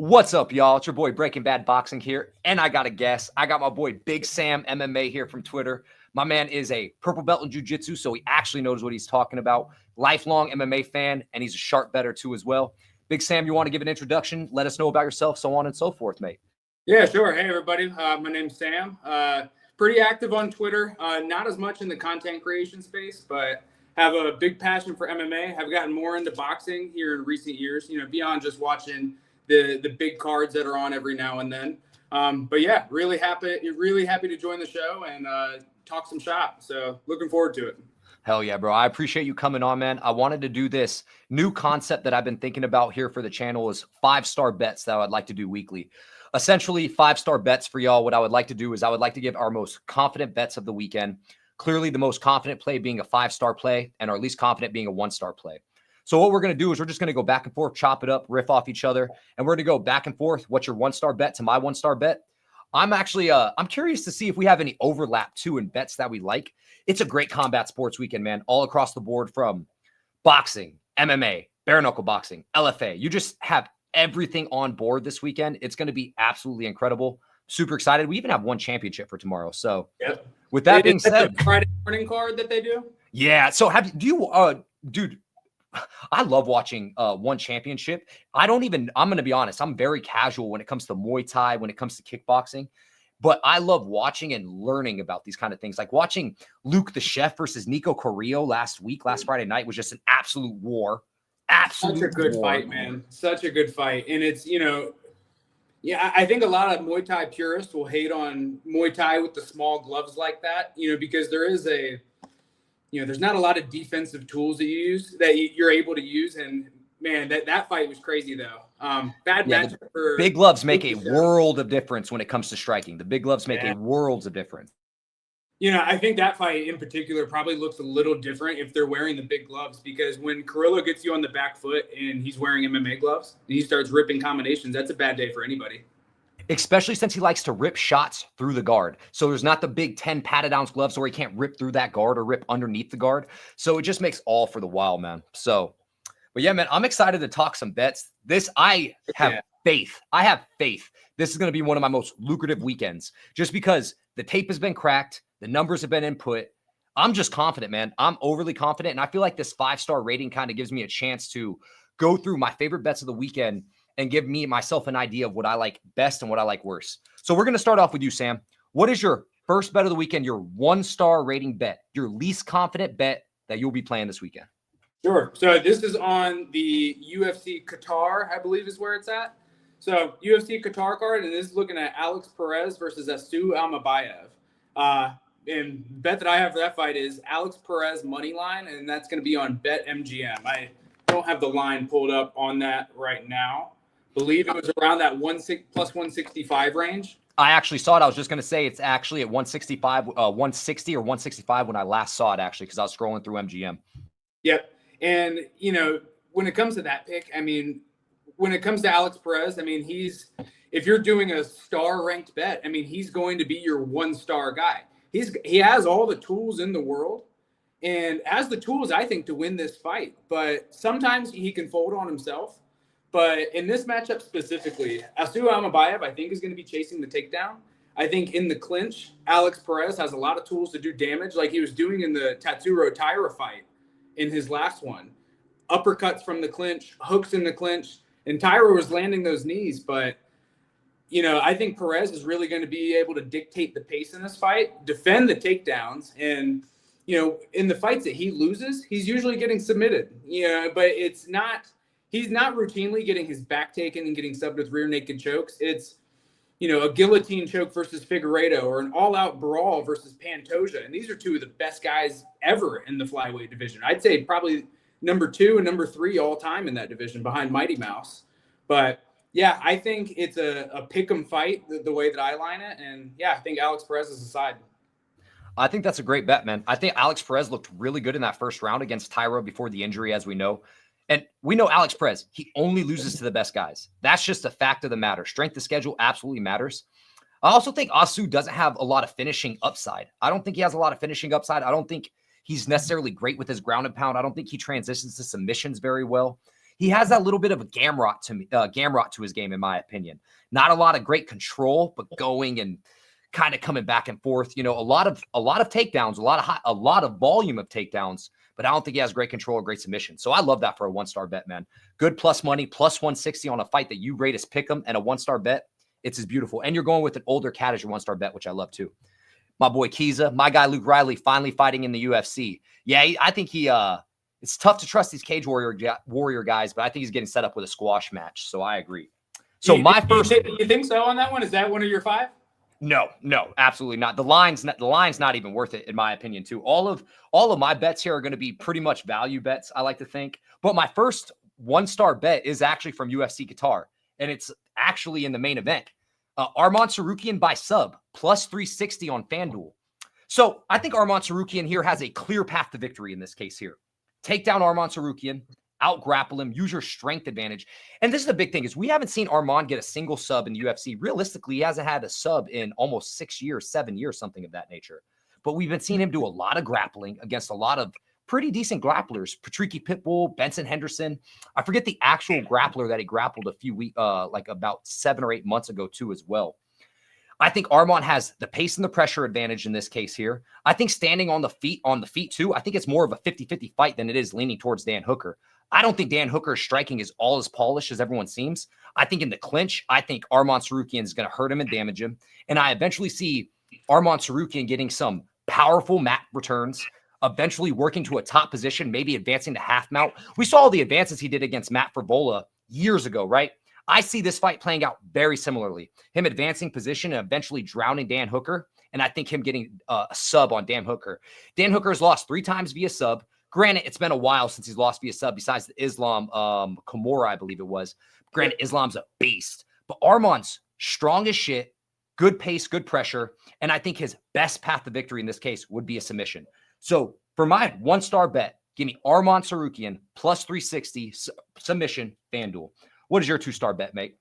What's up, y'all? It's your boy Breaking Bad Boxing here, and I got a guest. I got my boy Big Sam MMA here from Twitter. My man is a purple belt in jiu-jitsu, so he actually knows what he's talking about. Lifelong MMA fan, and he's a sharp bettor too as well. Big Sam, you want to give an introduction? Let us know about yourself, so on and so forth, mate. Yeah, sure. Hey, everybody. My name's Sam. Pretty active on Twitter. Not as much in the content creation space, but have a big passion for MMA. Have gotten more into boxing here in recent years, beyond just watching the big cards that are on every now and then. But yeah, really happy to join the show and talk some shop. So looking forward to it. Hell yeah, bro. I appreciate you coming on, man. I wanted to do this new concept that I've been thinking about here for the channel is 5-star bets that I'd like to do weekly. Essentially, 5-star bets for y'all. What I would like to do is I would like to give our most confident bets of the weekend. Clearly, the most confident play being a 5-star play and our least confident being a 1-star play. So what we're going to do is we're just going to go back and forth, chop it up, riff off each other, and we're going to go back and forth. What's your 1-star bet to my 1-star bet? I'm actually, I'm curious to see if we have any overlap too in bets that we like. It's a great combat sports weekend, man, all across the board from boxing, MMA, bare knuckle boxing, LFA. You just have everything on board this weekend. It's going to be absolutely incredible. Super excited. We even have one championship for tomorrow. So with that being said, the Friday morning card that they do. Yeah. So dude, I love watching one championship. I'm going to be honest. I'm very casual when it comes to Muay Thai, when it comes to kickboxing, but I love watching and learning about these kind of things. Like watching Luke the Chef versus Nico Carrillo last Friday night was just an absolute war. Such a good fight, man. Such a good fight. And it's, I think a lot of Muay Thai purists will hate on Muay Thai with the small gloves like that, because there is there's not a lot of defensive tools you're able to use. And man, that fight was crazy though. Bad match for big gloves make a world of difference when it comes to striking. The big gloves make a world of difference. I think that fight in particular probably looks a little different if they're wearing the big gloves, because when Carrillo gets you on the back foot and he's wearing MMA gloves and he starts ripping combinations, that's a bad day for anybody. Especially since he likes to rip shots through the guard. So there's not the big 10 padded ounce gloves where he can't rip through that guard or rip underneath the guard. So it just makes all for the wild, man. So, but yeah, man, I'm excited to talk some bets. I have faith. This is going to be one of my most lucrative weekends just because the tape has been cracked. The numbers have been input. I'm just confident, man. I'm overly confident. And I feel like this 5-star rating kind of gives me a chance to go through my favorite bets of the weekend and give myself an idea of what I like best and what I like worse. So we're going to start off with you, Sam. What is your first bet of the weekend, your 1-star rating bet, your least confident bet that you'll be playing this weekend? Sure. So this is on the UFC Qatar, I believe is where it's at. So UFC Qatar card, and this is looking at Alex Perez versus Asu Almabayev. And bet that I have for that fight is Alex Perez money line, and that's going to be on BetMGM. I don't have the line pulled up on that right now. Believe it was around that plus 165 range. I actually saw it. I was just going to say it's actually at 165, 160 or 165 when I last saw it, actually, because I was scrolling through MGM. Yep. And, when it comes to that pick, when it comes to Alex Perez, if you're doing a star ranked bet, he's going to be your 1-star guy. He has all the tools in the world and has the tools, I think, to win this fight. But sometimes he can fold on himself. But in this matchup specifically, Asu Almabayev, I think, is going to be chasing the takedown. I think in the clinch, Alex Perez has a lot of tools to do damage like he was doing in the Tatsuro Taira fight in his last one. Uppercuts from the clinch, hooks in the clinch, and Taira was landing those knees. But, I think Perez is really going to be able to dictate the pace in this fight, defend the takedowns, and, in the fights that he loses, he's usually getting submitted. But it's not – he's not routinely getting his back taken and getting subbed with rear naked chokes. It's, a guillotine choke versus Figueiredo or an all-out brawl versus Pantoja. And these are two of the best guys ever in the flyweight division. I'd say probably number 2 and number 3 all time in that division behind Mighty Mouse. But, yeah, I think it's a pick-em fight the way that I line it. And, yeah, I think Alex Perez is the side. I think that's a great bet, man. I think Alex Perez looked really good in that first round against Taira before the injury, as we know. And we know Alex Perez, he only loses to the best guys. That's just a fact of the matter. Strength of schedule absolutely matters. I also think Asu doesn't have a lot of finishing upside. I don't think he has a lot of finishing upside. I don't think he's necessarily great with his ground and pound. I don't think he transitions to submissions very well. He has that little bit of a gamrot to his game, in my opinion. Not a lot of great control, but going and kind of coming back and forth. You know, a lot of takedowns, a lot of volume of takedowns, but I don't think he has great control or great submission. So I love that for a 1-star bet, man. Good plus money, plus 160 on a fight that you rate as pick'em and a 1-star bet. It's as beautiful. And you're going with an older cat as your 1-star bet, which I love too. My boy Kiza, my guy Luke Riley, finally fighting in the UFC. Yeah, I think it's tough to trust these Cage Warrior guys, but I think he's getting set up with a squash match. So I agree. So you think so on that one? Is that one of your 5? No, absolutely not. The line's not even worth it, in my opinion, too. All of my bets here are going to be pretty much value bets, I like to think. But my first 1-star bet is actually from UFC Qatar, and it's actually in the main event. Arman Sarukian by sub, plus 360 on FanDuel. So I think Arman Sarukian here has a clear path to victory in this case here. Take down Arman Sarukian, out-grapple him, use your strength advantage. And this is the big thing, is we haven't seen Arman get a single sub in the UFC. Realistically, he hasn't had a sub in almost 6 years, 7 years, something of that nature. But we've been seeing him do a lot of grappling against a lot of pretty decent grapplers. Patricky Pitbull, Benson Henderson. I forget the actual grappler that he grappled a few weeks, like about 7 or 8 months ago too as well. I think Arman has the pace and the pressure advantage in this case here. I think standing on the feet too, I think it's more of a 50-50 fight than it is leaning towards Dan Hooker. I don't think Dan Hooker's striking is all as polished as everyone seems. I think in the clinch, I think Arman Sarukian is going to hurt him and damage him. And I eventually see Arman Sarukian getting some powerful mat returns, eventually working to a top position, maybe advancing to half mount. We saw the advances he did against Matt Favola years ago, right? I see this fight playing out very similarly. Him advancing position and eventually drowning Dan Hooker. And I think him getting a sub on Dan Hooker. Dan Hooker has lost 3 times via sub. Granted, it's been a while since he's lost via sub, besides the Islam Kimura, I believe it was. Granted, Islam's a beast. But Arman's strong as shit, good pace, good pressure. And I think his best path to victory in this case would be a submission. So for my 1-star bet, give me Arman Sarukian plus 360 submission FanDuel. What is your 2-star bet, mate?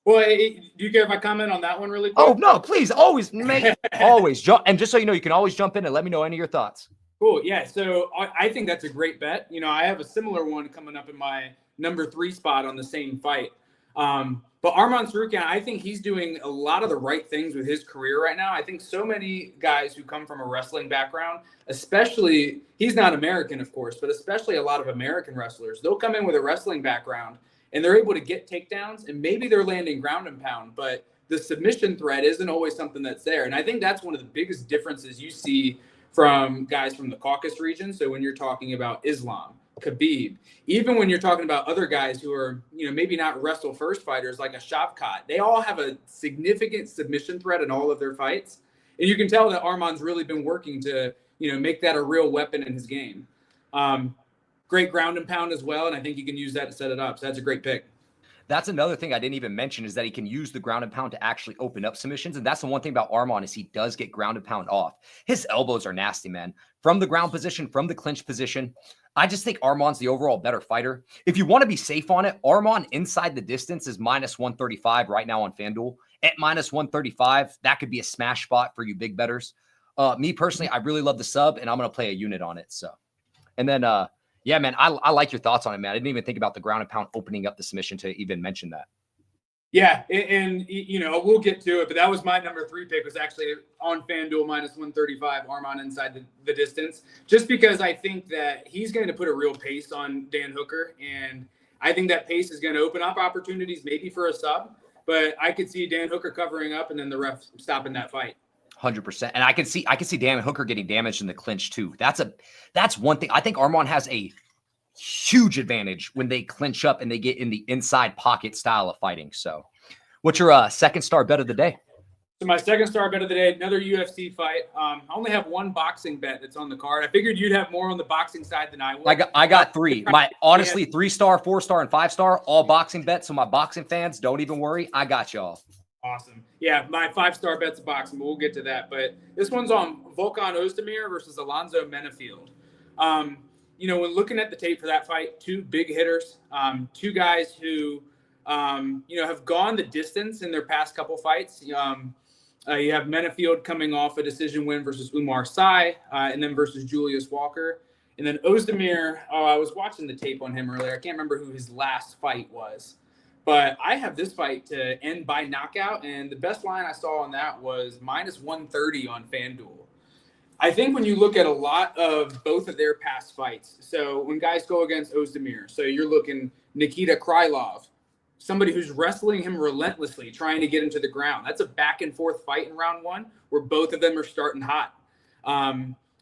Well, do you care if I comment on that one really quick? Oh, no, please. Always, mate. Always. Jump. And just so you know, you can always jump in and let me know any of your thoughts. Cool. Yeah. So I think that's a great bet. You know, I have a similar one coming up in my number 3 spot on the same fight. But Arman Sarukian, I think he's doing a lot of the right things with his career right now. I think so many guys who come from a wrestling background, especially, he's not American, of course, but especially a lot of American wrestlers, they'll come in with a wrestling background and they're able to get takedowns, and maybe they're landing ground and pound, but the submission threat isn't always something that's there. And I think that's one of the biggest differences you see from guys from the Caucasus region. So when you're talking about Islam, Khabib, even when you're talking about other guys who are, you know, maybe not wrestle first fighters like a Shavkat, they all have a significant submission threat in all of their fights. And you can tell that Arman's really been working to, you know, make that a real weapon in his game. Great ground and pound as well, and I think you can use that to set it up. So that's a great pick. That's another thing I didn't even mention, is that he can use the ground and pound to actually open up submissions. And that's the one thing about Arman, is he does get ground and pound off. His elbows are nasty, man. From the ground position, from the clinch position. I just think Arman's the overall better fighter. If you want to be safe on it, Arman inside the distance is minus 135 right now on FanDuel. At minus 135, that could be a smash spot for you big bettors. Me personally, I really love the sub, and I'm going to play a unit on it. So, and then, yeah, man, I like your thoughts on it, man. I didn't even think about the ground and pound opening up the submission to even mention that. Yeah, and you know, we'll get to it, but that was my number 3 pick, was actually on FanDuel minus 135, Arman inside the distance, just because I think that he's going to put a real pace on Dan Hooker, and I think that pace is going to open up opportunities maybe for a sub, but I could see Dan Hooker covering up and then the ref stopping that fight. 100%. And I can see Dan Hooker getting damaged in the clinch too. That's one thing. I think Arman has a huge advantage when they clinch up and they get in the inside pocket style of fighting. So what's your 2nd-star bet of the day? So my 2nd-star bet of the day, another UFC fight. I only have 1 boxing bet that's on the card. I figured you'd have more on the boxing side than I would. I got 3. My honestly, 3-star, 4-star, and 5-star, all boxing bets. So my boxing fans, don't even worry. I got y'all. Awesome. Yeah, my 5-star bet's boxing, but we'll get to that. But this one's on Volkan Ozdemir versus Alonzo Menafield. You know, when looking at the tape for that fight, 2 big hitters, 2 guys who, you know, have gone the distance in their past couple fights. You have Menafield coming off a decision win versus Umar Sy, and then versus Julius Walker. And then Ozdemir, I was watching the tape on him earlier. I can't remember who his last fight was. But I have this fight to end by knockout, and the best line I saw on that was -130 on FanDuel. I think when you look at a lot of both of their past fights, so when guys go against Ozdemir, so you're looking Nikita Krylov, somebody who's wrestling him relentlessly, trying to get him to the ground. That's a back and forth fight in round one where both of them are starting hot.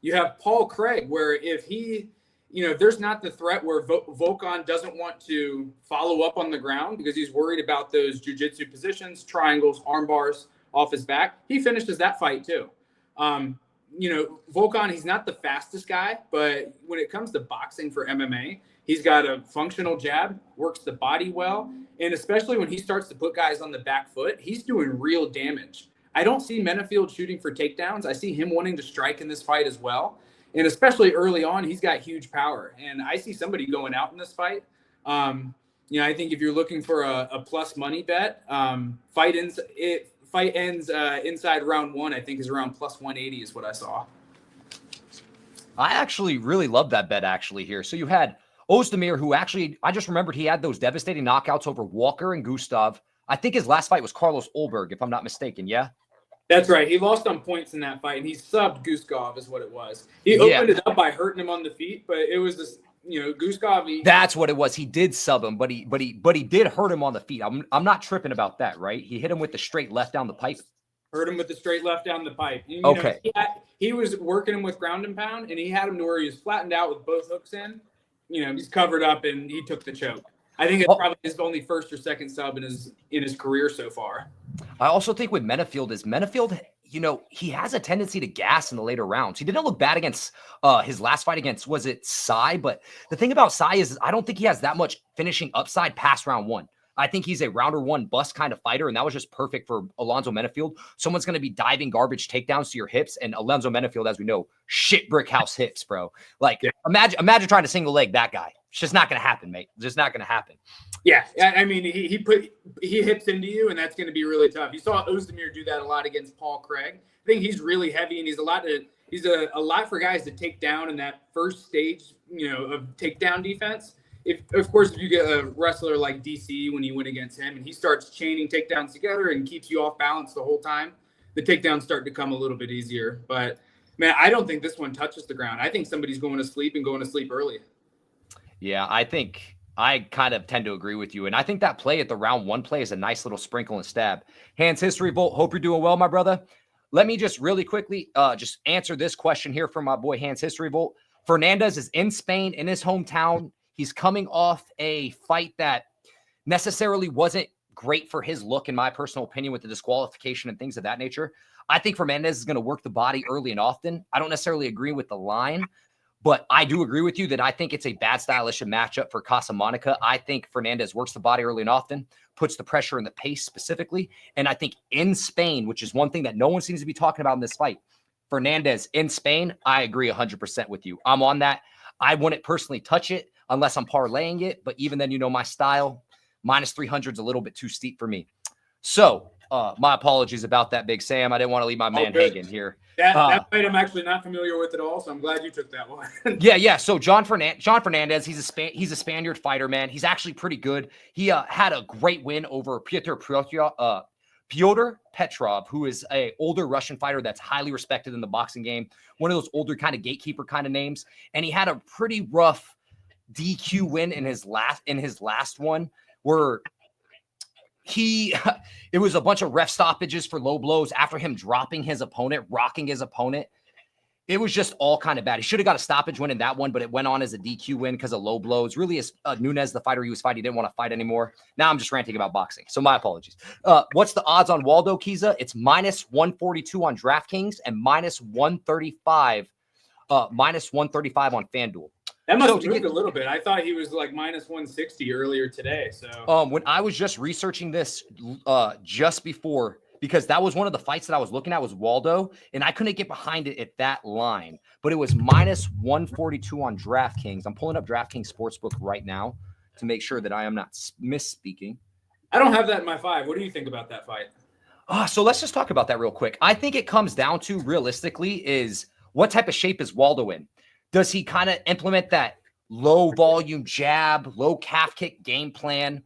You have Paul Craig, where if he, if there's not the threat where Volkan doesn't want to follow up on the ground because he's worried about those jiu-jitsu positions, triangles, arm bars off his back, he finishes that fight too. Volkan, he's not the fastest guy, but when it comes to boxing for MMA, he's got a functional jab, works the body well, and especially when he starts to put guys on the back foot, he's doing real damage. I don't see Menafield shooting for takedowns. I see him wanting to strike in this fight as well. And especially early on, he's got huge power. And I see somebody going out in this fight. I think if you're looking for a plus money bet, fight ends inside round one, I think is around +180 is what I saw. I actually really love that bet here. So you had Ozdemir, who actually, I just remembered he had those devastating knockouts over Walker and Gustav. I think his last fight was Carlos Ulberg, if I'm not mistaken. Yeah. That's right. He lost on points in that fight, and he subbed Guskov is what it was. He opened it up by hurting him on the feet, but it was this, Guskov. That's what it was. He did sub him, but he did hurt him on the feet. I'm not tripping about that, right? He hit him with the straight left down the pipe. Hurt him with the straight left down the pipe. Okay. He was working him with ground and pound, and he had him to where he was flattened out with both hooks in. He's covered up, and he took the choke. I think it's probably his only first or second sub in his career so far. I also think with Menafield, he has a tendency to gas in the later rounds. He didn't look bad against his last fight against, was it Sai? But the thing about Sai is I don't think he has that much finishing upside past round one. I think he's a rounder one bust kind of fighter, and that was just perfect for Alonzo Menafield. Someone's going to be diving garbage takedowns to your hips, and Alonzo Menafield, as we know, shit brick house hips, bro. Imagine trying to single leg that guy. It's just not going to happen, mate. It's just not going to happen. Yeah, I mean, he hips into you, and that's going to be really tough. You saw Ozdemir do that a lot against Paul Craig. I think he's really heavy, and he's a lot for guys to take down in that first stage, of takedown defense. If you get a wrestler like DC when you win against him, and he starts chaining takedowns together and keeps you off balance the whole time, the takedowns start to come a little bit easier. But man, I don't think this one touches the ground. I think somebody's going to sleep and going to sleep early. Yeah, I think I kind of tend to agree with you. And I think that play at the round one play is a nice little sprinkle and stab. Hans History Volt, hope you're doing well, my brother. Let me just really quickly just answer this question here from my boy Hans History Volt. Fernandez is in Spain, in his hometown. He's coming off a fight that necessarily wasn't great for his look, in my personal opinion, with the disqualification and things of that nature. I think Fernandez is going to work the body early and often. I don't necessarily agree with the line, but I do agree with you that I think it's a bad stylistic matchup for Casamonica. I think Fernandez works the body early and often, puts the pressure and the pace specifically. And I think in Spain, which is one thing that no one seems to be talking about in this fight, Fernandez in Spain, I agree 100% with you. I'm on that. I wouldn't personally touch it unless I'm parlaying it. But even then, my style, -300 is a little bit too steep for me. So my apologies about that, Big Sam. I didn't want to leave my man hanging here. That fight I'm actually not familiar with at all, so I'm glad you took that one. Yeah. So John Fernandez, he's a Spaniard fighter, man. He's actually pretty good. He had a great win over Pyotr Petrov, who is an older Russian fighter that's highly respected in the boxing game. One of those older kind of gatekeeper kind of names. And he had a pretty rough DQ win in his last one, where it was a bunch of ref stoppages for low blows after him dropping his opponent, rocking his opponent. It was just all kind of bad. He should have got a stoppage win in that one, but it went on as a DQ win because of low blows. Really, as Nunes, the fighter he was fighting, he didn't want to fight anymore. Now I'm just ranting about boxing, so my apologies. What's the odds on Waldo Kiza? It's -142 on DraftKings and -135 on FanDuel. That must have moved a little bit. I thought he was like -160 earlier today. So when I was just researching this just before, because that was one of the fights that I was looking at was Waldo, and I couldn't get behind it at that line. But it was -142 on DraftKings. I'm pulling up DraftKings Sportsbook right now to make sure that I am not misspeaking. I don't have that in my 5. What do you think about that fight? So let's just talk about that real quick. I think it comes down to, realistically, is what type of shape is Waldo in? Does he kind of implement that low volume jab, low calf kick game plan?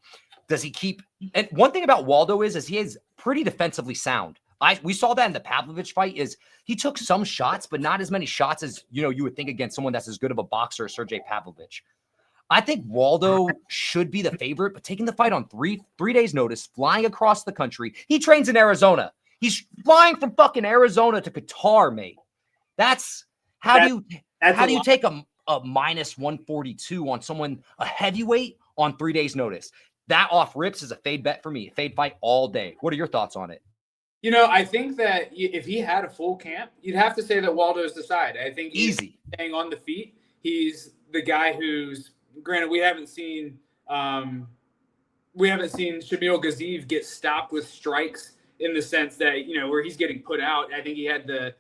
Does he keep, and one thing about Waldo is he is pretty defensively sound. We saw that in the Pavlovich fight is he took some shots, but not as many shots as, you would think against someone that's as good of a boxer as Sergey Pavlovich. I think Waldo should be the favorite, but taking the fight on three days notice, flying across the country. He trains in Arizona. He's flying from fucking Arizona to Qatar, mate. How do you take a minus 142 on someone, a heavyweight on 3 days notice? That off rips is a fade bet for me. Fade fight all day. What are your thoughts on it? I think that if he had a full camp, you'd have to say that Waldo's the side. I think easy staying on the feet. He's the guy who's, granted, we haven't seen Shamil Gaziev get stopped with strikes in the sense that, where he's getting put out. I think he had the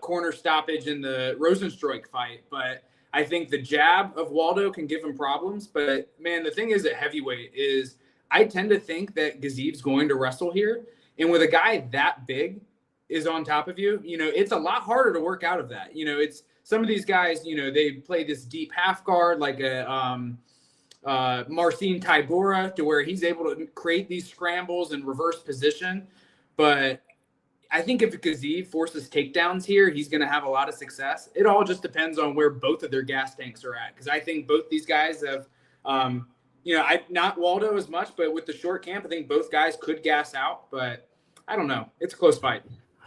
corner stoppage in the Rosenstruik fight, but I think the jab of Waldo can give him problems. But man, the thing is at heavyweight is I tend to think that Gaziev's going to wrestle here. And with a guy that big is on top of you, it's a lot harder to work out of that. It's some of these guys, they play this deep half guard like a Marcin Tybura, to where he's able to create these scrambles and reverse position. But I think if Gaziev forces takedowns here, he's going to have a lot of success. It all just depends on where both of their gas tanks are at. Because I think both these guys have, not Waldo as much, but with the short camp, I think both guys could gas out. But I don't know. It's a close fight.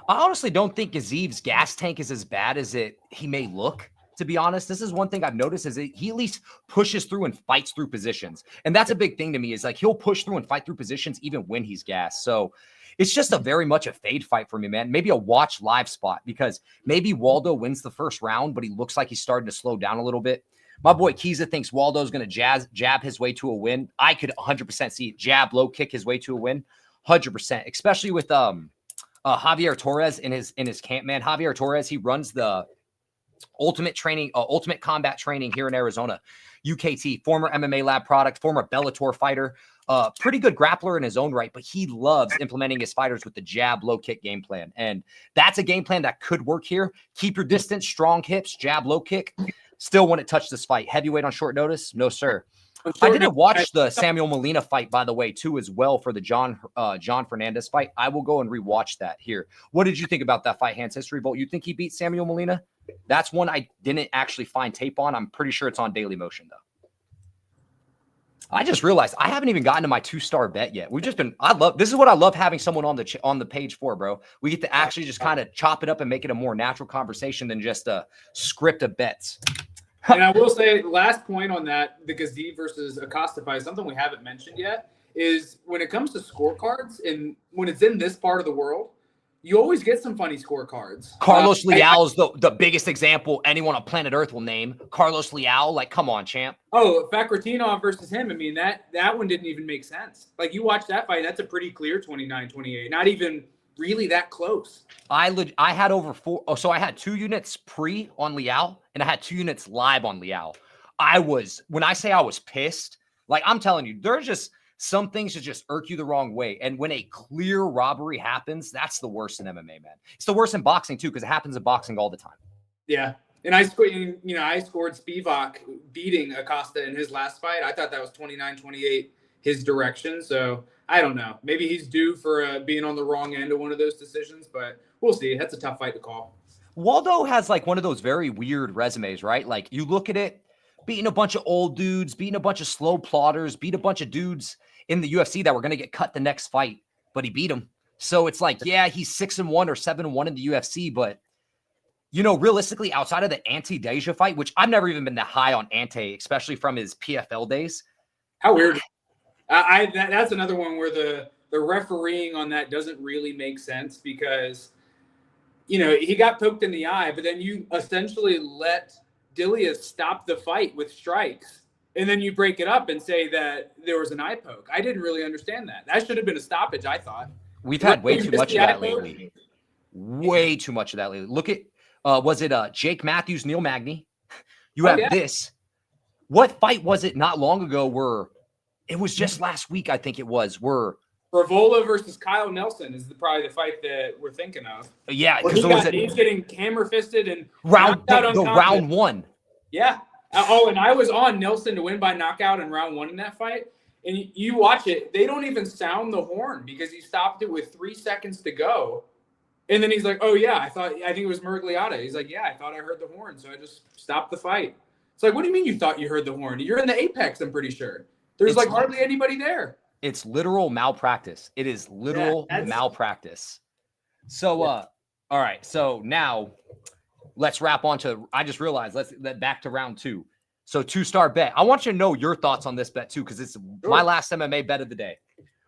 I honestly don't think Gaziev's gas tank is as bad as he may look, to be honest. This is one thing I've noticed is that he at least pushes through and fights through positions. And that's a big thing to me is like he'll push through and fight through positions even when he's gassed. So it's just a very much a fade fight for me, man. Maybe a watch live spot because maybe Waldo wins the first round, but he looks like he's starting to slow down a little bit. My boy Kiza thinks Waldo's going to jab his way to a win. I could 100% see it. Jab, low kick his way to a win. 100%, especially with Javier Torres in his camp, man. Javier Torres, he runs the ultimate combat training here in Arizona. UKT, former MMA lab product, former Bellator fighter, pretty good grappler in his own right, but he loves implementing his fighters with the jab, low kick game plan. And that's a game plan that could work here. Keep your distance, strong hips, jab, low kick. Still wouldn't touch this fight. Heavyweight on short notice? No, sir. I didn't watch the Samuel Molina fight, by the way, too, as well for the John Fernandez fight. I will go and rewatch that here. What did you think about that fight, Hans History Bolt? You think he beat Samuel Molina? That's one I didn't actually find tape on. I'm pretty sure it's on Daily Motion, though. I just realized I haven't even gotten to my 2-star bet yet. This is what I love having someone on the page for, bro. We get to actually just kind of chop it up and make it a more natural conversation than just a script of bets. And I will say, last point on that, the Gaziev versus Acosta fight, something we haven't mentioned yet, is when it comes to scorecards, and when it's in this part of the world, you always get some funny scorecards. Carlos Leal is the biggest example anyone on planet Earth will name. Carlos Leal, like, come on, champ. Oh, Fakhratinov versus him. I mean, that one didn't even make sense. Like, you watch that fight, that's a pretty clear 29-28. Not even really that close. I had over 4. Oh, so I had 2 units pre on Leal and I had 2 units live on Leal. When I say I was pissed, like I'm telling you, there's just some things that just irk you the wrong way. And when a clear robbery happens, that's the worst in MMA, man. It's the worst in boxing too, because it happens in boxing all the time. Yeah. And I scored Spivak beating Acosta in his last fight. I thought that was 29-28 his direction. So I don't know. Maybe he's due for being on the wrong end of one of those decisions, but we'll see. That's a tough fight to call. Waldo has like one of those very weird resumes, right? Like you look at it, beating a bunch of old dudes, beating a bunch of slow plotters, beat a bunch of dudes in the UFC that were going to get cut the next fight, but he beat them. So it's like, yeah, he's 6-1 or 7-1 in the UFC, but realistically, outside of the Ante Deja fight, which I've never even been that high on Ante, especially from his PFL days. How weird. That's another one where the refereeing on that doesn't really make sense because, he got poked in the eye, but then you essentially let Dillia stop the fight with strikes. And then you break it up and say that there was an eye poke. I didn't really understand that. That should have been a stoppage, I thought. We've had way too much of that lately. Way too much of that lately. Look at, was it Jake Matthews, Neil Magny? You have this. What fight was it not long ago where it was just last week, I think it was, where Ravola versus Kyle Nelson is probably the fight that we're thinking of. Yeah, because he's getting hammer fisted and round one. Yeah. Oh, and I was on Nelson to win by knockout in round 1 in that fight. And you watch it, they don't even sound the horn because he stopped it with 3 seconds to go. And then he's like, "Oh yeah, I think it was Miragliotta." He's like, "Yeah, I thought I heard the horn, so I just stopped the fight." It's like, "What do you mean you thought you heard the horn? You're in the apex, I'm pretty sure. There's like hardly anybody there." It's literal malpractice. It is literal malpractice. So, all right. So now let's wrap on to, I just realized, let's back to round 2. So 2-star bet. I want you to know your thoughts on this bet too, because it's my last MMA bet of the day.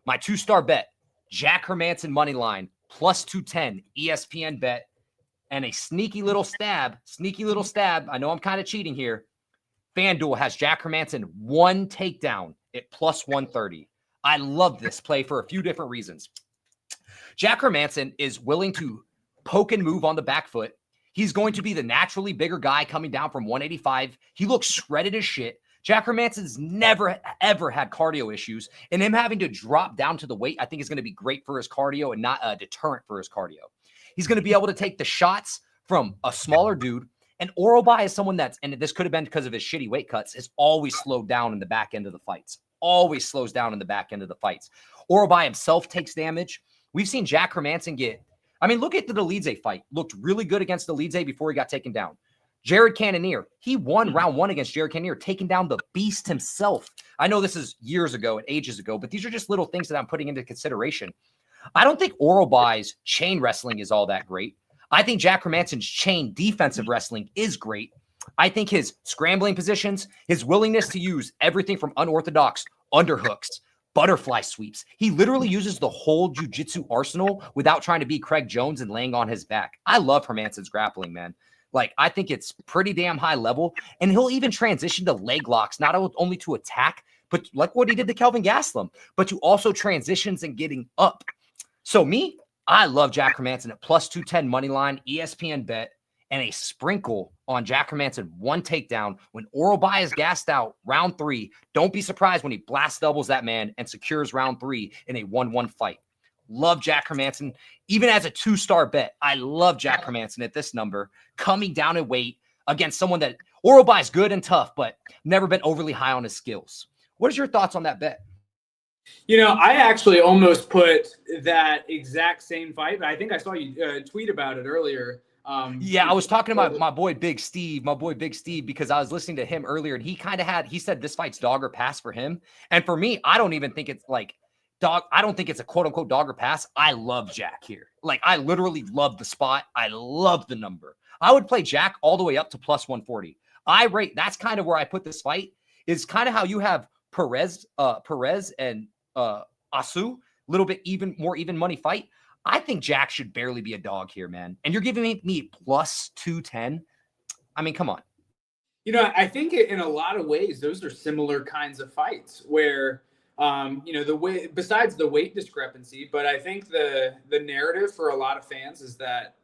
My 2-star bet, Jack Hermanson money line plus 210 ESPN bet, and a sneaky little stab. I know I'm kind of cheating here. FanDuel has Jack Hermanson 1 takedown at plus 130. I love this play for a few different reasons. Jack Hermanson is willing to poke and move on the back foot. He's going to be the naturally bigger guy coming down from 185. He looks shredded as shit. Jack Hermanson's never, ever had cardio issues, and him having to drop down to the weight, I think is going to be great for his cardio and not a deterrent for his cardio. He's going to be able to take the shots from a smaller dude. And Orobai is someone that's, and this could have been because of his shitty weight cuts, has always slowed down in the back end of the fights. Always slows down in the back end of the fights. Orobai himself takes damage. We've seen Jack Hermanson get, I mean, look at the Dolidze fight. Looked really good against Dolidze before he got taken down. Jared Cannonier, he won round 1 against Jared Cannonier, taking down the beast himself. I know this is years ago and ages ago, but these are just little things that I'm putting into consideration. I don't think Orobai's chain wrestling is all that great. I think Jack Hermanson's chain defensive wrestling is great. I think his scrambling positions, his willingness to use everything from unorthodox underhooks, butterfly sweeps. He literally uses the whole jiu-jitsu arsenal without trying to be Craig Jones and laying on his back. I love Hermanson's grappling, man. Like, I think it's pretty damn high level. And he'll even transition to leg locks, not only to attack, but like what he did to Kelvin Gastelum, but to also transitions and getting up. So me, I love Jack Hermanson at plus 210 money line, ESPN bet, and a sprinkle on Jack Hermanson 1 takedown when Orobai is gassed out round 3. Don't be surprised when he blast doubles that man and secures round 3 in a 1-1 fight. Love Jack Hermanson. Even as a 2-star bet, I love Jack Hermanson at this number, coming down in weight against someone that Orobai is good and tough, but never been overly high on his skills. What is your thoughts on that bet? You know, I actually almost put that exact same fight, but I think I saw you tweet about it earlier. Yeah, I was talking about my boy Big Steve, because I was listening to him earlier, and he said this fight's dog or pass for him. And for me, I don't even think it's like dog. I don't think it's a quote unquote dog or pass. I love Jack here. Like, I literally love the spot. I love the number. I would play Jack all the way up to plus 140. That's kind of where I put this fight, is kind of how you have Perez and Asu, little bit more even money fight. I think Jack should barely be a dog here, man. And you're giving me plus 210. I mean, come on. You know, I think in a lot of ways, those are similar kinds of fights where, you know, besides the weight discrepancy, but I think the narrative for a lot of fans is that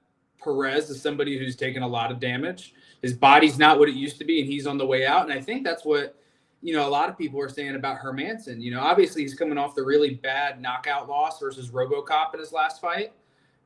Perez is somebody who's taken a lot of damage. His body's not what it used to be, and he's on the way out. And I think that's what, you know, a lot of people are saying about Hermanson. You know, obviously he's coming off the really bad knockout loss versus RoboCop in his last fight.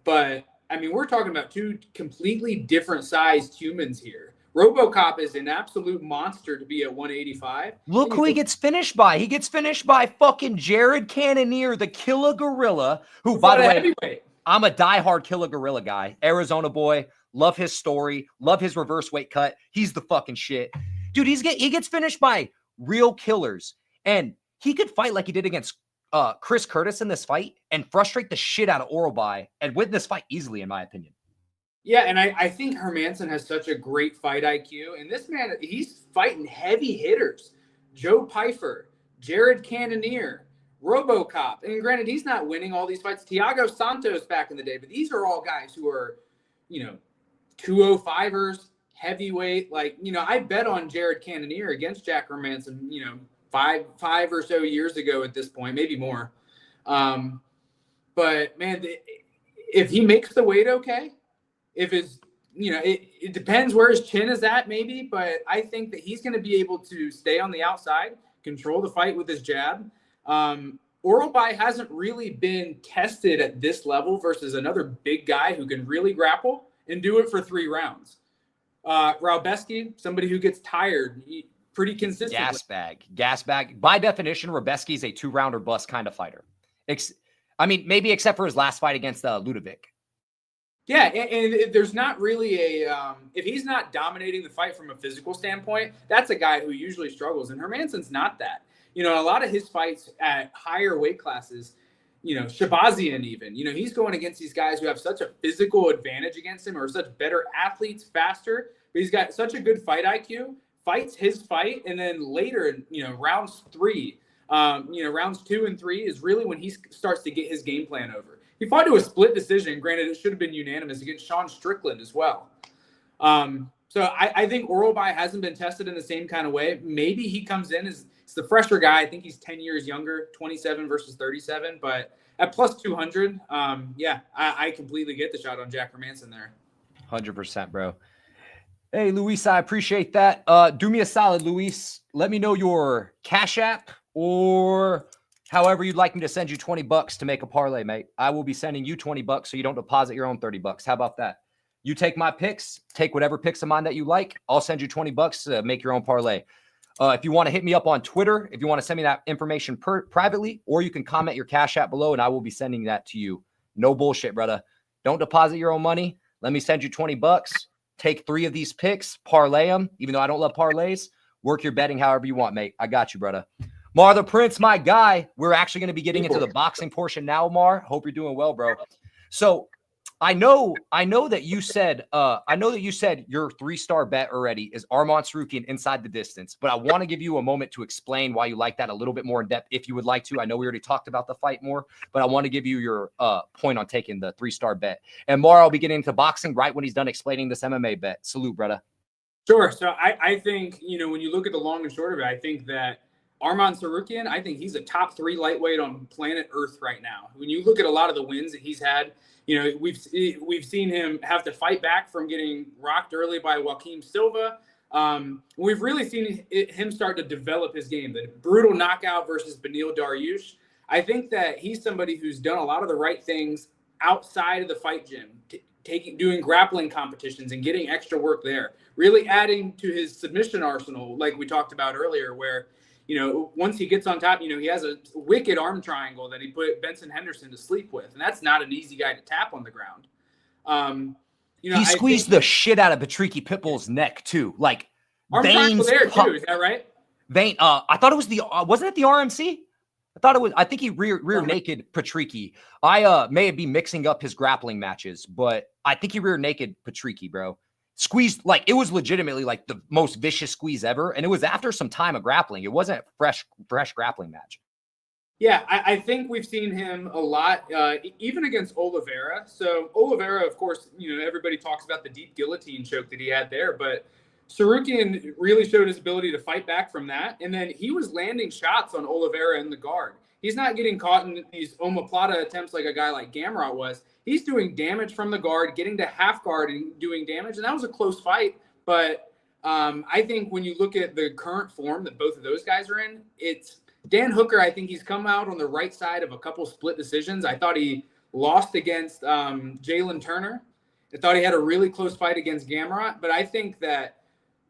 But, I mean, we're talking about 2 completely different sized humans here. RoboCop is an absolute monster to be at 185. Look who he gets finished by. He gets finished by fucking Jared Cannonier, the Killer Gorilla, who, by the way, heavyweight. I'm a diehard Killer Gorilla guy. Arizona boy. Love his story. Love his reverse weight cut. He's the fucking shit. Dude, he gets finished by real killers. And he could fight like he did against Chris Curtis in this fight and frustrate the shit out of Orobai and win this fight easily, in my opinion. Yeah, and I think Hermanson has such a great fight IQ. And this man, he's fighting heavy hitters. Joe Pyfer, Jared Cannonier, RoboCop. And granted, he's not winning all these fights. Thiago Santos back in the day. But these are all guys who are, you know, 205ers, heavyweight. Like, you know, I bet on Jared Cannonier against Jack Hermanson, you know, five or so years ago at this point, maybe more. But, man, if he makes the weight okay, if it's, you know, it depends where his chin is at maybe, but I think that he's going to be able to stay on the outside, control the fight with his jab. Orobai hasn't really been tested at this level versus another big guy who can really grapple and do it for 3 rounds. Raubeski, somebody who gets tired pretty consistently. Gas bag. By definition, Rabeski is a 2-rounder bust kind of fighter. I mean, maybe except for his last fight against Ludovic. Yeah, and there's not really if he's not dominating the fight from a physical standpoint, that's a guy who usually struggles. And Hermansson's not that. A lot of his fights at higher weight classes, Shabazian even, he's going against these guys who have such a physical advantage against him or such better athletes, faster, but he's got such a good fight IQ, fights his fight, and then later, rounds 3, rounds 2 and 3 is really when he starts to get his game plan over. He fought to a split decision. Granted, it should have been unanimous against Sean Strickland as well. So I think Orolbai hasn't been tested in the same kind of way. Maybe he comes in as the fresher guy. I think he's 10 years younger, 27 versus 37. But at plus 200, I completely get the shot on Jack Hermansson there. 100%, bro. Hey, Luis, I appreciate that. Do me a solid, Luis. Let me know your Cash App or however you'd like me to send you $20 to make a parlay, mate. I will be sending you $20 so you don't deposit your own $30. How about that? You take my picks, take whatever picks of mine that you like. I'll send you $20 to make your own parlay. If you want to hit me up on Twitter, if you want to send me that information privately, or you can comment your Cash App below and I will be sending that to you. No bullshit, brother. Don't deposit your own money. Let me send you $20. Take 3 of these picks, parlay them, even though I don't love parlays. Work your betting however you want, mate. I got you, brother. Mar the Prince, my guy. We're actually going to be getting into the boxing portion now, Mar. Hope you're doing well, bro. So I know that you said your 3-star bet already is Arman Tsarukyan inside the distance, but I want to give you a moment to explain why you like that a little bit more in depth if you would like to. I know we already talked about the fight more, but I want to give you your point on taking the 3-star bet. And Mar, I'll be getting into boxing right when he's done explaining this MMA bet. Salute, brother. Sure. So I think, when you look at the long and short of it, I think that Arman Tsarukyan, I think he's a top 3 lightweight on planet Earth right now. When you look at a lot of the wins that he's had, we've seen him have to fight back from getting rocked early by Joaquim Silva. We've really seen him start to develop his game. The brutal knockout versus Beneil Dariush. I think that he's somebody who's done a lot of the right things outside of the fight gym, doing grappling competitions and getting extra work there, really adding to his submission arsenal, like we talked about earlier, where once he gets on top, he has a wicked arm triangle that he put Benson Henderson to sleep with. And that's not an easy guy to tap on the ground. He squeezed the shit out of Patricky Pitbull's neck too. Like arm triangle there too. Is that right? I thought it was wasn't it the RMC? I think he rear naked Patricky. I may be mixing up his grappling matches, but I think he rear naked Patricky, bro. Squeezed, like, it was legitimately like the most vicious squeeze ever. And it was after some time of grappling. It wasn't a fresh grappling match. Yeah, I think we've seen him a lot, even against Oliveira. So Oliveira, of course, everybody talks about the deep guillotine choke that he had there, but Tsarukyan really showed his ability to fight back from that. And then he was landing shots on Oliveira in the guard. He's not getting caught in these omoplata attempts like a guy like Gamrot was. He's doing damage from the guard, getting to half guard and doing damage. And that was a close fight. But I think when you look at the current form that both of those guys are in, it's Dan Hooker. I think he's come out on the right side of a couple split decisions. I thought he lost against Jalen Turner. I thought he had a really close fight against Gamrot. But I think that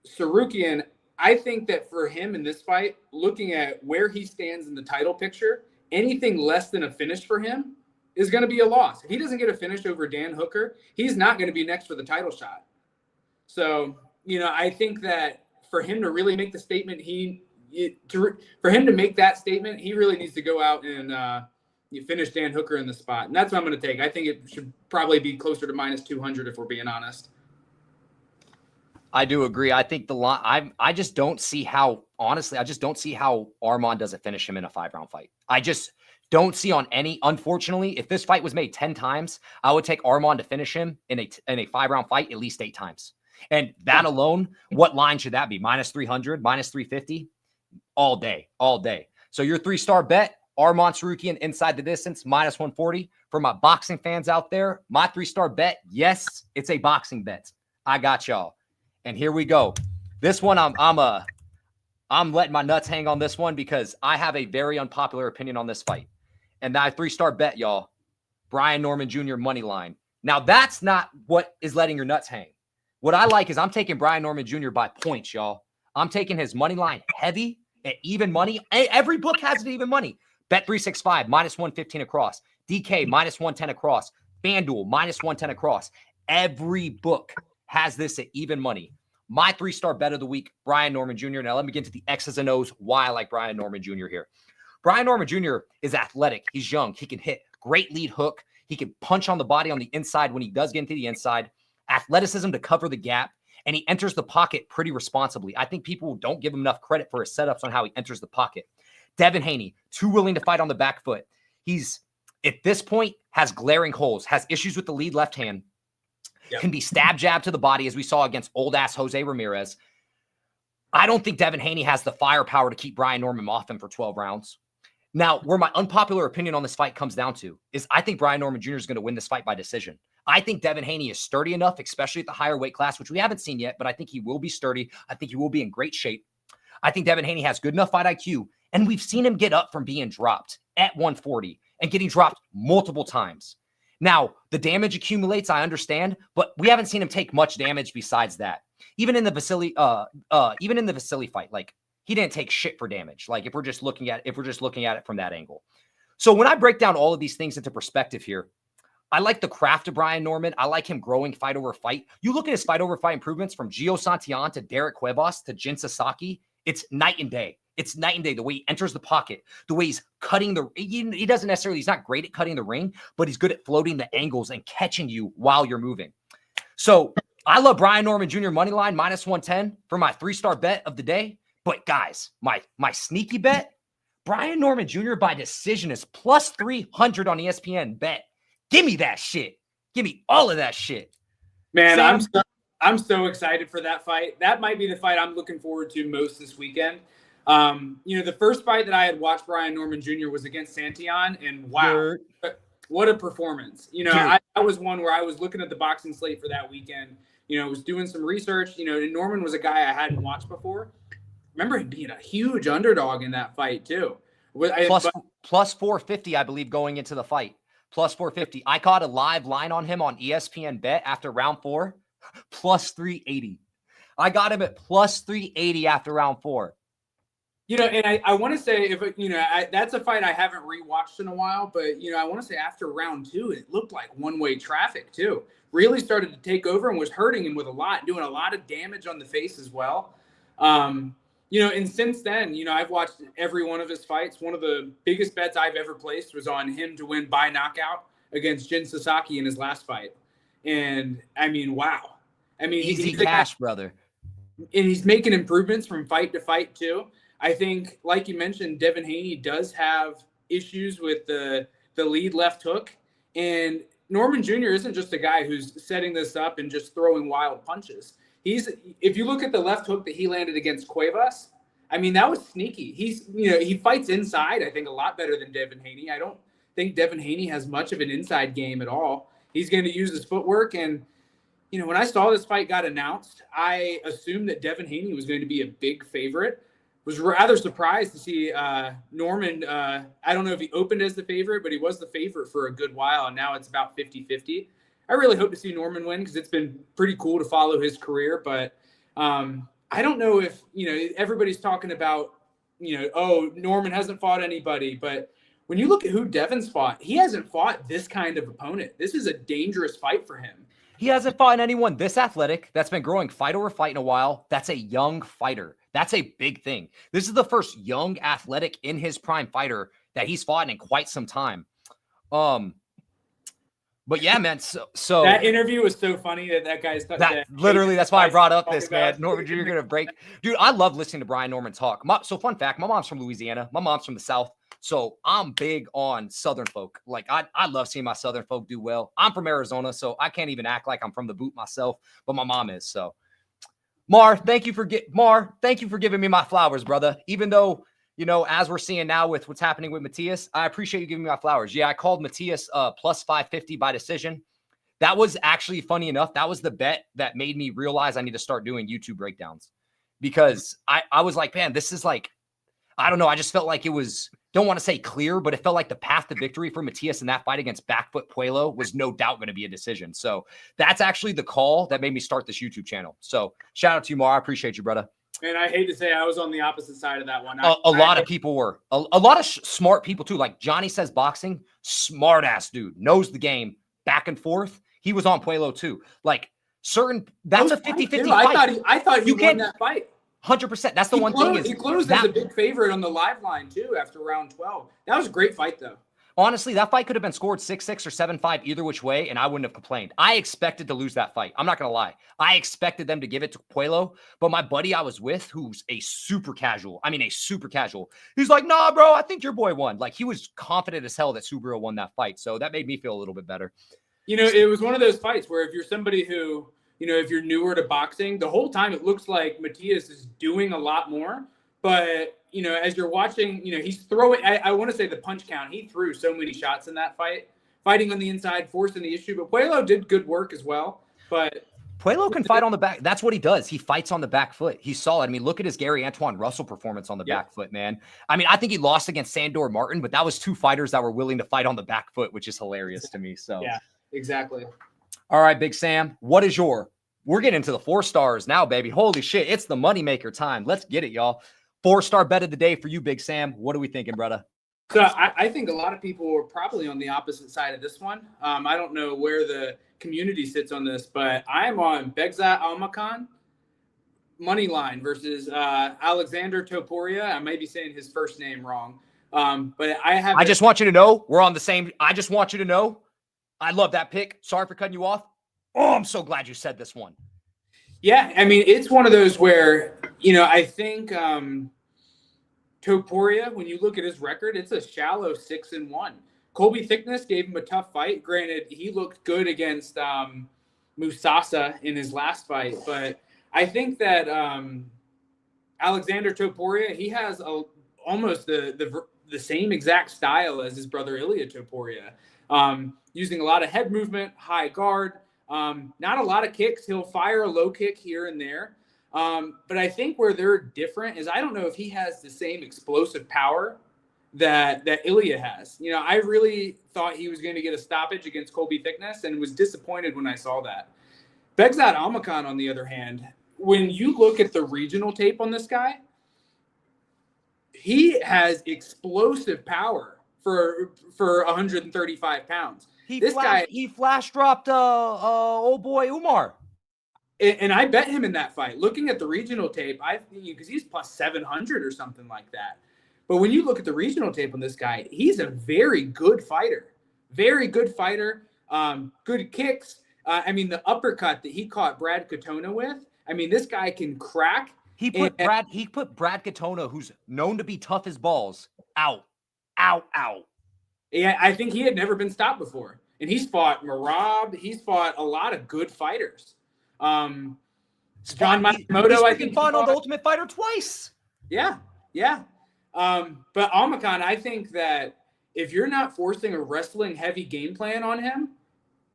Tsarukyan, I think that for him in this fight, looking at where he stands in the title picture, anything less than a finish for him is going to be a loss. If he doesn't get a finish over Dan Hooker, he's not going to be next for the title shot. So, I think that for him to really make the statement, for him to make that statement, he really needs to go out and finish Dan Hooker in the spot. And that's what I'm going to take. I think it should probably be closer to minus 200 if we're being honest. I do agree. I think the line, I just don't see how, honestly, I just don't see how Arman doesn't finish him in a 5-round fight. I just don't see on any, unfortunately, if this fight was made 10 times, I would take Arman to finish him in a 5-round fight at least 8 times. And that alone, what line should that be? Minus 300, minus 350? All day. So your 3-star bet, Arman Tsarukyan inside the distance, minus 140. For my boxing fans out there, my 3-star bet, yes, it's a boxing bet. I got y'all. And here we go. This one, I'm letting my nuts hang on this one because I have a very unpopular opinion on this fight. And that 3-star bet, y'all, Brian Norman Jr. money line. Now, that's not what is letting your nuts hang. What I like is I'm taking Brian Norman Jr. by points, y'all. I'm taking his money line heavy at even money. Every book has it even money. Bet 365 minus 115 across. DK minus 110 across. FanDuel minus 110 across. Every book has this at even money. My 3-star bet of the week, Brian Norman Jr. Now let me get into the X's and O's why I like Brian Norman Jr. here. Brian Norman Jr. is athletic. He's young. He can hit. Great lead hook. He can punch on the body on the inside when he does get into the inside. Athleticism to cover the gap. And he enters the pocket pretty responsibly. I think people don't give him enough credit for his setups on how he enters the pocket. Devin Haney, too willing to fight on the back foot. He's, at this point, has glaring holes, has issues with the lead left hand, can be stab jab to the body, as we saw against old-ass Jose Ramirez. I don't think Devin Haney has the firepower to keep Brian Norman off him for 12 rounds. Now, where my unpopular opinion on this fight comes down to is I think Brian Norman Jr. is going to win this fight by decision. I think Devin Haney is sturdy enough, especially at the higher weight class, which we haven't seen yet, but I think he will be sturdy. I think he will be in great shape. I think Devin Haney has good enough fight IQ, and we've seen him get up from being dropped at 140 and getting dropped multiple times. Now, the damage accumulates, I understand, but we haven't seen him take much damage besides that. Even in the Vasily fight, like, he didn't take shit for damage. Like, if we're just looking at it from that angle. So when I break down all of these things into perspective here, I like the craft of Brian Norman. I like him growing fight over fight. You look at his fight over fight improvements from Gio Santillan to Derek Cuevas to Jin Sasaki. It's night and day. It's night and day. The way he enters the pocket, the way he's cutting he doesn't necessarily, he's not great at cutting the ring, but he's good at floating the angles and catching you while you're moving. So I love Brian Norman Jr. money line minus 110 for my 3-star bet of the day. But guys, my sneaky bet, Brian Norman Jr. by decision is plus 300 on ESPN bet. Give me that shit. Give me all of that shit. Man, Sam, I'm so excited for that fight. That might be the fight I'm looking forward to most this weekend. The first fight that I had watched Brian Norman Jr. was against Santillan, and wow, what a performance. I was one where I was looking at the boxing slate for that weekend, was doing some research, and Norman was a guy I hadn't watched before. Remember him being a huge underdog in that fight too. Plus 450, I believe, going into the fight. Plus 450. I caught a live line on him on ESPN Bet after round 4. Plus 380. I got him at plus 380 after round 4. And I want to say, that's a fight I haven't rewatched in a while, but, I want to say after round 2, it looked like one-way traffic too. Really started to take over and was hurting him with doing a lot of damage on the face as well. And since then, I've watched every one of his fights. One of the biggest bets I've ever placed was on him to win by knockout against Jin Sasaki in his last fight. And I mean, wow. I mean, easy cash, brother. And he's making improvements from fight to fight too. I think, like you mentioned, Devin Haney does have issues with the lead left hook. And Norman Jr. isn't just a guy who's setting this up and just throwing wild punches. If you look at the left hook that he landed against Cuevas, I mean, that was sneaky. He fights inside, I think, a lot better than Devin Haney. I don't think Devin Haney has much of an inside game at all. He's going to use his footwork. And, when I saw this fight got announced, I assumed that Devin Haney was going to be a big favorite. Was rather surprised to see Norman. I don't know if he opened as the favorite, but he was the favorite for a good while. And now it's about 50-50. I really hope to see Norman win because it's been pretty cool to follow his career. But I don't know if, everybody's talking about, Norman hasn't fought anybody. But when you look at who Devin's fought, he hasn't fought this kind of opponent. This is a dangerous fight for him. He hasn't fought anyone this athletic that's been growing fight over fight in a while. That's a young fighter. That's a big thing. This is the first young athletic in his prime fighter that he's fought in quite some time. But yeah, man. So that interview was so funny that guy's literally. That's why I brought up this, man. Norman Jr. gonna break, dude. I love listening to Brian Norman talk. So fun fact: my mom's from Louisiana. My mom's from the South, so I'm big on Southern folk. Like I love seeing my Southern folk do well. I'm from Arizona, so I can't even act like I'm from the boot myself, but my mom is. So, Mar, thank you for giving me my flowers, brother. Even though, as we're seeing now with what's happening with Matias, I appreciate you giving me my flowers. Yeah, I called Matias plus 550 by decision. That was actually funny enough. That was the bet that made me realize I need to start doing YouTube breakdowns because I was like, man, this is like, I don't know. I just felt like it was don't want to say clear, but it felt like the path to victory for Matias in that fight against Backfoot Puello was no doubt going to be a decision. So that's actually the call that made me start this YouTube channel. So shout out to you, Mar. I appreciate you, brother. And I hate to say I was on the opposite side of that one. A lot of people were. A lot of smart people, too. Like Johnny Says Boxing, smart-ass dude. Knows the game. Back and forth. He was on Puello, too. Like, that's a 50-50 fight. I thought he won that fight. 100%. That's the one thing. He closed as a big favorite on the live line, too, after round 12. That was a great fight, though. Honestly, that fight could have been scored 6-6 or 7-5 either which way, and I wouldn't have complained. I expected to lose that fight. I'm not going to lie. I expected them to give it to Puello, but my buddy I was with, who's a super casual, he's like, nah, bro, I think your boy won. Like, he was confident as hell that Subaru won that fight, so that made me feel a little bit better. You know, it was one of those fights where if you're somebody who, you know, if you're newer to boxing, the whole time it looks like Matias is doing a lot more, but you know, as you're watching, you know, he's throwing, I want to say the punch count, he threw so many shots in that fight, fighting on the inside, forcing the issue, but Puello did good work as well. But Puello can fight on the back. That's what he does. He fights on the back foot. He's solid. I mean, look at his Gary Antoine Russell performance on the back foot, man. I mean, I think he lost against Sandor Martin, but that was two fighters that were willing to fight on the back foot, which is hilarious to me. So yeah, exactly. All right, Big Sam, we're getting into the 4 stars now, baby. Holy shit. It's the moneymaker time. Let's get it, y'all. 4-star bet of the day for you, Big Sam. What are we thinking, brother? So I think a lot of people are probably on the opposite side of this one. I don't know where the community sits on this, but I'm on Begzat Almakhan money line versus Alexander Topuria. I may be saying his first name wrong, but I just want you to know we're on the same. I just want you to know I love that pick. Sorry for cutting you off. Oh, I'm so glad you said this one. Yeah, I mean, it's one of those where, you know, I think Topuria, when you look at his record, it's a shallow 6-1. Colby Thickness gave him a tough fight. Granted, he looked good against Musasa in his last fight, but I think that Alexander Topuria, he has almost the same exact style as his brother Ilya Topuria, using a lot of head movement, high guard. Not a lot of kicks. He'll fire a low kick here and there. But I think where they're different is I don't know if he has the same explosive power that Ilya has. You know, I really thought he was going to get a stoppage against Colby Thickness and was disappointed when I saw that. Begzat Almakhan, on the other hand, when you look at the regional tape on this guy, he has explosive power for 135 pounds. He flash dropped old boy Umar. And I bet him in that fight. Looking at the regional tape, I think because he's plus 700 or something like that. But when you look at the regional tape on this guy, he's a very good fighter. Very good fighter. Good kicks. I mean, the uppercut that he caught Brad Katona with. I mean, this guy can crack. He put Brad Katona, who's known to be tough as balls, out. Yeah, I think he had never been stopped before. And he's fought Marab. He's fought a lot of good fighters. John Matsumoto, I think, fought on The Ultimate Fighter twice. Yeah. But Almakhan, I think that if you're not forcing a wrestling heavy game plan on him,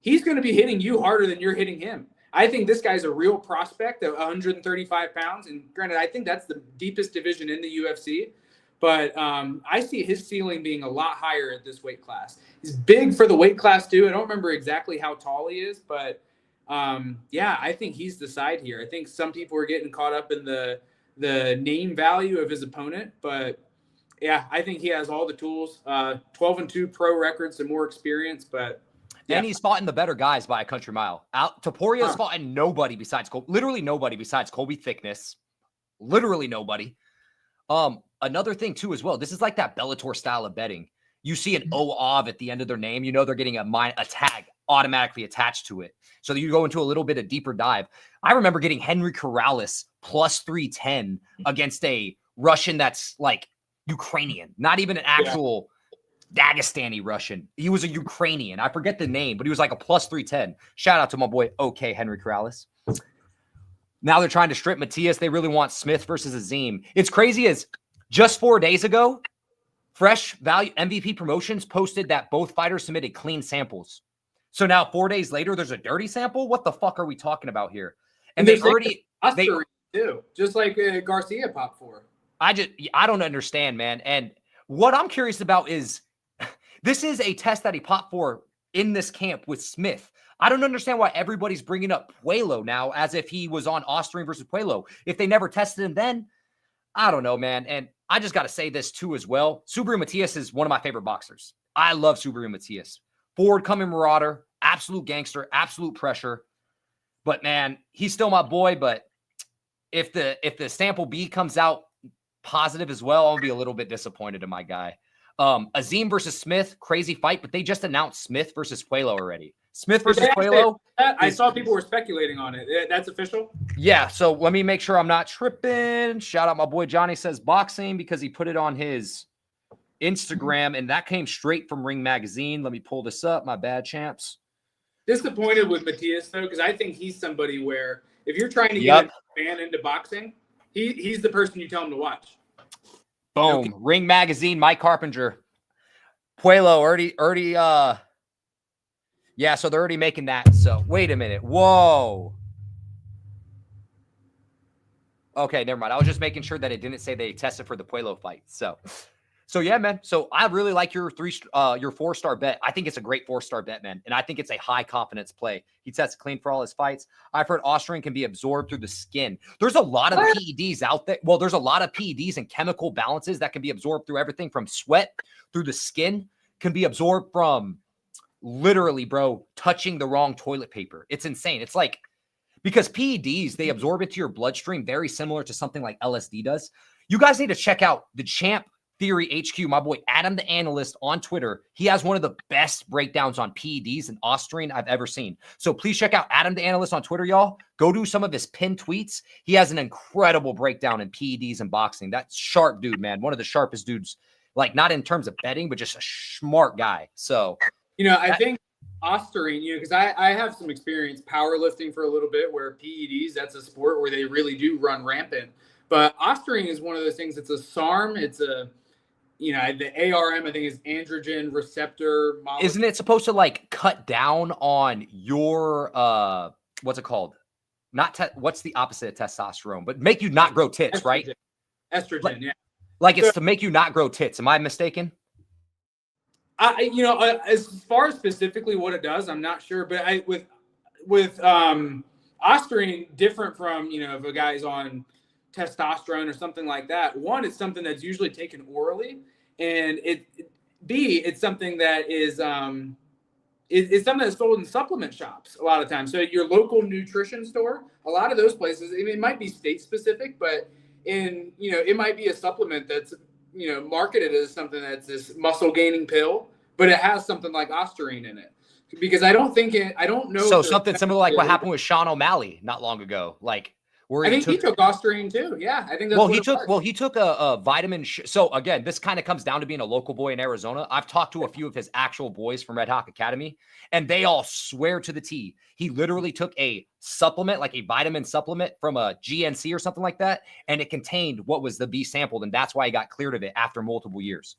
he's going to be hitting you harder than you're hitting him. I think this guy's a real prospect of 135 pounds. And granted, I think that's the deepest division in the UFC. But I see his ceiling being a lot higher at this weight class. He's big for the weight class, too. I don't remember exactly how tall he is. But, yeah, I think he's the side here. I think some people are getting caught up in the name value of his opponent. But, yeah, I think he has all the tools. 12-2 pro records and more experience. But yeah. And he's fought in the better guys by a country mile. Topuria's fought in nobody besides literally nobody besides Colby Thickness. Literally nobody. Another thing too as well. This is like that Bellator style of betting. You see an OAV at the end of their name, you know they're getting a tag automatically attached to it. So you go into a little bit of deeper dive. I remember getting Henry Corrales plus 310 against a Russian that's like Ukrainian, not even an actual Dagestani Russian. He was a Ukrainian. I forget the name, but he was like a plus 310. Shout out to my boy, okay, Henry Corrales. Now they're trying to strip Matias. They really want Smith versus Azim. It's crazy as just 4 days ago, Fresh Value MVP Promotions posted that both fighters submitted clean samples. So now 4 days later, there's a dirty sample? What the fuck are we talking about here? And they already too, just like Garcia popped for. I don't understand, man. And What I'm curious about is this is a test that he popped for in this camp with Smith. I don't understand why everybody's bringing up Puelo now as if he was on Austrian versus Puelo. If they never tested him then, I don't know, man. And I just got to say this too as well. Subriel Matias is one of my favorite boxers. I love Subriel Matias. Forward coming marauder, absolute gangster, absolute pressure. But man, he's still my boy. But if the sample B comes out positive as well, I'll be a little bit disappointed in my guy. Azim versus Smith, crazy fight, but they just announced Smith versus Puelo already. Smith versus Puelo. I saw people were speculating on it. That's official? Yeah, so let me make sure I'm not tripping. Shout out my boy Johnny Says Boxing because he put it on his Instagram, and that came straight from Ring Magazine. Let me pull this up. My bad, champs. Disappointed with Matias, though, because I think he's somebody where if you're trying to get a fan into boxing, he's the person you tell him to watch. Boom. Okay. Ring Magazine, Mike Carpenter. Puelo already yeah, so they're already making that. So wait a minute. Whoa. Okay, never mind. I was just making sure that it didn't say they tested for the Puelo fight. So yeah, man. So I really like your 4-star bet. I think it's a great 4-star bet, man. And I think it's a high confidence play. He tested clean for all his fights. I've heard Austrian can be absorbed through the skin. There's a lot of PEDs out there. Well, there's a lot of PEDs and chemical balances that can be absorbed through everything from sweat through the skin, can be absorbed from literally, bro, touching the wrong toilet paper. It's insane. It's like, because PEDs, they absorb into your bloodstream very similar to something like LSD does. You guys need to check out the Champ Theory HQ, my boy Adam the Analyst on Twitter. He has one of the best breakdowns on PEDs and Austrian I've ever seen. So please check out Adam the Analyst on Twitter, y'all. Go do some of his pinned tweets. He has an incredible breakdown in PEDs and boxing. That's sharp dude, man. One of the sharpest dudes, like not in terms of betting, but just a smart guy. So, I think Austrian, because I have some experience powerlifting for a little bit where PEDs, that's a sport where they really do run rampant. But Austrian is one of those things. It's a SARM. It's a, the ARM, I think, is androgen receptor molecule. Isn't it supposed to like cut down on your, what's it called? What's the opposite of testosterone, but make you not grow tits, estrogen. Right? Estrogen, yeah. Like it's to make you not grow tits. Am I mistaken? As far as specifically what it does, I'm not sure. But with Austrian, different from, if a guy's on testosterone or something like that. One, it's something that's usually taken orally, and it's something that is it's something that's sold in supplement shops a lot of times. So at your local nutrition store, a lot of those places, it might be state specific, but it might be a supplement that's marketed as something that's this muscle gaining pill, but it has something like Austrian in it. Because I don't know. So something similar like what happened with Sean O'Malley not long ago, like where he took Austrian too. Yeah, I think that's he took a vitamin. So again, this kind of comes down to being a local boy in Arizona. I've talked to a few of his actual boys from Red Hawk Academy, and they all swear to the T. He literally took a supplement, like a vitamin supplement from a GNC or something like that, and it contained what was the B sampled, and that's why he got cleared of it after multiple years.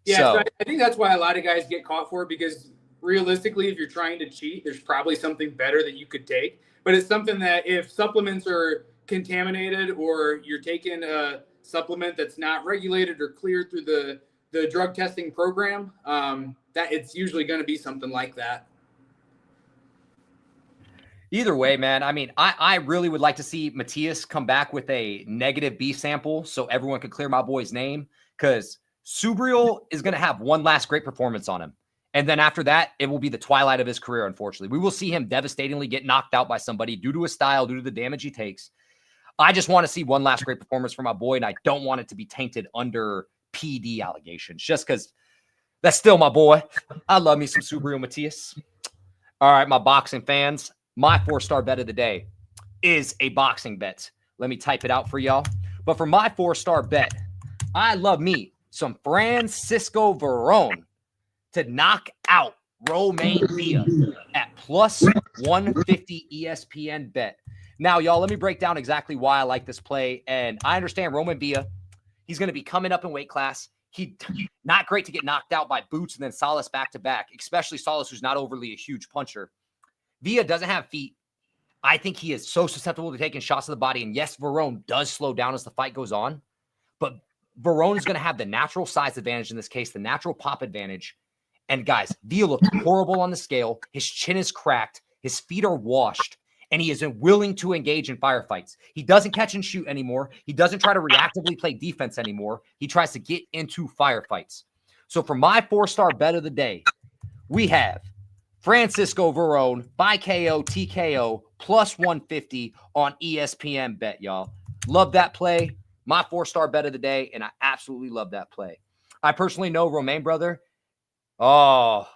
Yeah, so I think that's why a lot of guys get caught for it, because realistically, if you're trying to cheat, there's probably something better that you could take. But it's something that if supplements are contaminated or you're taking a supplement that's not regulated or cleared through the drug testing program, that it's usually going to be something like that. Either way, man, I mean, I really would like to see Matias come back with a negative B sample so everyone could clear my boy's name, because Subriel is going to have one last great performance on him. And then after that, it will be the twilight of his career, unfortunately. We will see him devastatingly get knocked out by somebody due to his style, due to the damage he takes. I just want to see one last great performance from my boy, and I don't want it to be tainted under PD allegations, just because that's still my boy. I love me some Subriel Matias. All right, my boxing fans, my 4-star bet of the day is a boxing bet. Let me type it out for y'all. But for my 4-star bet, I love me some Francisco Verón to knock out Romain Villa at plus 150 ESPN bet. Now, y'all, let me break down exactly why I like this play. And I understand Romain Villa, he's going to be coming up in weight class. He not great to get knocked out by Boots and then Salas back-to-back, especially Salas, who's not overly a huge puncher. Villa doesn't have feet. I think he is so susceptible to taking shots to the body. And yes, Verón does slow down as the fight goes on. But Verone is going to have the natural size advantage in this case, the natural pop advantage. And guys, Villa looked horrible on the scale. His chin is cracked. His feet are washed. And he isn't willing to engage in firefights. He doesn't catch and shoot anymore. He doesn't try to reactively play defense anymore. He tries to get into firefights. So for my 4-star bet of the day, we have Francisco Verone by KO, TKO, plus 150 on ESPN bet, y'all. Love that play. My 4-star bet of the day, and I absolutely love that play. I personally know Romain, brother. Oh,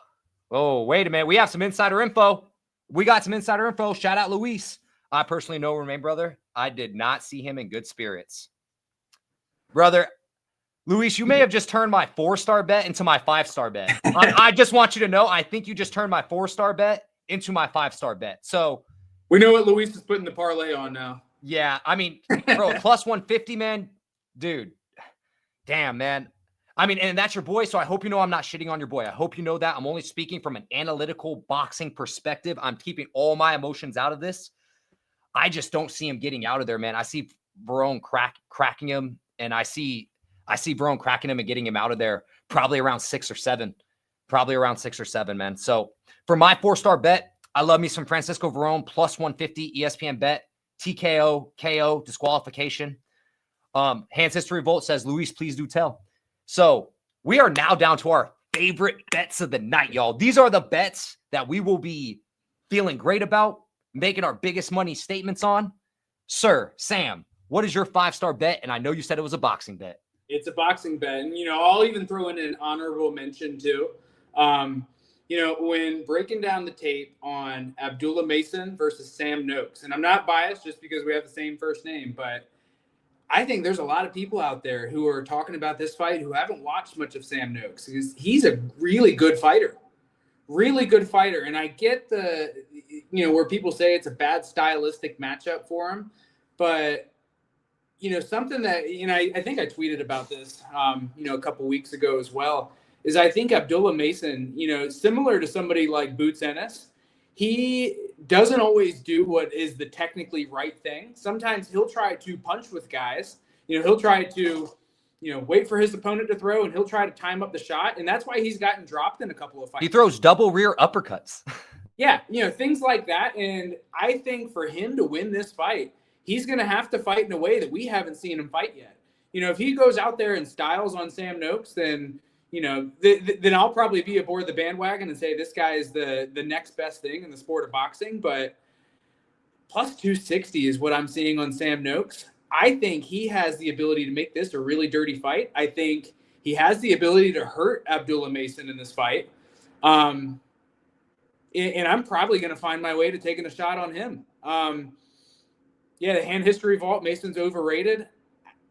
wait a minute. We have some insider info. We got some insider info. Shout out Luis. I personally know Romain, brother. I did not see him in good spirits. Brother, Luis, you may have just turned my 4-star bet into my 5-star bet. I just want you to know, I think you just turned my 4-star bet into my 5-star bet. So we know what Luis is putting the parlay on now. Yeah, I mean, bro, plus 150, man. Dude, damn, man. I mean, and that's your boy, so I hope you know I'm not shitting on your boy. I hope you know that. I'm only speaking from an analytical boxing perspective. I'm keeping all my emotions out of this. I just don't see him getting out of there, man. I see Verone cracking him, and I see Verone cracking him and getting him out of there probably around 6 or 7. Probably around 6 or 7, man. So for my 4-star bet, I love me some Francisco Verone, plus 150 ESPN bet, TKO, KO, disqualification. Hans History Vault says, Luis, please do tell. So we are now down to our favorite bets of the night, y'all. These are the bets that we will be feeling great about, making our biggest money statements on. Sir, Sam, what is your 5-star bet? And I know you said it was a boxing bet. It's a boxing bet. And, I'll even throw in an honorable mention too. When breaking down the tape on Abdullah Mason versus Sam Noakes, and I'm not biased just because we have the same first name, but I think there's a lot of people out there who are talking about this fight who haven't watched much of Sam Noakes because he's a really good fighter. Really good fighter. And I get where people say it's a bad stylistic matchup for him. But, something that, I think I tweeted about this, a couple weeks ago as well, is I think Abdullah Mason, similar to somebody like Boots Ennis, he doesn't always do what is the technically right thing. Sometimes he'll try to punch with guys. He'll try to, wait for his opponent to throw, and he'll try to time up the shot. And that's why he's gotten dropped in a couple of fights. He throws double rear uppercuts. Yeah, things like that. And I think for him to win this fight, he's going to have to fight in a way that we haven't seen him fight yet. If he goes out there and styles on Sam Noakes, then then I'll probably be aboard the bandwagon and say this guy is the next best thing in the sport of boxing. But plus 260 is what I'm seeing on Sam Noakes. I think he has the ability to make this a really dirty fight. I think he has the ability to hurt Abdullah Mason in this fight. And I'm probably going to find my way to taking a shot on him. The Hand History Vault, Mason's overrated.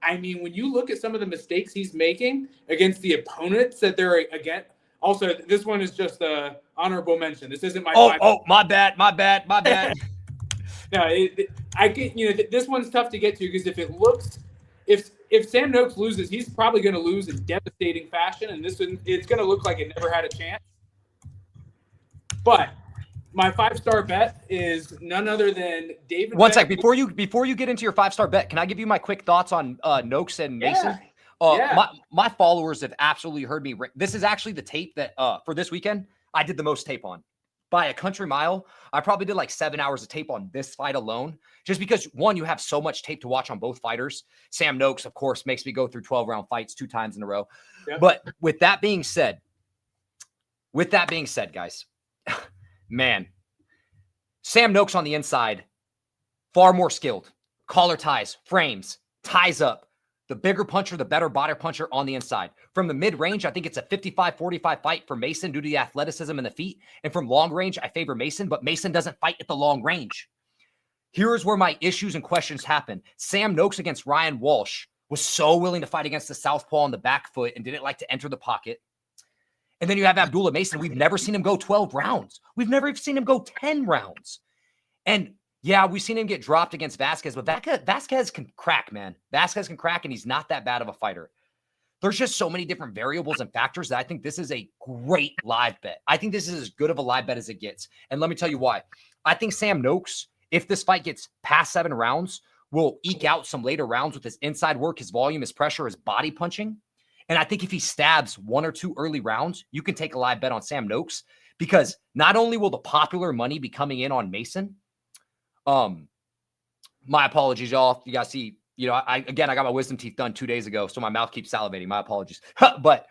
I mean, when you look at some of the mistakes he's making against the opponents that they're against. Also, this one is just a honorable mention. This isn't my. My bad. No, I get. This one's tough to get to because if Sam Noakes loses, he's probably going to lose in devastating fashion, and it's going to look like it never had a chance. But my 5-star bet is none other than David. One sec, before you get into your 5-star bet, can I give you my quick thoughts on Noakes and Mason? My followers have absolutely heard me. This is actually the tape that for this weekend I did the most tape on by a country mile. I probably did like 7 hours of tape on this fight alone, just because one, you have so much tape to watch on both fighters. Sam Noakes, of course, makes me go through 12-round fights 2 times in a row. Yep. But with that being said, guys. Man, Sam Noakes on the inside, far more skilled. Collar ties, frames, ties up. The bigger puncher, the better body puncher on the inside. From the mid-range, I think it's a 55-45 fight for Mason due to the athleticism and the feet. And from long range, I favor Mason, but Mason doesn't fight at the long range. Here's where my issues and questions happen. Sam Noakes against Ryan Walsh was so willing to fight against the southpaw on the back foot and didn't like to enter the pocket. And then you have Abdullah Mason. We've never seen him go 12 rounds. We've never seen him go 10 rounds. And yeah, we've seen him get dropped against Vasquez, but Vasquez can crack, man. Vasquez can crack, and he's not that bad of a fighter. There's just so many different variables and factors that I think this is a great live bet. I think this is as good of a live bet as it gets. And let me tell you why. I think Sam Noakes, if this fight gets past 7 rounds, will eke out some later rounds with his inside work, his volume, his pressure, his body punching. And I think if he stabs 1 or 2 early rounds, you can take a live bet on Sam Noakes, because not only will the popular money be coming in on Mason. My apologies, y'all. You guys see, I got my wisdom teeth done 2 days ago, so my mouth keeps salivating. My apologies. But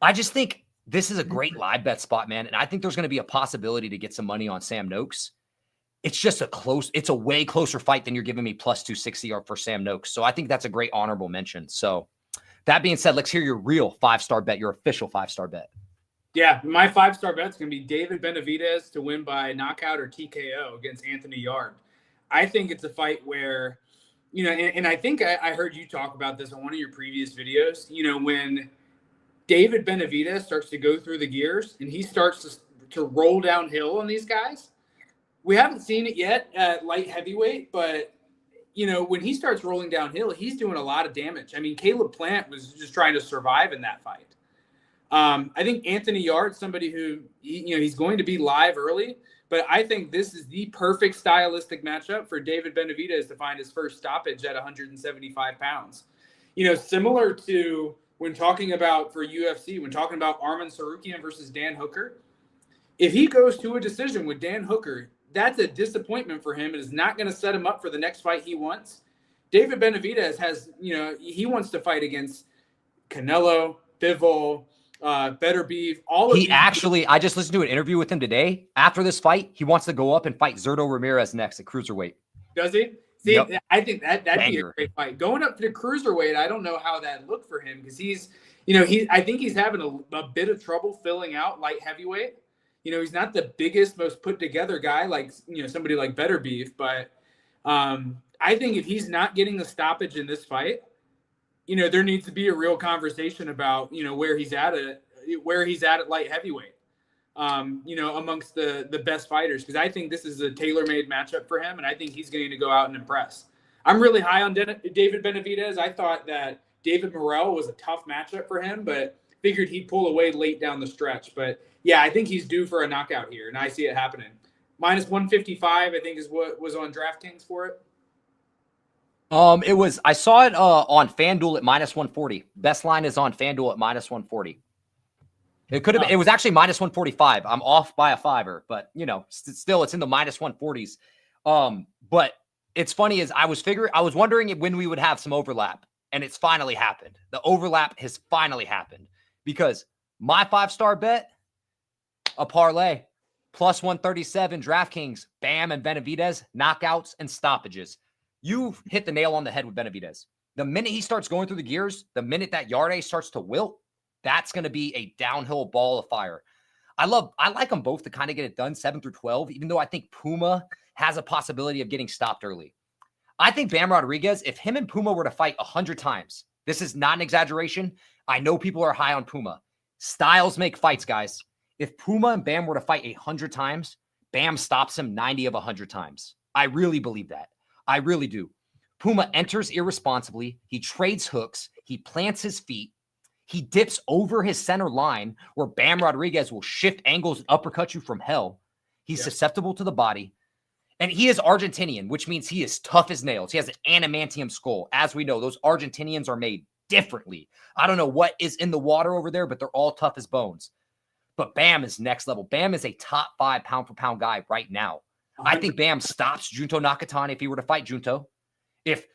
I just think this is a great live bet spot, man. And I think there's going to be a possibility to get some money on Sam Noakes. It's just it's a way closer fight than you're giving me plus 260 for Sam Noakes. So I think that's a great honorable mention. So that being said, let's hear your real 5-star bet, your official 5-star bet. Yeah, my 5-star bet is going to be David Benavidez to win by knockout or TKO against Anthony Yarde. I think it's a fight where, and I think I heard you talk about this on one of your previous videos, when David Benavidez starts to go through the gears and he starts to roll downhill on these guys. We haven't seen it yet at light heavyweight, but, when he starts rolling downhill, he's doing a lot of damage. I mean, Caleb Plant was just trying to survive in that fight. I think Anthony Yarde, somebody who, he's going to be live early, but I think this is the perfect stylistic matchup for David Benavidez to find his first stoppage at 175 pounds. Similar to when talking about for UFC, when talking about Arman Tsarukyan versus Dan Hooker, if he goes to a decision with Dan Hooker, that's a disappointment for him. It is not going to set him up for the next fight he wants. David Benavidez has, he wants to fight against Canelo, Bivol, Better Beef, all of these. I just listened to an interview with him today. After this fight, he wants to go up and fight Zurdo Ramirez next at cruiserweight. Does he? See, yep. I think that'd be a great fight. Going up to cruiserweight, I don't know how that looked for him, because I think he's having a bit of trouble filling out light heavyweight. He's not the biggest, most put together guy like, somebody like Better Beef, but I think if he's not getting a stoppage in this fight, there needs to be a real conversation about, where he's at light heavyweight, amongst the best fighters. Because I think this is a tailor-made matchup for him, and I think he's going to go out and impress. I'm really high on David Benavidez. I thought that David Morrell was a tough matchup for him, but figured he'd pull away late down the stretch. But yeah, I think he's due for a knockout here, and I see it happening. Minus 155, I think, is what was on DraftKings for it. I saw it on FanDuel at minus 140. Best line is on FanDuel at minus 140. It could have been, it was actually minus 145. I'm off by a $5, but still it's in the minus 140s. But it's funny is I was wondering when we would have some overlap, and it's finally happened. The overlap has finally happened, because my 5-star bet, a parlay, plus 137 DraftKings, Bam and Benavidez, knockouts and stoppages. You've hit the nail on the head with Benavidez. The minute he starts going through the gears, the minute that Yarde starts to wilt, that's going to be a downhill ball of fire. I like them both to kind of get it done 7 through 12, even though I think Puma has a possibility of getting stopped early. I think Bam Rodriguez, if him and Puma were to fight 100 times, this is not an exaggeration. I know people are high on Puma. Styles make fights, guys. If Puma and Bam were to fight 100 times, Bam stops him 90 of 100 times. I really believe that. I really do. Puma enters irresponsibly. He trades hooks. He plants his feet. He dips over his center line where Bam Rodriguez will shift angles and uppercut you from hell. He's susceptible to the body. And he is Argentinian, which means he is tough as nails. He has an adamantium skull. As we know, those Argentinians are made differently. I don't know what is in the water over there, but they're all tough as bones. But Bam is next level. Bam is a top 5 pound-for-pound guy right now. I think Bam stops Junto Nakatani if he were to fight Junto. If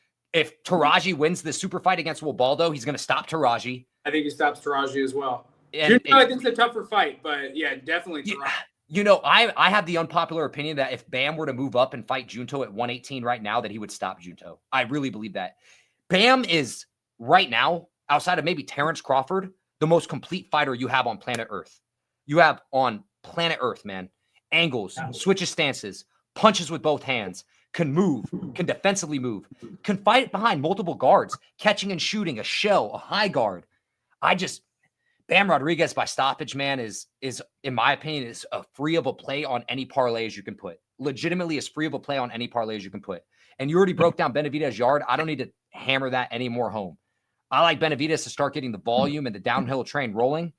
Taraji wins this super fight against Wilbaldo, he's going to stop Taraji. I think he stops Taraji as well. Junto, I think it's a tougher fight, but yeah, definitely Taraji. I have the unpopular opinion that if Bam were to move up and fight Junto at 118 right now, that he would stop Junto. I really believe that. Bam is right now, outside of maybe Terrence Crawford, the most complete fighter you have on planet Earth. You have on planet Earth, man. Angles, switches stances, punches with both hands, can move, can defensively move, can fight behind multiple guards, catching and shooting, a shell, a high guard. Bam Rodriguez by stoppage, man, is in my opinion, is a free of a play on any parlay as you can put. Legitimately as free of a play on any parlay as you can put. And you already broke down Benavidez Yarde. I don't need to hammer that anymore home. I like Benavidez to start getting the volume and the downhill train rolling,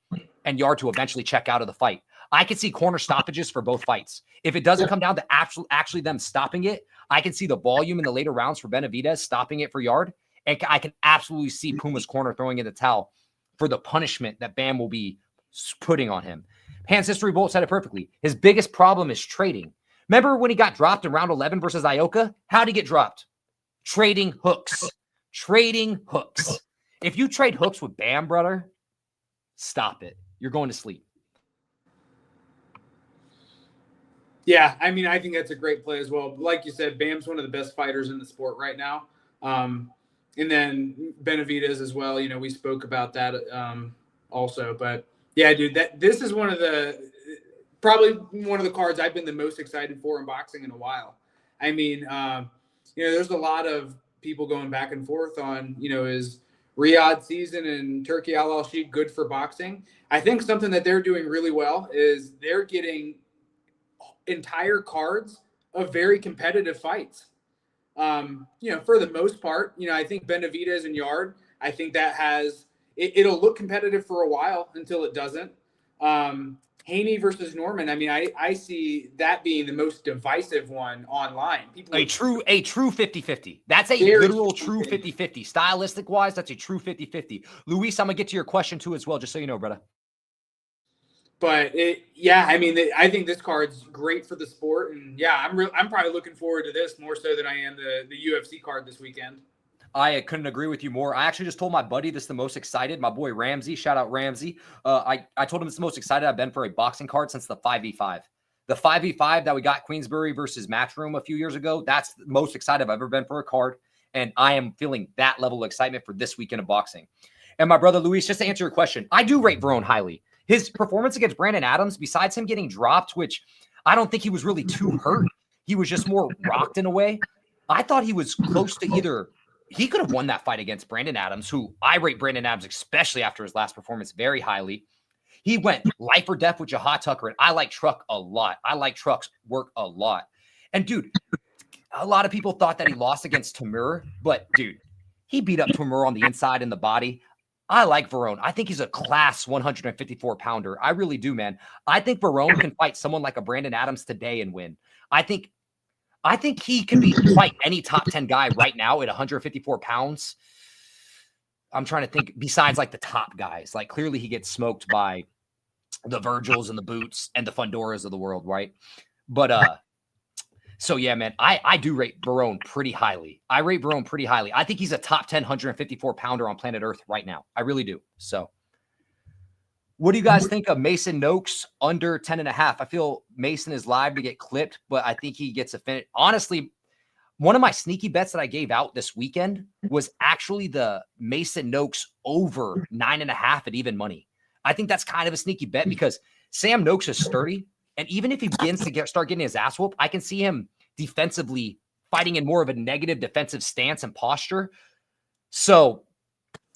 and Yarde to eventually check out of the fight. I could see corner stoppages for both fights. If it doesn't come down to actually them stopping it, I can see the volume in the later rounds for Benavidez stopping it for Yard. And I can absolutely see Puma's corner throwing in the towel for the punishment that Bam will be putting on him. Hans History Bolt said it perfectly. His biggest problem is trading. Remember when he got dropped in round 11 versus Ioka? How'd he get dropped? Trading hooks. Trading hooks. If you trade hooks with Bam, brother, stop it. You're going to sleep. Yeah, I mean, I think that's a great play as well. Like you said, Bam's one of the best fighters in the sport right now. And then Benavidez as well. You know, we spoke about that also. But yeah, dude, this is probably one of the cards I've been the most excited for in boxing in a while. I mean, there's a lot of people going back and forth on, is Riyadh season and Turkey Al Sheikh good for boxing? I think something that they're doing really well is they're getting entire cards of very competitive fights. For the most part, I think Benavidez and Yard, I think that it'll look competitive for a while until it doesn't. Haney versus Norman, I mean, I see that being the most divisive one online. A true 50-50. That's a literal true 50-50. Stylistic wise, that's a true 50-50. Luis, I'm going to get to your question too as well, just so you know, brother. But I think this card's great for the sport, and I'm probably looking forward to this more so than I am the UFC card this weekend. I couldn't agree with you more. I actually just told my buddy this is the most excited. My boy Ramsey, shout out Ramsey. I told him it's the most excited I've been for a boxing card since the 5v5. The 5v5 that we got Queensbury versus Matchroom a few years ago, that's the most excited I've ever been for a card, and I am feeling that level of excitement for this weekend of boxing. And my brother Luis, just to answer your question, I do rate Verone highly. His performance against Brandon Adams, besides him getting dropped, which I don't think he was really too hurt, he was just more rocked in a way. I thought he was close to either. He could have won that fight against Brandon Adams, who I rate Brandon Adams, especially after his last performance, very highly. He went life or death with Jahad Tucker, and I like Truck a lot. I like Truck's work a lot. And, dude, a lot of people thought that he lost against Timur, but, dude, he beat up Timur on the inside and the body. I like Verone. I think he's a class 154-pounder. I really do, man. I think Verone can fight someone like a Brandon Adams today and win. I think he can fight any top 10 guy right now at 154 pounds. I'm trying to think besides like the top guys. Like clearly he gets smoked by the Virgils and the Boots and the Fundoras of the world, right? But so yeah, man, I do rate Verone pretty highly. I rate Verone pretty highly. I think he's a top 10 154-pounder on planet Earth right now. I really do. So what do you guys think of Mason Noakes under 10.5? I feel Mason is live to get clipped, but I think he gets a finish. Honestly, one of my sneaky bets that I gave out this weekend was actually the Mason Noakes over 9.5 at even money. I think that's kind of a sneaky bet because Sam Noakes is sturdy. And even if he begins to start getting his ass whooped, I can see him defensively fighting in more of a negative defensive stance and posture. So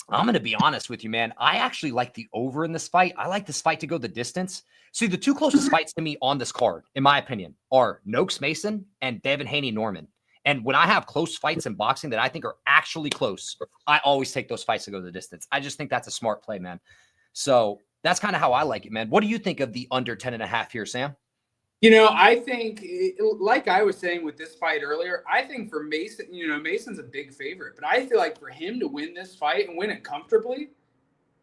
I'm going to be honest with you, man. I actually like the over in this fight. I like this fight to go the distance. See, the two closest fights to me on this card, in my opinion, are Noakes Mason and Devin Haney Norman. And when I have close fights in boxing that I think are actually close, I always take those fights to go the distance. I just think that's a smart play, man. So that's kind of how I like it, man. What do you think of the under 10.5 here, Sam? I think, like I was saying with this fight earlier, I think for Mason, Mason's a big favorite. But I feel like for him to win this fight and win it comfortably,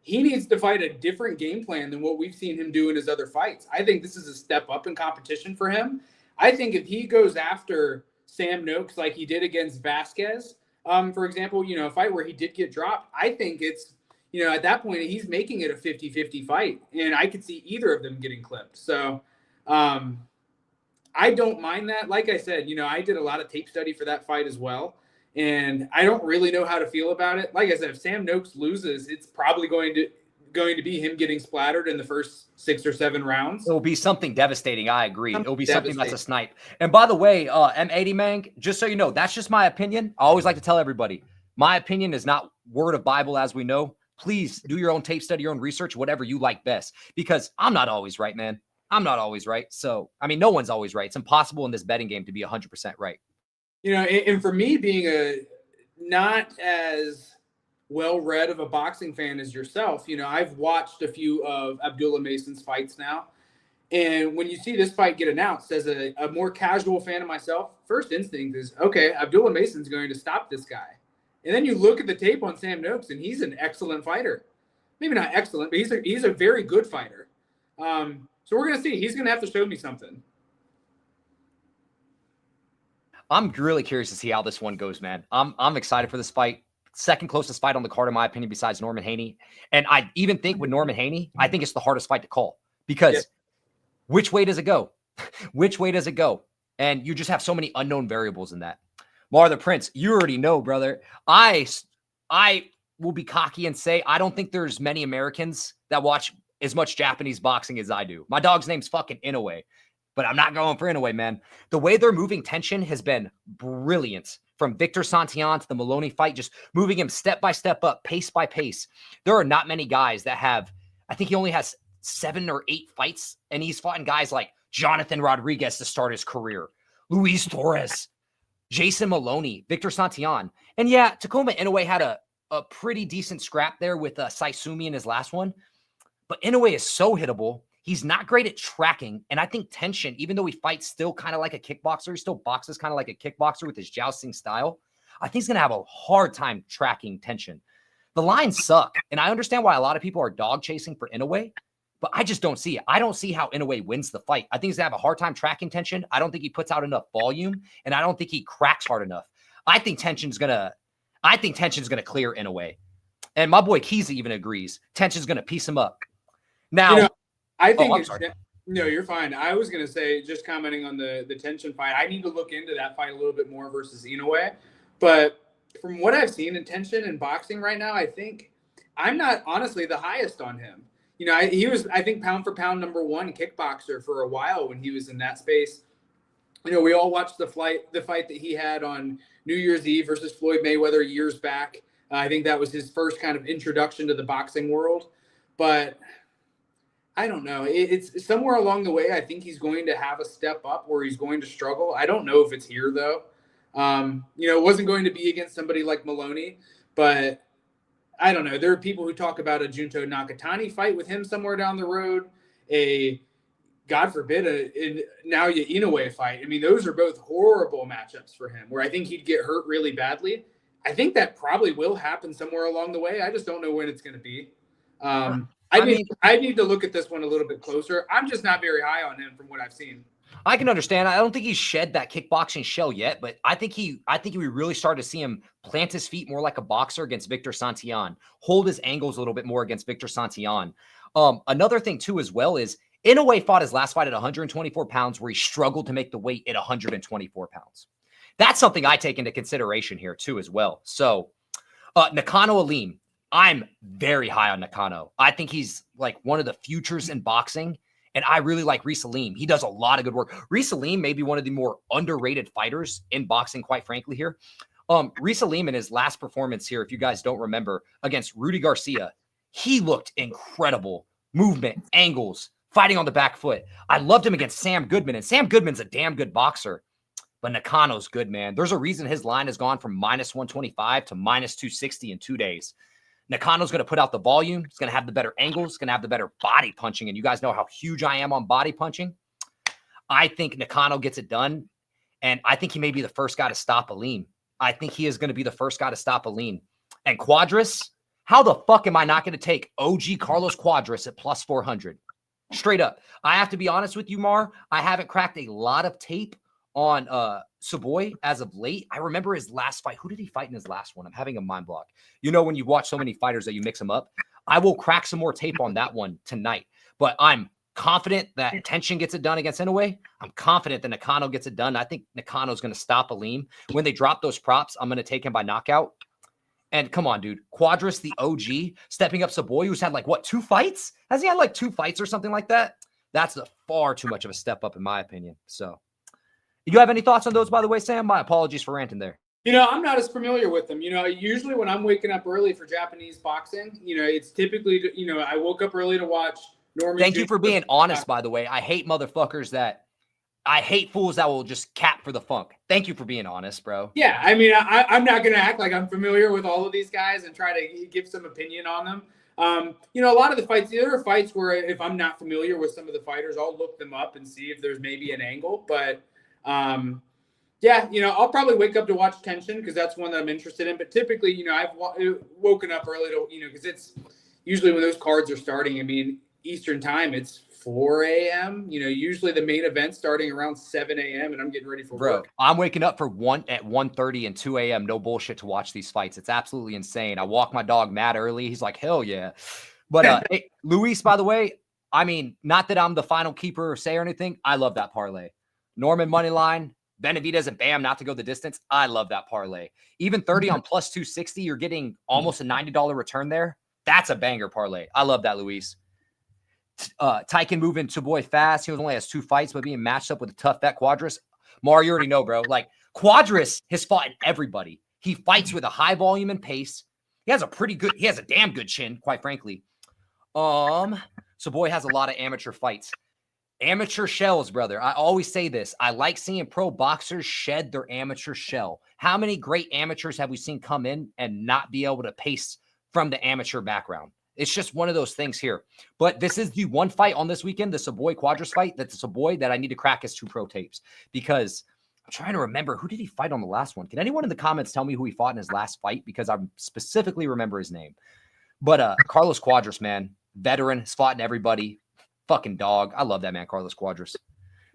he needs to fight a different game plan than what we've seen him do in his other fights. I think this is a step up in competition for him. I think if he goes after Sam Noakes like he did against Vasquez, for example, a fight where he did get dropped, I think it's, at that point, he's making it a 50-50 fight. And I could see either of them getting clipped. So, I don't mind that. Like I said, I did a lot of tape study for that fight as well. And I don't really know how to feel about it. Like I said, if Sam Noakes loses, it's probably going to be him getting splattered in the first 6 or 7 rounds. It'll be something devastating. I agree. It'll be something that's a snipe. And by the way, M80 Mang, just so you know, that's just my opinion. I always like to tell everybody, my opinion is not word of Bible as we know. Please do your own tape study, your own research, whatever you like best, because I'm not always right, man. I'm not always right. So, I mean, no one's always right. It's impossible in this betting game to be 100% right. And for me, being a not as well-read of a boxing fan as yourself, I've watched a few of Abdullah Mason's fights now. And when you see this fight get announced, as a more casual fan of myself, first instinct is, okay, Abdullah Mason's going to stop this guy. And then you look at the tape on Sam Noakes, and he's an excellent fighter. Maybe not excellent, but he's a very good fighter. So we're going to see. He's going to have to show me something. I'm really curious to see how this one goes, man. I'm excited for this fight. Second closest fight on the card, in my opinion, besides Norman Haney. And I even think with Norman Haney, I think it's the hardest fight to call because which way does it go? Which way does it go? And you just have so many unknown variables in that. Mar the Prince, you already know, brother. I will be cocky and say I don't think there's many Americans that watch as much Japanese boxing as I do. My dog's name's fucking Inoue, but I'm not going for Inoue, man. The way they're moving tension has been brilliant. From Victor Santillan to the Maloney fight, just moving him step by step up, pace by pace. There are not many guys that have, I think he only has 7 or 8 fights, and he's fought in guys like Jonathan Rodriguez to start his career, Luis Torres, Jason Maloney, Victor Santillan. And yeah, Takuma Inoue had a pretty decent scrap there with Saisumi in his last one. But Inoue is so hittable. He's not great at tracking. And I think tension, even though he fights still kind of like a kickboxer, he still boxes kind of like a kickboxer with his jousting style. I think he's going to have a hard time tracking tension. The lines suck. And I understand why a lot of people are dog chasing for Inoue, but I just don't see it. I don't see how Inoue wins the fight. I think he's going to have a hard time tracking tension. I don't think he puts out enough volume, and I don't think he cracks hard enough. I think tension's going to clear Inoue. And my boy Keezy even agrees. Tension's going to piece him up. Now, I think no, you're fine. I was going to say, just commenting on the tension fight, I need to look into that fight a little bit more versus Inoue. But from what I've seen in tension and boxing right now, I think I'm not honestly the highest on him. He was, I think, pound for pound #1 kickboxer for a while when he was in that space. We all watched the fight that he had on New Year's Eve versus Floyd Mayweather years back. I think that was his first kind of introduction to the boxing world. But I don't know. It's somewhere along the way. I think he's going to have a step up where he's going to struggle. I don't know if it's here, though. It wasn't going to be against somebody like Maloney, but I don't know. There are people who talk about a Junto Nakatani fight with him somewhere down the road, God forbid, a Naoya Inoue fight. I mean, those are both horrible matchups for him, where I think he'd get hurt really badly. I think that probably will happen somewhere along the way. I just don't know when it's going to be. I need to look at this one a little bit closer. I'm just not very high on him from what I've seen. I can understand. I don't think he's shed that kickboxing shell yet, but I think we really started to see him plant his feet more like a boxer against Victor Santillan, hold his angles a little bit more against Victor Santillan. Another thing too, as well, is Inoue fought his last fight at 124 pounds, where he struggled to make the weight at 124 pounds. That's something I take into consideration here too, as well. So, Nakano Aleem, I'm very high on Nakano. I think he's like one of the futures in boxing. And I really like Reese Aleem. He does a lot of good work. Reese Aleem may be one of the more underrated fighters in boxing, quite frankly, here. Reese Aleem in his last performance here, if you guys don't remember, against Rudy Garcia, he looked incredible. Movement, angles, fighting on the back foot. I loved him against Sam Goodman, and Sam Goodman's a damn good boxer. But Nakano's good, man. There's a reason his line has gone from -125 to -260 in 2 days. Nakano's going to put out the volume. He's going to have the better angles. He's going to have the better body punching. And you guys know how huge I am on body punching. I think Nakano gets it done. And I think he may be the first guy to stop Aleem. I think he is going to be the first guy to stop Aleem. And Cuadras, how the fuck am I not going to take OG Carlos Cuadras at +400? Straight up. I have to be honest with you, Mar. I haven't cracked a lot of tape on Savoy as of late. I remember his last fight. Who did he fight in his last one? I'm having a mind block. When you watch so many fighters that you mix them up, I will crack some more tape on that one tonight. But I'm confident that tension gets it done against Inoue. I'm confident that Nakano gets it done. I think Nakano's going to stop Aleem. When they drop those props, I'm going to take him by knockout. And come on, dude. Cuadras, the OG, stepping up Savoy, who's had 2 fights? Has he had 2 fights or something like that? That's far too much of a step up, in my opinion. So, you have any thoughts on those, by the way, Sam? My apologies for ranting there. I'm not as familiar with them. Usually when I'm waking up early for Japanese boxing, it's typically, I woke up early to watch Norman. Thank you for being honest, by the way. I hate fools that will just cap for the funk. Thank you for being honest, bro. Yeah, I mean, I'm not going to act like I'm familiar with all of these guys and try to give some opinion on them. You know, a lot of the fights, there are fights where if I'm not familiar with some of the fighters, I'll look them up and see if there's maybe an angle. But yeah, you know, I'll probably wake up to watch Tension because that's one that I'm interested in. But typically, you know, I've woken up early to, you know, because it's usually when those cards are starting, I mean, Eastern time, it's 4 a.m. You know, usually the main event starting around 7 a.m. and I'm getting ready for work. I'm waking up for 1:30 and 2 a.m. No bullshit to watch these fights. It's absolutely insane. I walk my dog Matt early. He's like, hell yeah. But hey, Luis, by the way, I mean, not that I'm the final keeper or say or anything. I love that parlay. Norman moneyline, Benavidez and Bam not to go the distance. I love that parlay. Even 30 on plus 260, you're getting almost a $90 return there. That's a banger parlay. I love that, Luis. Tyken moving to boy fast. He only has 2 fights, but being matched up with a tough vet Quadras. Mar, you already know, bro. Like, Quadras has fought everybody. He fights with a high volume and pace. He has a damn good chin, quite frankly. So boy has a lot of amateur fights. Amateur shells, brother. I always say this. I like seeing pro boxers shed their amateur shell. How many great amateurs have we seen come in and not be able to pace from the amateur background? It's just one of those things here. But this is the one fight on this weekend, the Saboy Quadras fight. That's a Saboy that I need to crack his 2 pro tapes because I'm trying to remember, who did he fight on the last one? Can anyone in the comments tell me who he fought in his last fight? Because I specifically remember his name. But Carlos Quadras, man, veteran, has fought in everybody. Fucking dog. I love that man, Carlos Quadras.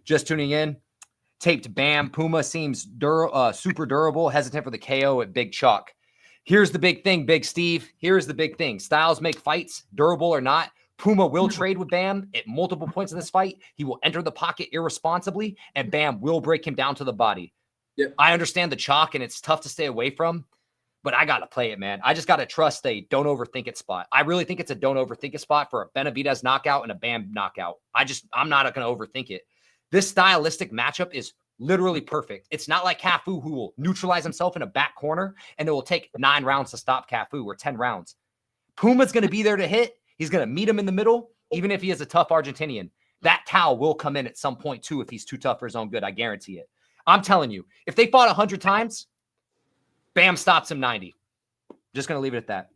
Just tuning in. Taped Bam. Puma seems super durable. Hesitant for the KO at Big Chuck. Here's the big thing, Big Steve. Here's the big thing. Styles make fights, durable or not. Puma will trade with Bam at multiple points in this fight. He will enter the pocket irresponsibly, and Bam will break him down to the body. Yep. I understand the chalk, and it's tough to stay away from, but I got to play it, man. I just got to trust a don't overthink it spot. I really think it's a don't overthink it spot for a Benavidez knockout and a Bam knockout. I'm not going to overthink it. This stylistic matchup is literally perfect. It's not like Cafu, who will neutralize himself in a back corner, and it will take 9 rounds to stop Cafu, or 10 rounds. Puma's going to be there to hit. He's going to meet him in the middle, even if he is a tough Argentinian. That Tao will come in at some point, too, if he's too tough for his own good. I guarantee it. I'm telling you, if they fought 100 times, Bam stops him 90. Just going to leave it at that.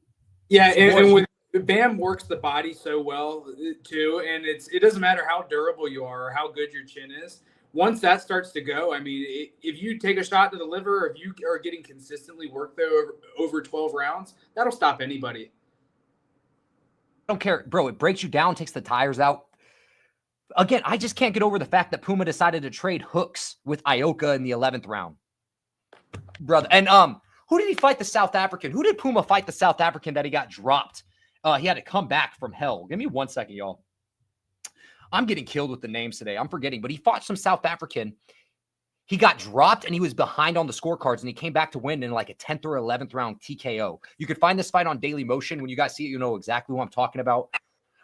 Yeah, and when Bam works the body so well, too, and it doesn't matter how durable you are or how good your chin is. Once that starts to go, I mean, if you take a shot to the liver, or if you are getting consistently worked there over 12 rounds, that'll stop anybody. I don't care, bro. It breaks you down, takes the tires out. Again, I just can't get over the fact that Puma decided to trade hooks with Ioka in the 11th round. Brother. And who did he fight, the South African? Who did Puma fight, the South African that he got dropped? He had to come back from hell. Give me 1 second, y'all. I'm getting killed with the names today. I'm forgetting, but he fought some South African. He got dropped and he was behind on the scorecards, and he came back to win in like a 10th or 11th round TKO. You could find this fight on Daily Motion. When you guys see it, you know exactly who I'm talking about.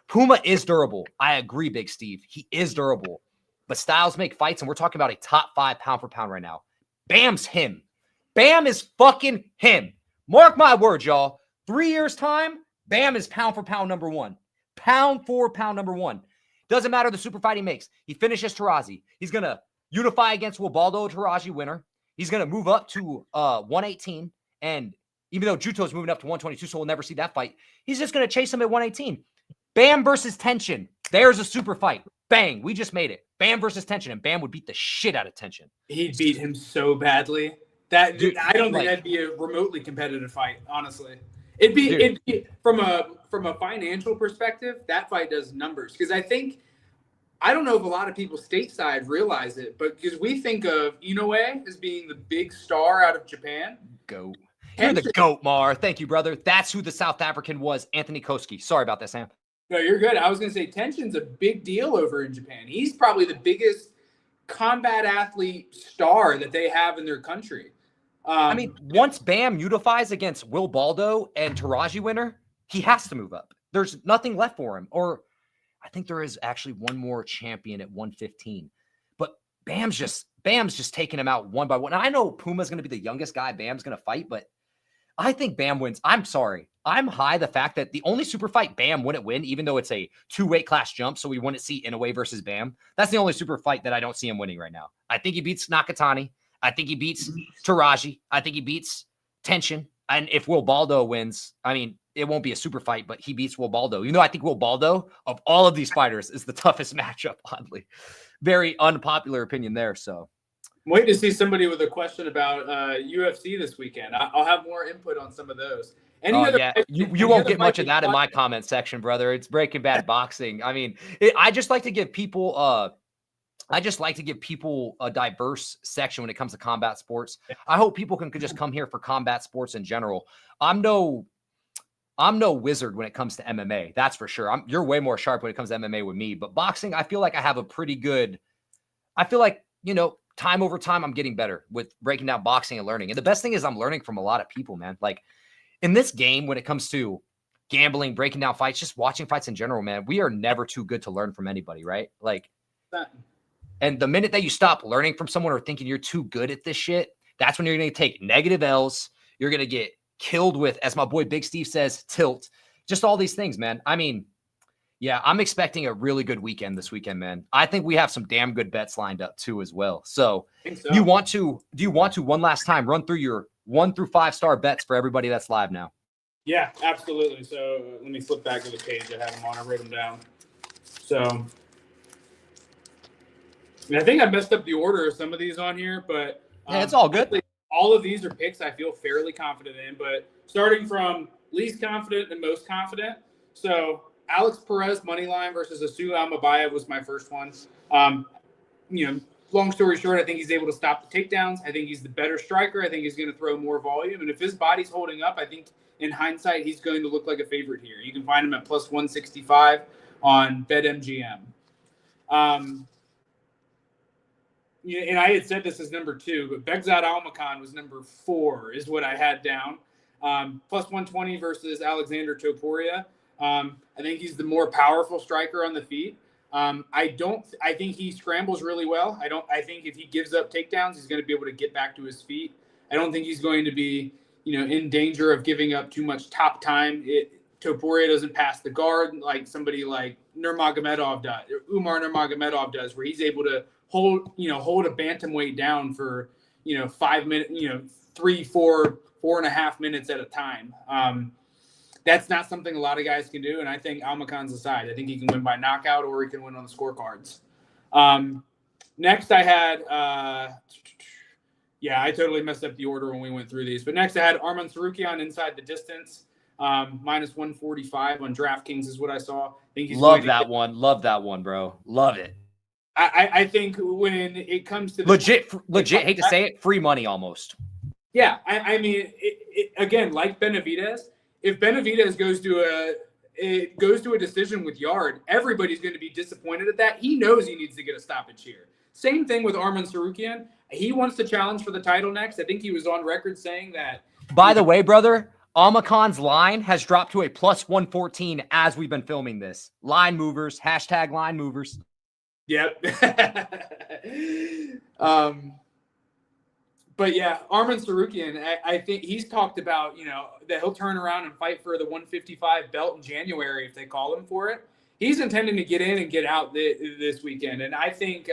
Puma is durable. I agree, Big Steve. He is durable. But styles make fights, and we're talking about a top 5 pound for pound right now. Bam's him. Bam is fucking him. Mark my words, y'all. 3 years' time, Bam is pound for pound number 1. Pound for pound number 1. Doesn't matter the super fight he makes. He finishes Tarazi. He's going to unify against Wibaldo, Taraji winner. He's going to move up to 118. And even though Juto's moving up to 122, so we'll never see that fight, he's just going to chase him at 118. Bam versus Tension. There's a super fight. Bang. We just made it. Bam versus Tension. And Bam would beat the shit out of Tension. He'd beat him so badly. Dude, I don't think that'd be a remotely competitive fight, honestly. It'd be from a financial perspective, that fight does numbers. Because I don't know if a lot of people stateside realize it, but because we think of Inoue as being the big star out of Japan. Goat. You're the goat, Mar. Thank you, brother. That's who the South African was, Anthony Koski. Sorry about that, Sam. No, you're good. I was going to say Tension's a big deal over in Japan. He's probably the biggest combat athlete star that they have in their country. I mean, once Bam unifies against Will Baldo and Taraji winner, he has to move up. There's nothing left for him. Or I think there is actually one more champion at 115. But Bam's just taking him out one by one. Now, I know Puma's going to be the youngest guy Bam's going to fight, but I think Bam wins. I'm sorry. I'm high the fact that the only super fight Bam wouldn't win, even though it's a 2-weight class jump, so we wouldn't see Inoue versus Bam. That's the only super fight that I don't see him winning right now. I think he beats Nakatani. I think he beats Taraji. I think he beats Tension. And if Will Baldo wins, I mean, it won't be a super fight, but he beats Will Baldo. You know, I think Will Baldo, of all of these fighters, is the toughest matchup, oddly. Very unpopular opinion there, so. I'm waiting to see somebody with a question about UFC this weekend. I'll have more input on some of those. Yeah, you won't get much of that in my comment section, brother. It's Breaking Bad boxing. I mean, I just like to give people a diverse section when it comes to combat sports. I hope people can just come here for combat sports in general. I'm no wizard when it comes to MMA. That's for sure. You're way more sharp when it comes to MMA with me, but boxing, I feel like I have a pretty good. I feel like, time over time, I'm getting better with breaking down boxing and learning. And the best thing is I'm learning from a lot of people, man. Like in this game, when it comes to gambling, breaking down fights, just watching fights in general, man, we are never too good to learn from anybody, right? Like, and the minute that you stop learning from someone or thinking you're too good at this shit, that's when you're going to take negative L's. You're going to get killed with, as my boy Big Steve says, tilt. Just all these things, man. I mean, yeah, I'm expecting a really good weekend this weekend, man. I think we have some damn good bets lined up too as well. So, do you want to one last time run through your 1 through 5 star bets for everybody that's live now? Yeah, absolutely. So let me flip back to the page. I have them on. I wrote them down. So I think I messed up the order of some of these on here, but yeah, it's all good. All of these are picks I feel fairly confident in, but starting from least confident and most confident. So Alex Perez money line versus Asu Almabayev was my first one. Long story short, I think he's able to stop the takedowns. I think he's the better striker. I think he's going to throw more volume. And if his body's holding up, I think in hindsight, he's going to look like a favorite here. You can find him at plus 165 on BetMGM. And I had said this as number 2, but Begzad Almakhan was number 4 is what I had down. Plus 120 versus Alexander Topuria. I think he's the more powerful striker on the feet. I think he scrambles really well. I think if he gives up takedowns, he's going to be able to get back to his feet. I don't think he's going to be, in danger of giving up too much top time. Topuria doesn't pass the guard like somebody like Umar Nurmagomedov does, where he's able to hold a bantamweight down for, 5 minutes, 3, 4, 4.5 minutes at a time. That's not something a lot of guys can do, and I think Almakhan's aside. I think he can win by knockout or he can win on the scorecards. Next, I had I totally messed up the order when we went through these. But next, I had Arman Sarukian inside the distance, minus 145 on DraftKings is what I saw. I think he's Love that one, bro. Love it. I think when it comes to legit, hate to say it, free money almost. Yeah, I mean, again, like Benavidez, if Benavidez goes to a decision with Yard, everybody's going to be disappointed at that. He knows he needs to get a stoppage here. Same thing with Arman Sarukian. He wants to challenge for the title next. I think he was on record saying that. By the way, brother, Almakhan's line has dropped to a plus 114 as we've been filming this. Line movers, hashtag line movers. Yep. But yeah, Arman Sarukian, I think he's talked about, that he'll turn around and fight for the 155 belt in January if they call him for it. He's intending to get in and get out this weekend. And I think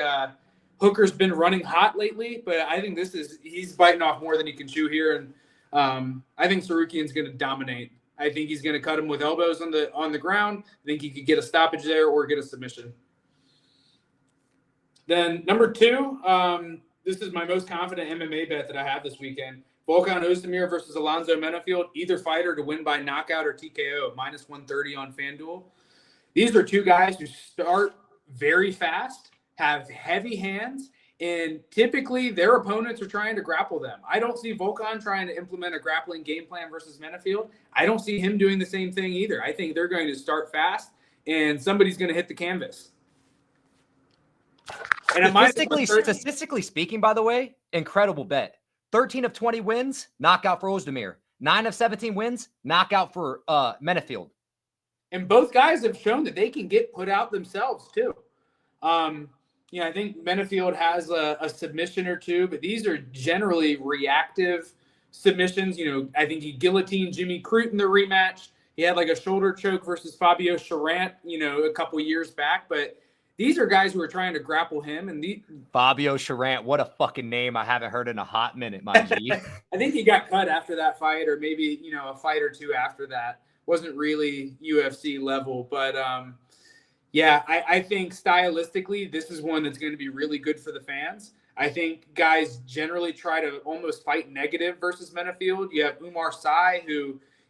Hooker's been running hot lately, but I think he's biting off more than he can chew here. And I think Sarukian's going to dominate. I think he's going to cut him with elbows on the ground. I think he could get a stoppage there or get a submission. Then number 2, this is my most confident MMA bet that I have this weekend. Volkan Ozdemir versus Alonzo Menafield, either fighter to win by knockout or TKO, minus 130 on FanDuel. These are 2 guys who start very fast, have heavy hands, and typically their opponents are trying to grapple them. I don't see Volkan trying to implement a grappling game plan versus Menafield. I don't see him doing the same thing either. I think they're going to start fast, and somebody's going to hit the canvas. And statistically speaking, by the way, incredible bet. 13 of 20 wins, knockout for Ozdemir. 9 of 17 wins, knockout for Menafield. And both guys have shown that they can get put out themselves too. I think Menafield has a submission or 2, but these are generally reactive submissions. I think he guillotined Jimmy Crute in the rematch. He had like a shoulder choke versus Fabio Charant, a couple years back, but these are guys who are trying to grapple him. And Fabio Charant, what a fucking name I haven't heard in a hot minute, my G. I think he got cut after that fight, or maybe, a fight or two after that. Wasn't really UFC level, but yeah, I think stylistically, this is one that's going to be really good for the fans. I think guys generally try to almost fight negative versus Menafield. You have Umar Sy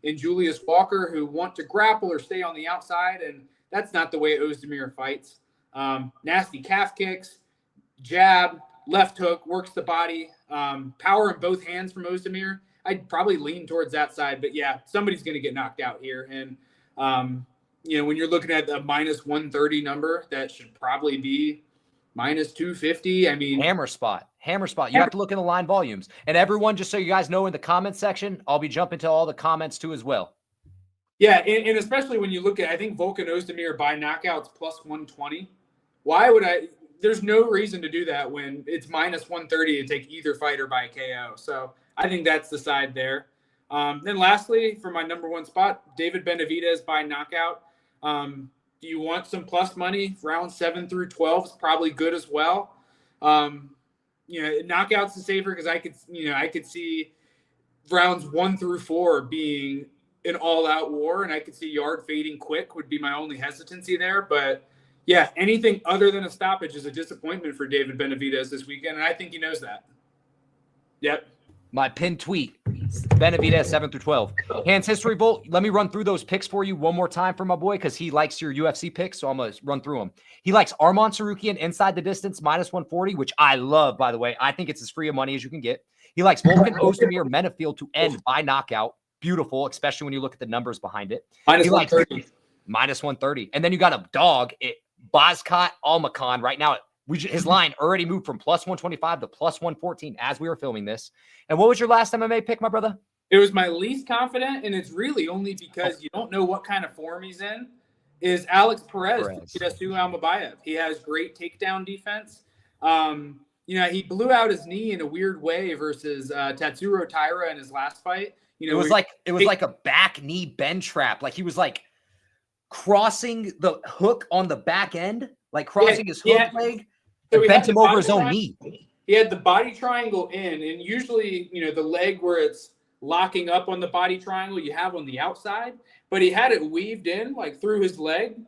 and Julius Walker who want to grapple or stay on the outside, and that's not the way Ozdemir fights. Nasty calf kicks, jab, left hook, works the body, power in both hands from Ozdemir. I'd probably lean towards that side, but yeah, somebody's going to get knocked out here. And, when you're looking at a minus 130 number, that should probably be minus 250. I mean, hammer spot. You have to look in the line volumes. And everyone, just so you guys know, in the comment section, I'll be jumping to all the comments too as well. Yeah, and especially when you look at, I think Volkan Ozdemir by knockouts plus 120. Why would I? There's no reason to do that when it's minus 130 to take either fighter by KO. So I think that's the side there. Then lastly, for my number one spot, David Benavidez by knockout. Do you want some plus money? Round 7 through 12 is probably good as well. Knockouts is safer because I could see rounds 1 through 4 being an all-out war, and I could see Yard fading quick would be my only hesitancy there. But yeah, anything other than a stoppage is a disappointment for David Benavidez this weekend, and I think he knows that. Yep. My pinned tweet, Benavidez 7 through 12. Hands History Bolt, let me run through those picks for you one more time for my boy because he likes your UFC picks, so I'm going to run through them. He likes Arman Sarukian inside the distance, minus 140, which I love, by the way. I think it's as free of money as you can get. He likes Volkan Ozdemir Menafield to end by knockout. Beautiful, especially when you look at the numbers behind it. Minus 130. Minus 130. And then you got a dog, Bozkat Almakan. Right now, his line already moved from plus 125 to plus 114 as we were filming this. And what was your last MMA pick, my brother? It was my least confident, and it's really only because you don't know what kind of form he's in, is Alex Perez. Tatsuro Almabayev. He has great takedown defense. He blew out his knee in a weird way versus Tatsuro Taira in his last fight. It was like a back knee bend trap. Like he was like crossing the hook on the back end, like crossing his hook leg, and bent him over his own knee. He had the body triangle in, and usually, the leg where it's locking up on the body triangle you have on the outside, but he had it weaved in like through his leg,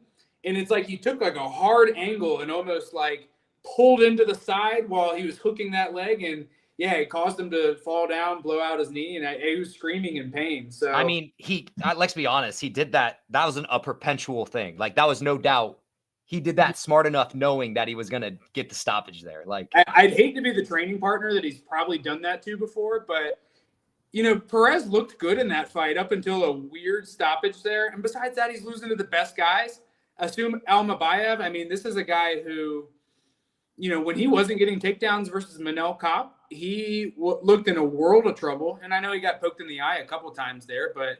and it's like he took like a hard angle and almost like pulled into the side while he was hooking that leg, and yeah, it caused him to fall down, blow out his knee, and he was screaming in pain. So I mean, let's be honest, he did that. That was a perpetual thing. Like that was no doubt. He did that smart enough, knowing that he was going to get the stoppage there. Like I'd hate to be the training partner that he's probably done that to before, but Perez looked good in that fight up until a weird stoppage there. And besides that, he's losing to the best guys. Assume Almabayev. I mean, this is a guy who, when he wasn't getting takedowns versus Manel Kopp, he looked in a world of trouble. And I know he got poked in the eye a couple times there, but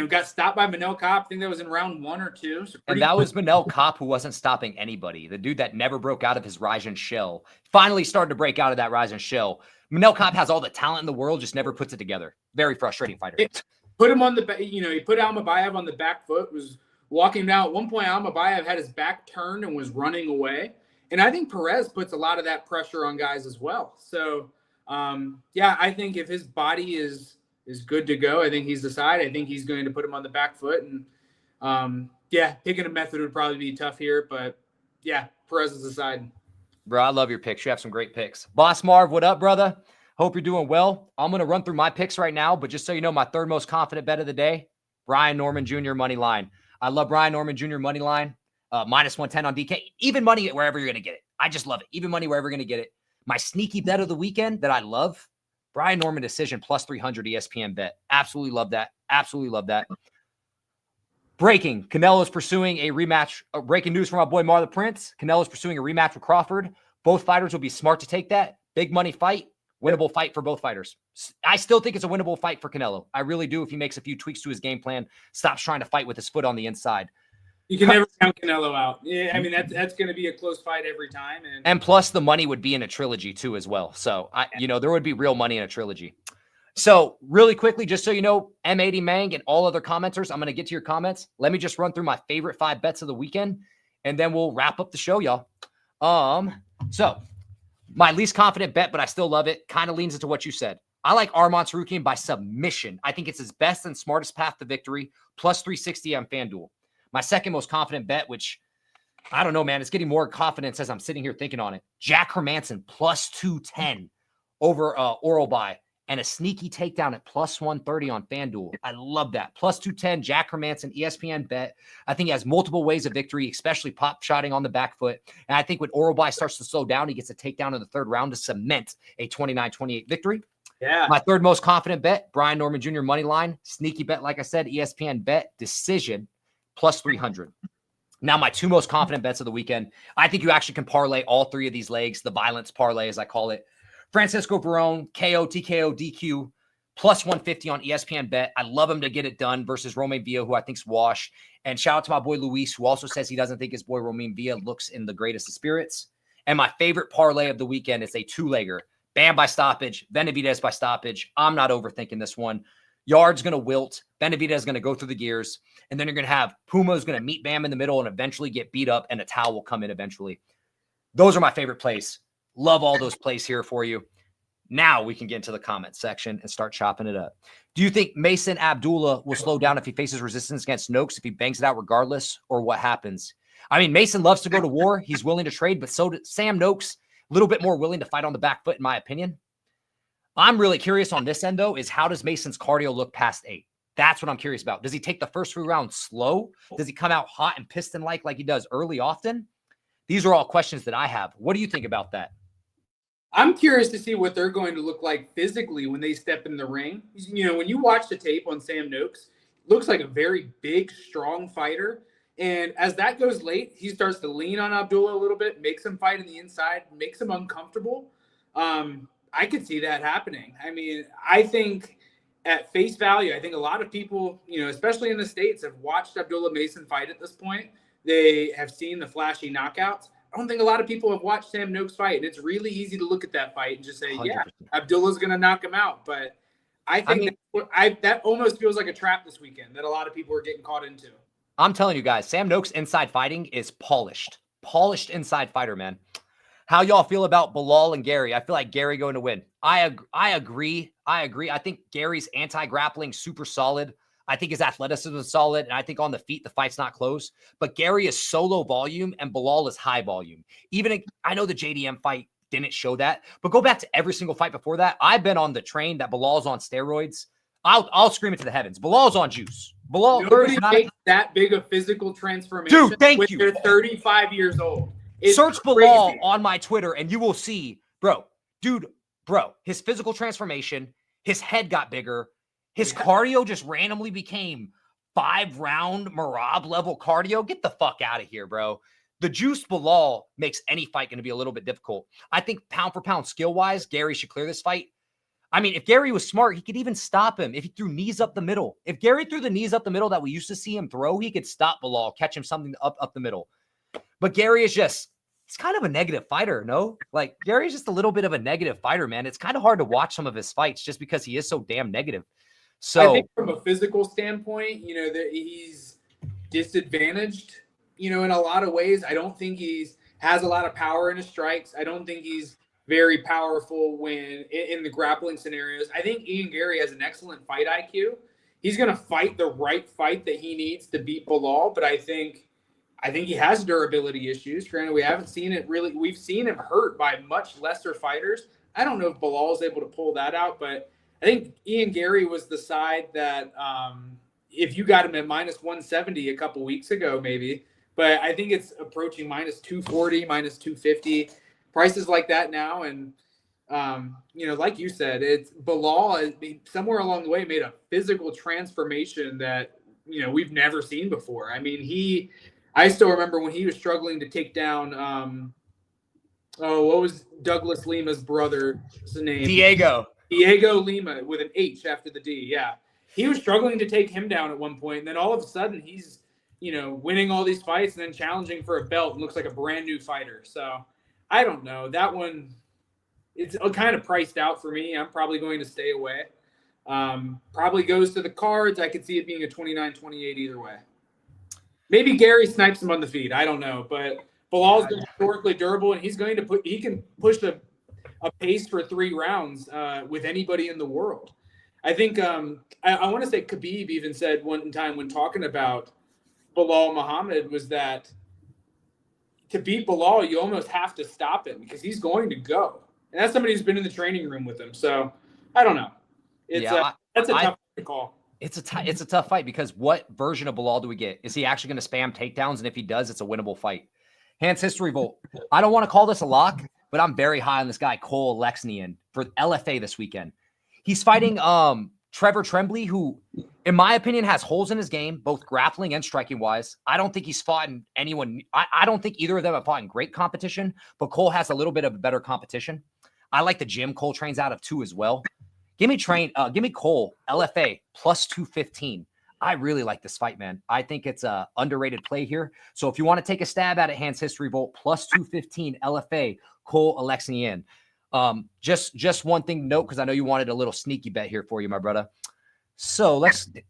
got stopped by Manel Kopp. I think that was in round 1 or 2. So and that was Manel Kopp, who wasn't stopping anybody. The dude that never broke out of his Ryzen shell finally started to break out of that Ryzen shell. Manel Kopp has all the talent in the world, just never puts it together. Very frustrating fighter. Put him on the back. He put Almabayev on the back foot, was walking down. At one point, Almabayev had his back turned and was running away. And I think Perez puts a lot of that pressure on guys as well. So, I think if his body is good to go, I think he's the side. I think he's going to put him on the back foot. And, picking a method would probably be tough here. But, Perez is the side. Bro, I love your picks. You have some great picks. Boss Marv, what up, brother? Hope you're doing well. I'm going to run through my picks right now, but just so you know, my third most confident bet of the day, Brian Norman Jr. money line. I love Brian Norman Jr. money line. Minus 110 on DK. Even money wherever you're going to get it. I just love it. Even money wherever you're going to get it. My sneaky bet of the weekend that I love, Brian Norman decision plus 300 ESPN bet. Absolutely love that. Absolutely love that. Breaking. Canelo's pursuing a rematch. Breaking news from our boy Marlon Prince. Canelo's pursuing a rematch with Crawford. Both fighters will be smart to take that. Big money fight. Winnable fight for both fighters. I still think it's a winnable fight for Canelo. I really do if he makes a few tweaks to his game plan, stops trying to fight with his foot on the inside. You can never count Canelo out. Yeah, I mean, that's going to be a close fight every time. And plus the money would be in a trilogy too as well. So, there would be real money in a trilogy. So really quickly, just so you know, M80 Mang and all other commenters, I'm going to get to your comments. Let me just run through my favorite 5 bets of the weekend. and then we'll wrap up the show, y'all. So my least confident bet, but I still love it, kind of leans into what you said. I like Arman Tsarukyan by submission. I think it's his best and smartest path to victory, plus 360 on FanDuel. My second most confident bet, which I don't know, man, it's getting more confidence as I'm sitting here thinking on it. Jack Hermanson, plus 210 over Oral By, and a sneaky takedown at plus 130 on FanDuel. I love that. Plus 210, Jack Hermanson, ESPN bet. I think he has multiple ways of victory, especially pop shotting on the back foot. And I think when Oral By starts to slow down, he gets a takedown in the third round to cement a 29-28 victory. Yeah. My third most confident bet, Brian Norman Jr. money line, sneaky bet, like I said, ESPN bet, decision, plus 300. Now, my two most confident bets of the weekend, I think you actually can parlay all three of these legs, the violence parlay, as I call it. Francisco Barone, KO, TKO, DQ, plus 150 on ESPN bet. I love him to get it done versus Romain Villa, who I think's washed. And shout out to my boy Luis, who also says he doesn't think his boy Romain Villa looks in the greatest of spirits. And my favorite parlay of the weekend is a two-legger. Bam by stoppage, Benavidez by stoppage. I'm not overthinking this one. Yard's going to wilt. Benavidez is going to go through the gears. And then you're going to have Puma's going to meet Bam in the middle and eventually get beat up, and a towel will come in eventually. Those are my favorite plays. Love all those plays here for you. Now we can get into the comment section and start chopping it up. Do you think Mason Abdullah will slow down if he faces resistance against Noakes, if he bangs it out regardless, or what happens? I mean, Mason loves to go to war. He's willing to trade, but so did Sam Noakes. A little bit more willing to fight on the back foot, in my opinion. I'm really curious on this end, though, is how does Mason's cardio look past 8? That's what I'm curious about. Does he take the first 3 rounds slow? Does he come out hot and piston-like he does early often? These are all questions that I have. What do you think about that? I'm curious to see what they're going to look like physically when they step in the ring. You know, when you watch the tape on Sam Noakes, looks like a very big, strong fighter. And as that goes late, he starts to lean on Abdullah a little bit, makes him fight in the inside, makes him uncomfortable. I could see that happening. I mean, I think at face value, I think a lot of people, you know, especially in the States, have watched Abdullah Mason fight at this point. They have seen the flashy knockouts. I don't think a lot of people have watched Sam Noakes fight. And it's really easy to look at that fight and just say, 100%. Yeah, Abdullah's going to knock him out. But I think that almost feels like a trap this weekend that a lot of people are getting caught into. I'm telling you guys, Sam Noakes' inside fighting is polished. Polished inside fighter, man. How y'all feel about Bilal and Gary? I feel like Gary going to win. I agree. I think Gary's anti-grappling super solid. I think his athleticism is solid. And I think on the feet, the fight's not close. But Gary is solo volume and Bilal is high volume. I know the JDM fight didn't show that. But go back to every single fight before that. I've been on the train that Bilal's on steroids. I'll scream it to the heavens. Bilal's on juice. Bilal, nobody makes that big a physical transformation. Dude, thank you. They're 35 years old. Search Bilal on my Twitter and you will see, bro, his physical transformation, his head got bigger. His cardio just randomly became 5-round Marab level cardio. Get the fuck out of here, bro. The juice Bilal makes any fight going to be a little bit difficult. I think pound for pound skill wise, Gary should clear this fight. I mean, if Gary was smart, he could even stop him if he threw knees up the middle. If Gary threw the knees up the middle that we used to see him throw, he could stop Bilal, catch him something up the middle. But Gary is he's kind of a negative fighter, no? Like, Gary's just a little bit of a negative fighter, man. It's kind of hard to watch some of his fights just because he is so damn negative. So I think from a physical standpoint, you know, that he's disadvantaged, you know, in a lot of ways. I don't think has a lot of power in his strikes. I don't think he's very powerful when in the grappling scenarios. I think Ian Gary has an excellent fight IQ. He's going to fight the right fight that he needs to beat Bilal, but I think he has durability issues. Granted, we haven't seen it really. We've seen him hurt by much lesser fighters. I don't know if Bilal is able to pull that out, but I think Ian Gary was the side that if you got him at minus 170 a couple weeks ago, maybe, but I think it's approaching minus 240, minus 250. Prices like that now, and you know, like you said, it's Bilal somewhere along the way made a physical transformation that, you know, we've never seen before. I mean, I still remember when he was struggling to take down what was Douglas Lima's brother's name? Diego Lima with an H after the D. Yeah, he was struggling to take him down at one point, and then all of a sudden he's, you know, winning all these fights and then challenging for a belt and looks like a brand new fighter. So I don't know. That one, it's kind of priced out for me. I'm probably going to stay away. Probably goes to the cards. I could see it being a 29-28 either way. Maybe Gary snipes him on the feet. I don't know, but Bilal's been historically durable, and he can push a pace for 3 rounds with anybody in the world. I think I want to say Khabib even said one time when talking about Bilal Muhammad was that to beat Bilal, you almost have to stop him because he's going to go. And that's somebody who's been in the training room with him. So I don't know. That's a tough call. It's a tough fight because what version of Bilal do we get? Is he actually going to spam takedowns? And if he does, it's a winnable fight. Hans History Vote. I don't want to call this a lock, but I'm very high on this guy, Cole Alexnian, for LFA this weekend. He's fighting Trevor Tremblay, who, in my opinion, has holes in his game, both grappling and striking wise. I don't think he's fought in anyone. I don't think either of them have fought in great competition, but Cole has a little bit of a better competition. I like the gym Cole trains out of too as well. Give me Cole, LFA, plus 215. I really like this fight, man. I think it's a underrated play here. So if you want to take a stab at it, Hans History Vote, plus 215, LFA, Cole Alexnian. Just one thing to note, because I know you wanted a little sneaky bet here for you, my brother. So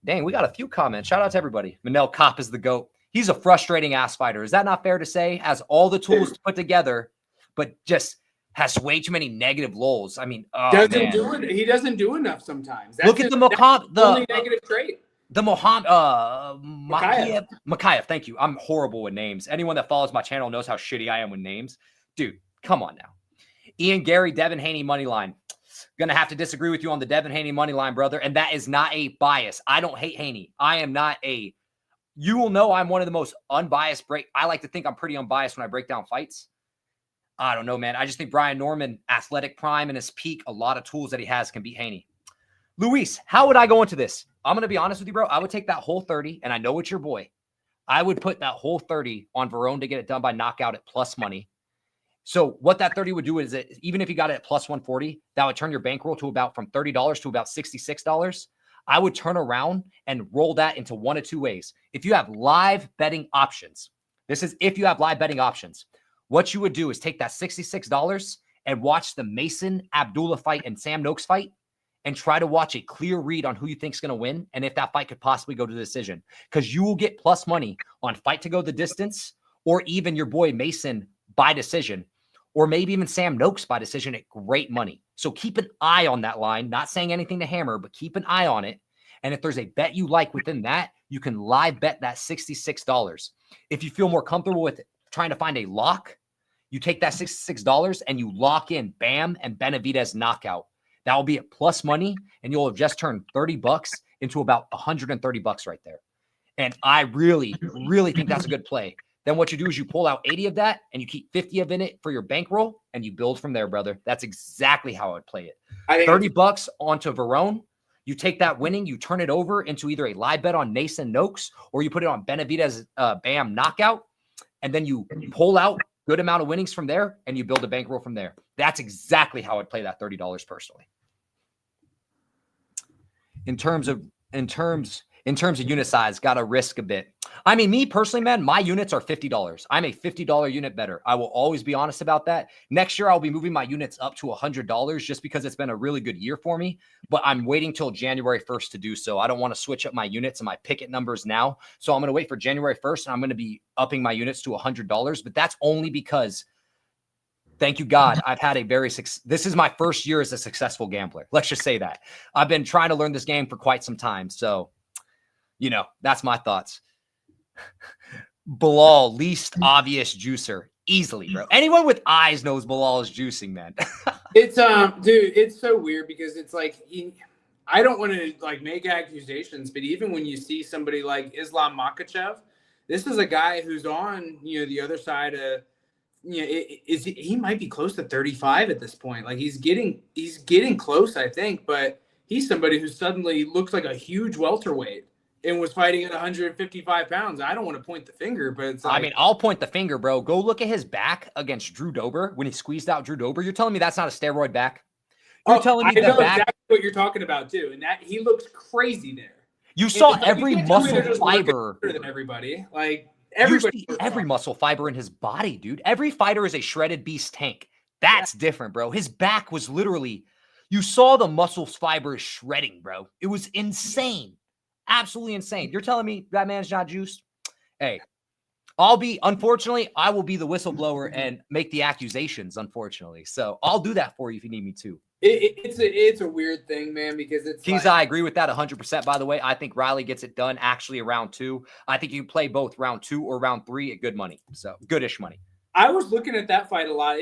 dang, we got a few comments. Shout out to everybody. Manel Kopp is the GOAT. He's a frustrating ass fighter. Is that not fair to say? Has all the tools to put together, but just has way too many negative lulls. I mean, he doesn't do enough sometimes. Look at the only negative trait. The Mohammed Makayev. Thank you. I'm horrible with names. Anyone that follows my channel knows how shitty I am with names. Dude, come on now. Ian Gary, Devin Haney money line. Gonna have to disagree with you on the Devin Haney money line, brother. And that is not a bias. I don't hate Haney. I am not a. You will know I'm one of the most unbiased I like to think I'm pretty unbiased when I break down fights. I don't know, man. I just think Brian Norman, athletic prime and his peak, a lot of tools that he has can beat Haney. Luis, how would I go into this? I'm going to be honest with you, bro. I would take that whole 30, and I know it's your boy. I would put that whole 30 on Verone to get it done by knockout at plus money. So what that 30 would do is that even if you got it at plus 140, that would turn your bankroll to about from $30 to about $66. I would turn around and roll that into one of two ways. If you have live betting options, this is if you have live betting options, what you would do is take that $66 and watch the Mason Abdullah fight and Sam Noakes fight and try to watch a clear read on who you think is going to win and if that fight could possibly go to the decision. Because you will get plus money on fight to go the distance or even your boy Mason by decision or maybe even Sam Noakes by decision at great money. So keep an eye on that line. Not saying anything to hammer, but keep an eye on it. And if there's a bet you like within that, you can live bet that $66. If you feel more comfortable with trying to find a lock, you take that $66 and you lock in Bam and Benavidez knockout. That will be at plus money, and you'll have just turned $30 into about $130 right there. And I really, really think that's a good play. Then what you do is you pull out 80 of that, and you keep 50 of it for your bankroll, and you build from there, brother. That's exactly how I would play it. $30 onto Verone. You take that winning, you turn it over into either a live bet on Nason Noakes, or you put it on Benavidez Bam knockout, and then you pull out good amount of winnings from there, and you build a bankroll from there. That's exactly how I'd play that $30 personally. In terms of unit size, got to risk a bit. I mean, me personally, man, my units are $50. I'm a $50 unit better. I will always be honest about that. Next year, I'll be moving my units up to $100 just because it's been a really good year for me. But I'm waiting till January 1st to do so. I don't want to switch up my units and my picket numbers now. So I'm going to wait for January 1st, and I'm going to be upping my units to $100. But that's only because, thank you, God, I've had this is my first year as a successful gambler. Let's just say that. I've been trying to learn this game for quite some time. So, that's my thoughts. Bilal, least obvious juicer. Easily, bro. Anyone with eyes knows Bilal is juicing, man. It's dude, it's so weird because it's like I don't want to make accusations, but even when you see somebody like Islam Makhachev, this is a guy who's on the other side of he might be close to 35 at this point. Like he's getting close, I think, but he's somebody who suddenly looks like a huge welterweight and was fighting at 155 pounds. I don't want to point the finger, but it's I mean, I'll point the finger, bro. Go look at his back against Drew Dober when he squeezed out Drew Dober. You're telling me that's not a steroid back? You're telling me I know back exactly what you're talking about too, and that he looks crazy there. You saw every muscle fiber than everybody. Every muscle fiber in his body, dude. Every fighter is a shredded beast tank. That's different, bro. His back was literally, you saw the muscle fibers shredding, bro. It was insane. Absolutely insane. You're telling me that man's not juiced? Hey, unfortunately, I will be the whistleblower and make the accusations, unfortunately. So I'll do that for you if you need me to. It's a weird thing, man, because it's Keys, I agree with that 100%, by the way. I think Riley gets it done actually around 2. I think you play both round 2 or round 3 at good money. So goodish money. I was looking at that fight a lot.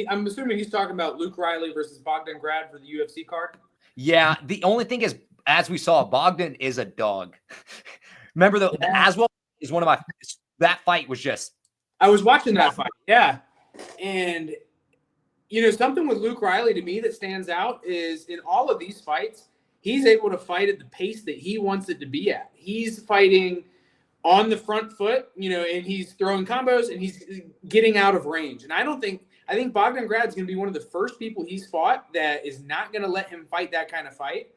I'm assuming he's talking about Luke Riley versus Bogdan Grad for the UFC card. Yeah, the only thing is, as we saw, Bogdan is a dog. Remember, the Aswell is one of my – that fight was just – I was watching that fight, yeah. And, something with Luke Riley to me that stands out is in all of these fights, he's able to fight at the pace that he wants it to be at. He's fighting on the front foot, and he's throwing combos and he's getting out of range. And I think Bogdan Grad's going to be one of the first people he's fought that is not going to let him fight that kind of fight.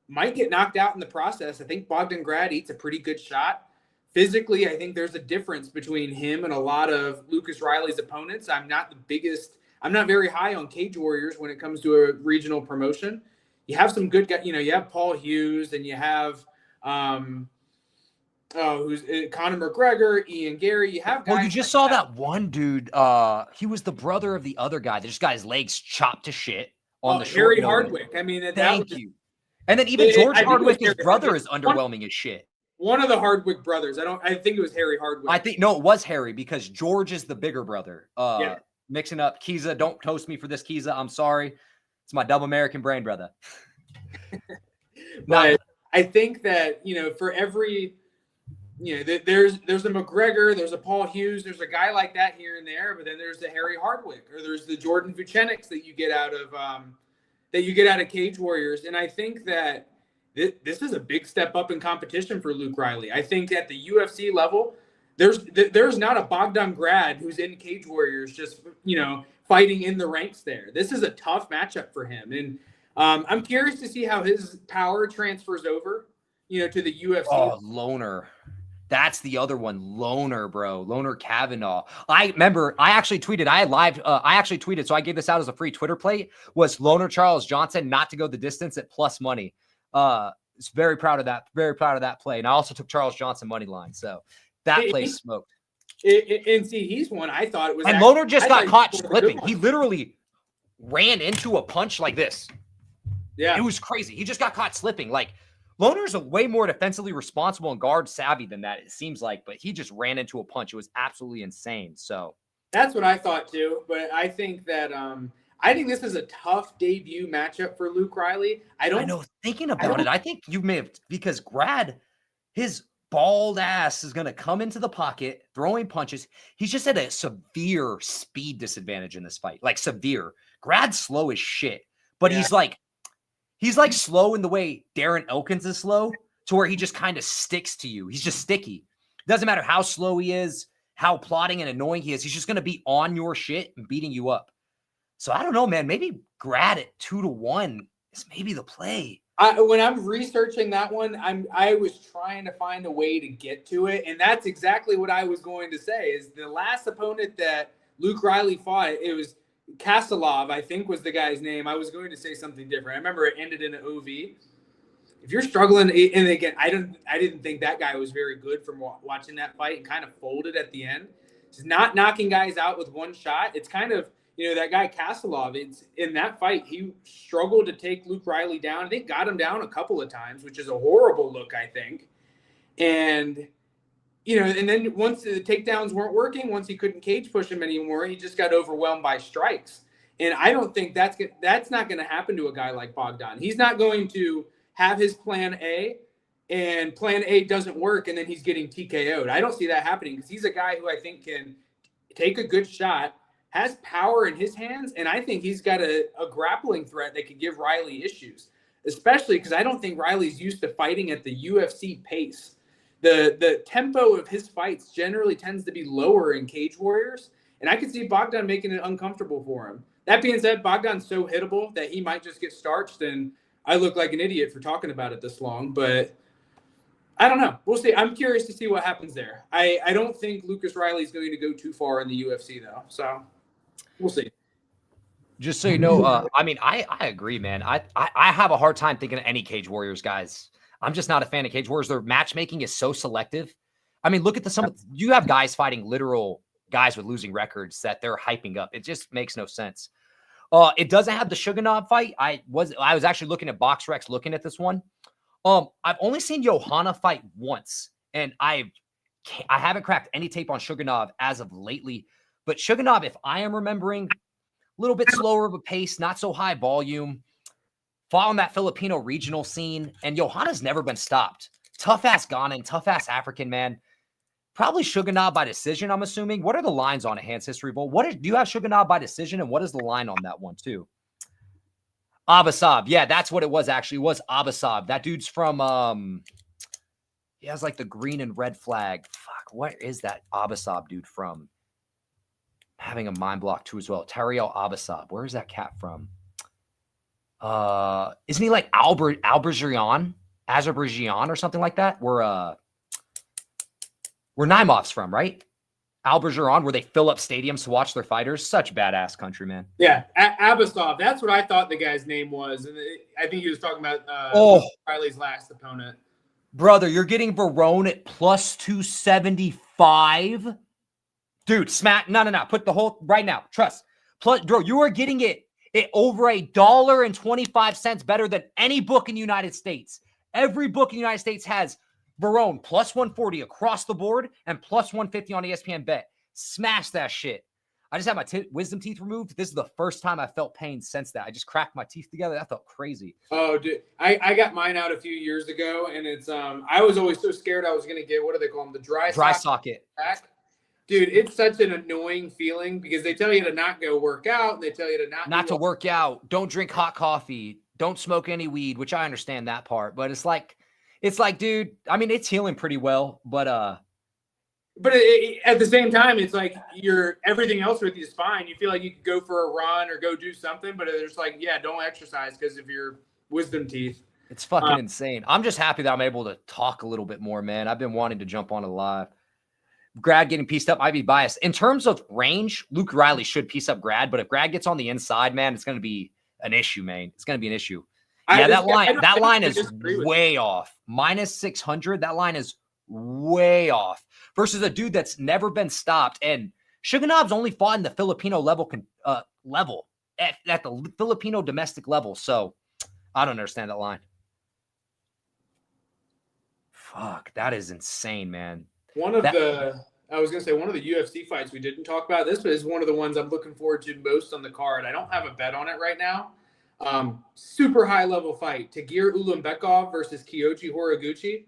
Might get knocked out in the process. I think Bogdan Grad eats a pretty good shot. Physically, I think there's a difference between him and a lot of Lucas Riley's opponents. I'm not very high on Cage Warriors when it comes to a regional promotion. You have some good guys, you have Paul Hughes and you have Conor McGregor, Ian Gary. You have guys. Well, you just saw that one dude. He was the brother of the other guy that just got his legs chopped to shit on the short. Harry Hardwick. I mean, thank you. And then even George Hardwick, his brother, is underwhelming as shit. One of the Hardwick brothers. I think it was Harry Hardwick. It was Harry because George is the bigger brother. Mixing up. Kiza, don't toast me for this, Kiza. I'm sorry. It's my double American brain, brother. But I think that, for every, there's a McGregor, there's a Paul Hughes, there's a guy like that here and there, but then there's the Harry Hardwick, or there's the Jordan Vucenics that you get out of Cage Warriors. And I think that this is a big step up in competition for Luke Riley. I think at the UFC level, there's not a Bogdan Grad who's in Cage Warriors just, fighting in the ranks there. This is a tough matchup for him. And I'm curious to see how his power transfers over, to the UFC. Oh, Loner. That's the other one. Loner, bro. Loner Kavanaugh. I remember I actually tweeted. So I gave this out as a free Twitter play. Was Loner Charles Johnson not to go the distance at plus money? It's very proud of that. Very proud of that play. And I also took Charles Johnson money line. So that play smoked. And see, he's one I thought it was. And Loner just got caught slipping. He literally ran into a punch like this. Yeah. It was crazy. He just got caught slipping. Like, Loner's a way more defensively responsible and guard savvy than that, it seems like, but he just ran into a punch. It was absolutely insane. So that's what I thought too. But I think that I think this is a tough debut matchup for Luke Riley. I know. Thinking about it, I think you may have, because Grad, his bald ass is going to come into the pocket, throwing punches. He's just at a severe speed disadvantage in this fight, like severe. Grad's slow as shit, but he's like slow in the way Darren Elkins is slow, to where he just kind of sticks to you. He's just sticky. Doesn't matter how slow he is, how plotting and annoying he is. He's just going to be on your shit and beating you up. So I don't know, man. Maybe Grad at 2-1 is maybe the play. When I'm researching that one, I was trying to find a way to get to it, and that's exactly what I was going to say. Is the last opponent that Luke Riley fought, it was Kasalov, I think was the guy's name. I was going to say something different. I remember it ended in an OV. If you're struggling, and again, I didn't think that guy was very good from watching that fight, and kind of folded at the end. Just not knocking guys out with one shot. It's kind of, that guy Kasalov, it's in that fight, he struggled to take Luke Riley down. I think got him down a couple of times, which is a horrible look, I think. And, and then once the takedowns weren't working, once he couldn't cage push him anymore, he just got overwhelmed by strikes. And I don't think that's not going to happen to a guy like Bogdan. He's not going to have his plan A, and plan A doesn't work, and then he's getting TKO'd. I don't see that happening, because he's a guy who I think can take a good shot, has power in his hands, and I think he's got a grappling threat that could give Riley issues, especially because I don't think Riley's used to fighting at the UFC pace. The tempo of his fights generally tends to be lower in Cage Warriors, and I could see Bogdan making it uncomfortable for him. That being said, Bogdan's so hittable that he might just get starched, and I look like an idiot for talking about it this long, but I don't know. We'll see. I'm curious to see what happens there. I don't think Lucas Riley's going to go too far in the UFC, though, so we'll see. Just so you know, I agree, man. I have a hard time thinking of any Cage Warriors guys. I'm just not a fan of Cage Warriors. Their matchmaking is so selective. I mean, look at you have guys fighting literal guys with losing records that they're hyping up. It just makes no sense. It doesn't have the Shuganov fight. I was actually looking at BoxRec, looking at this one. I've only seen Johanna fight once, and I haven't cracked any tape on Shuganov as of lately. But Shuganov, if I am remembering, a little bit slower of a pace, not so high volume, following that Filipino regional scene, and Johanna's never been stopped. Tough ass Ghanan, tough ass African man. Probably Shuganov by decision, I'm assuming. What are the lines on Enhanced History Bowl? Do you have Shuganov by decision, and what is the line on that one too? Abasab. Yeah, that's what it was actually. It was Abasab. That dude's from he has like the green and red flag. Fuck, what is that Abasab dude from? Having a mind block too as well. Tariel Abasab. Where is that cat from? Isn't he like Azerbaijan or something like that? Where Naimov's from, right? Azerbaijan, where they fill up stadiums to watch their fighters. Such badass country, man. Yeah, Abasov. That's what I thought the guy's name was, and I think he was talking about Riley's last opponent. Brother, you're getting Barone at plus 275. Dude, smack. No. Put the whole right now. Trust. Plus, bro, you are getting it over $1.25 better than any book in the United States. Every book in the United States has Barone plus 140 across the board and plus 150 on ESPN Bet. Smash that shit. I just had my wisdom teeth removed. This is the first time I felt pain since that. I just cracked my teeth together. That felt crazy. Oh, dude. I got mine out a few years ago, and it's I was always so scared I was going to get, what do they call them? The dry socket. Back. Dude, it's such an annoying feeling because they tell you to not go work out, and they tell you to not to work out. Don't drink hot coffee. Don't smoke any weed, which I understand that part. But it's like, dude, I mean, it's healing pretty well, but at the same time, it's like everything else with you is fine. You feel like you could go for a run or go do something, but it's like, yeah, don't exercise because of your wisdom teeth. It's fucking insane. I'm just happy that I'm able to talk a little bit more, man. I've been wanting to jump on it live. Grad getting pieced up might be biased. In terms of range, Luke Riley should piece up Grad, but if Grad gets on the inside, man, it's going to be an issue, man. It's going to be an issue. Yeah, that line is way off. Minus 600, that line is way off. Versus a dude that's never been stopped. And Shuganov's only fought in the Filipino level at the Filipino domestic level. So I don't understand that line. Fuck, that is insane, man. One of the UFC fights we didn't talk about. This is one of the ones I'm looking forward to most on the card. I don't have a bet on it right now. Super high level fight. Tagir Ulanbekov versus Kyoji Horiguchi.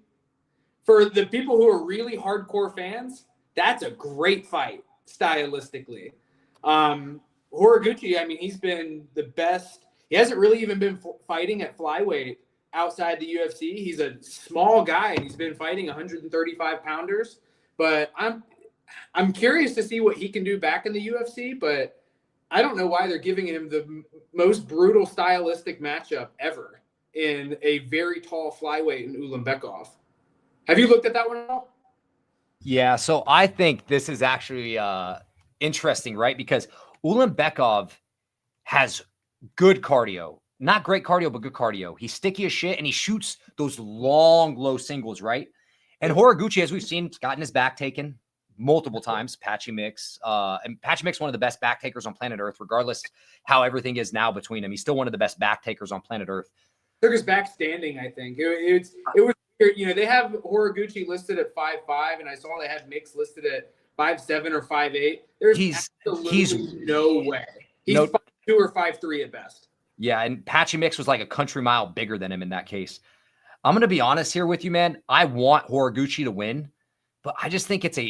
For the people who are really hardcore fans, that's a great fight stylistically. Horiguchi, I mean, he's been the best. He hasn't really even been fighting at flyweight outside the UFC. He's a small guy, and he's been fighting 135 pounders. But I'm curious to see what he can do back in the UFC, but I don't know why they're giving him the most brutal stylistic matchup ever in a very tall flyweight in Ulanbekov. Have you looked at that one at all? Yeah, so I think this is actually interesting, right? Because Ulanbekov has good cardio. Not great cardio, but good cardio. He's sticky as shit, and he shoots those long, low singles, right? And Horiguchi, as we've seen, has gotten his back taken multiple times. Patchy Mix. And Patchy Mix, one of the best back takers on planet Earth, regardless how everything is now between them. He's still one of the best back takers on planet Earth. Took his back standing, I think. It was, you know, they have Horiguchi listed at 5'5", and I saw they had Mix listed at 5'7" or 5'8". There's absolutely no way. He's 5'2" or 5'3" at best. Yeah, and Patchy Mix was like a country mile bigger than him in that case. I'm going to be honest here with you, man. I want Horiguchi to win, but I just think it's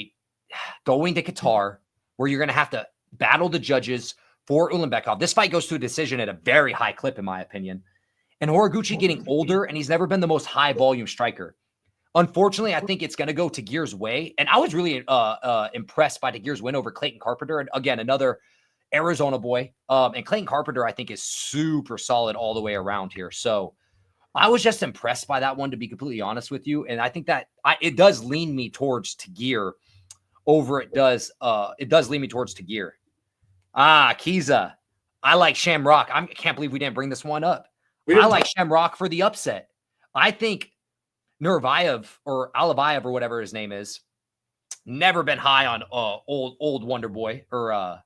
going to Qatar where you're going to have to battle the judges for Ulanbekov. This fight goes to a decision at a very high clip, in my opinion. And Horiguchi getting older, and he's never been the most high-volume striker. Unfortunately, I think it's going to go Tagir's way. And I was really impressed by Tagir's win over Clayton Carpenter. And again, another Arizona boy. And Clayton Carpenter, I think, is super solid all the way around here. So I was just impressed by that one, to be completely honest with you. And I think that it does lean me towards Tagir it does lean me towards Tagir. Kiza. I like Shamrock. I can't believe we didn't bring this one up. I like Shamrock for the upset. I think Nurvaev or Alibayev or whatever his name is, Never been high on old Wonder Boy, or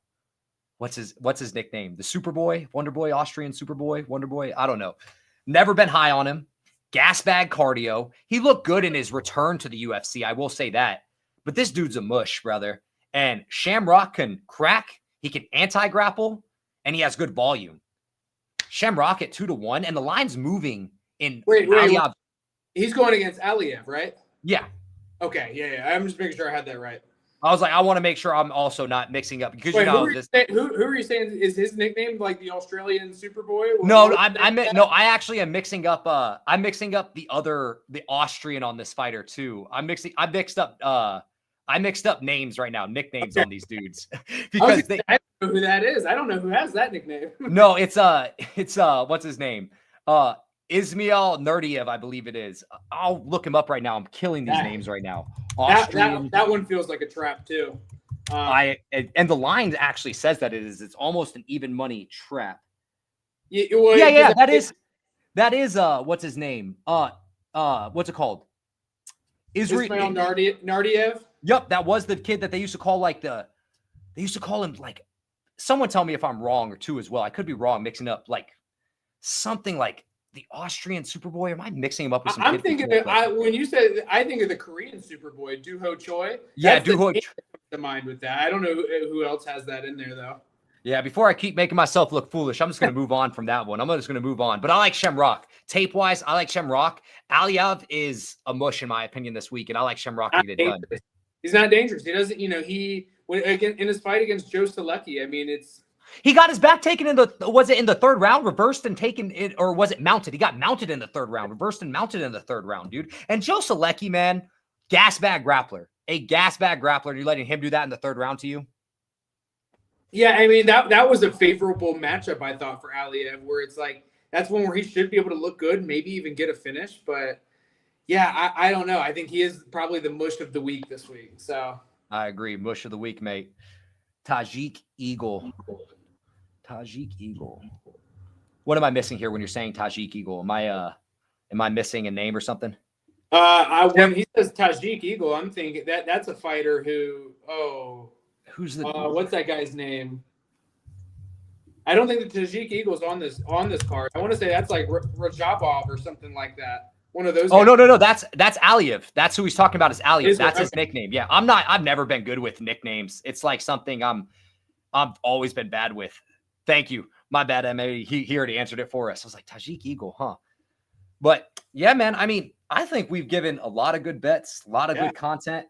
what's his nickname? The Superboy, Wonder Boy, Austrian Superboy, Wonder Boy. I don't know. Never been high on him. Gas bag cardio. He looked good in his return to the UFC. I will say that. But this dude's a mush, brother. And Shamrock can crack. He can anti-grapple, and he has good volume. Shamrock at 2-1, and the line's moving in. Wait. He's going against Aliev, right? Yeah. Okay. Yeah. I'm just making sure I had that right. I was like, I want to make sure I'm also not mixing up because Wait, who are you saying is his nickname like the Australian Superboy? No, I actually am mixing up. I'm mixing up the Austrian on this fighter too. I mixed up names right now, nicknames on these dudes because I don't know who that is. I don't know who has that nickname. No, it's what's his name? Ismail Nurdiev, I believe it is. I'll look him up right now. I'm killing these names right now. Austrian. That one feels like a trap too. And the line actually says that it's almost an even money trap. Yeah. That is what's his name? What's it called? Ismail Nardiev. Yep, that was the kid that they used to call they used to call him like, someone tell me if I'm wrong or two as well. I could be wrong, mixing up like something like the Austrian Superboy. Am I mixing him up with some? I'm thinking when you said, I think of the Korean Superboy, Doo-Ho Choi. Yeah, Doo-Ho Choi comes to mind with that. I don't know who else has that in there though. Yeah, before I keep making myself look foolish, I'm just going to move on from that one. I'm just going to move on. But I like Shamrock. Tape-wise, I like Shamrock. Aliev is a mush, in my opinion, this week, and I like Shamrock to get it done. He's not dangerous. He doesn't, in his fight against Joe Selecki, I mean, he got his back taken in the third round, reversed and taken it, or was it mounted? He got mounted in the third round, reversed and mounted in the third round, dude. And Joe Selecki, man, gas bag grappler. A gas bag grappler. You're letting him do that in the third round to you? Yeah, I mean, that was a favorable matchup, I thought, for Aliev, where it's like, that's one where he should be able to look good, maybe even get a finish. But, yeah, I don't know. I think he is probably the mush of the week this week. So I agree. Mush of the week, mate. Tajik Eagle. What am I missing here when you're saying Tajik Eagle? Am I missing a name or something? When he says Tajik Eagle, I'm thinking that's a fighter who, who's the what's that guy's name? I don't think the Tajik Eagle's on this card. I want to say that's like Rajabov or something like that. One of those. Oh, guys. No. That's Aliev. That's who he's talking about is Aliev. That's his nickname. Yeah. I've never been good with nicknames. It's like something I've always been bad with. Thank you. My bad, MA. He already answered it for us. I was like, Tajik Eagle, huh? But yeah, man, I mean, I think we've given a lot of good bets, a lot of good content.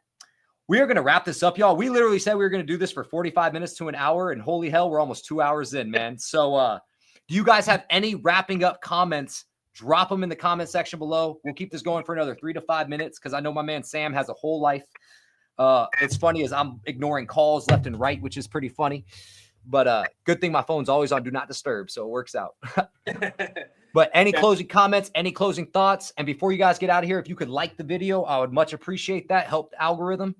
We are going to wrap this up, y'all. We literally said we were going to do this for 45 minutes to an hour, and holy hell, we're almost 2 hours in, man. So do you guys have any wrapping up comments? Drop them in the comment section below. We'll keep this going for another 3 to 5 minutes because I know my man Sam has a whole life. It's funny as I'm ignoring calls left and right, which is pretty funny. But good thing my phone's always on Do Not Disturb, so it works out. But any closing comments, any closing thoughts? And before you guys get out of here, if you could like the video, I would much appreciate that. Help the algorithm.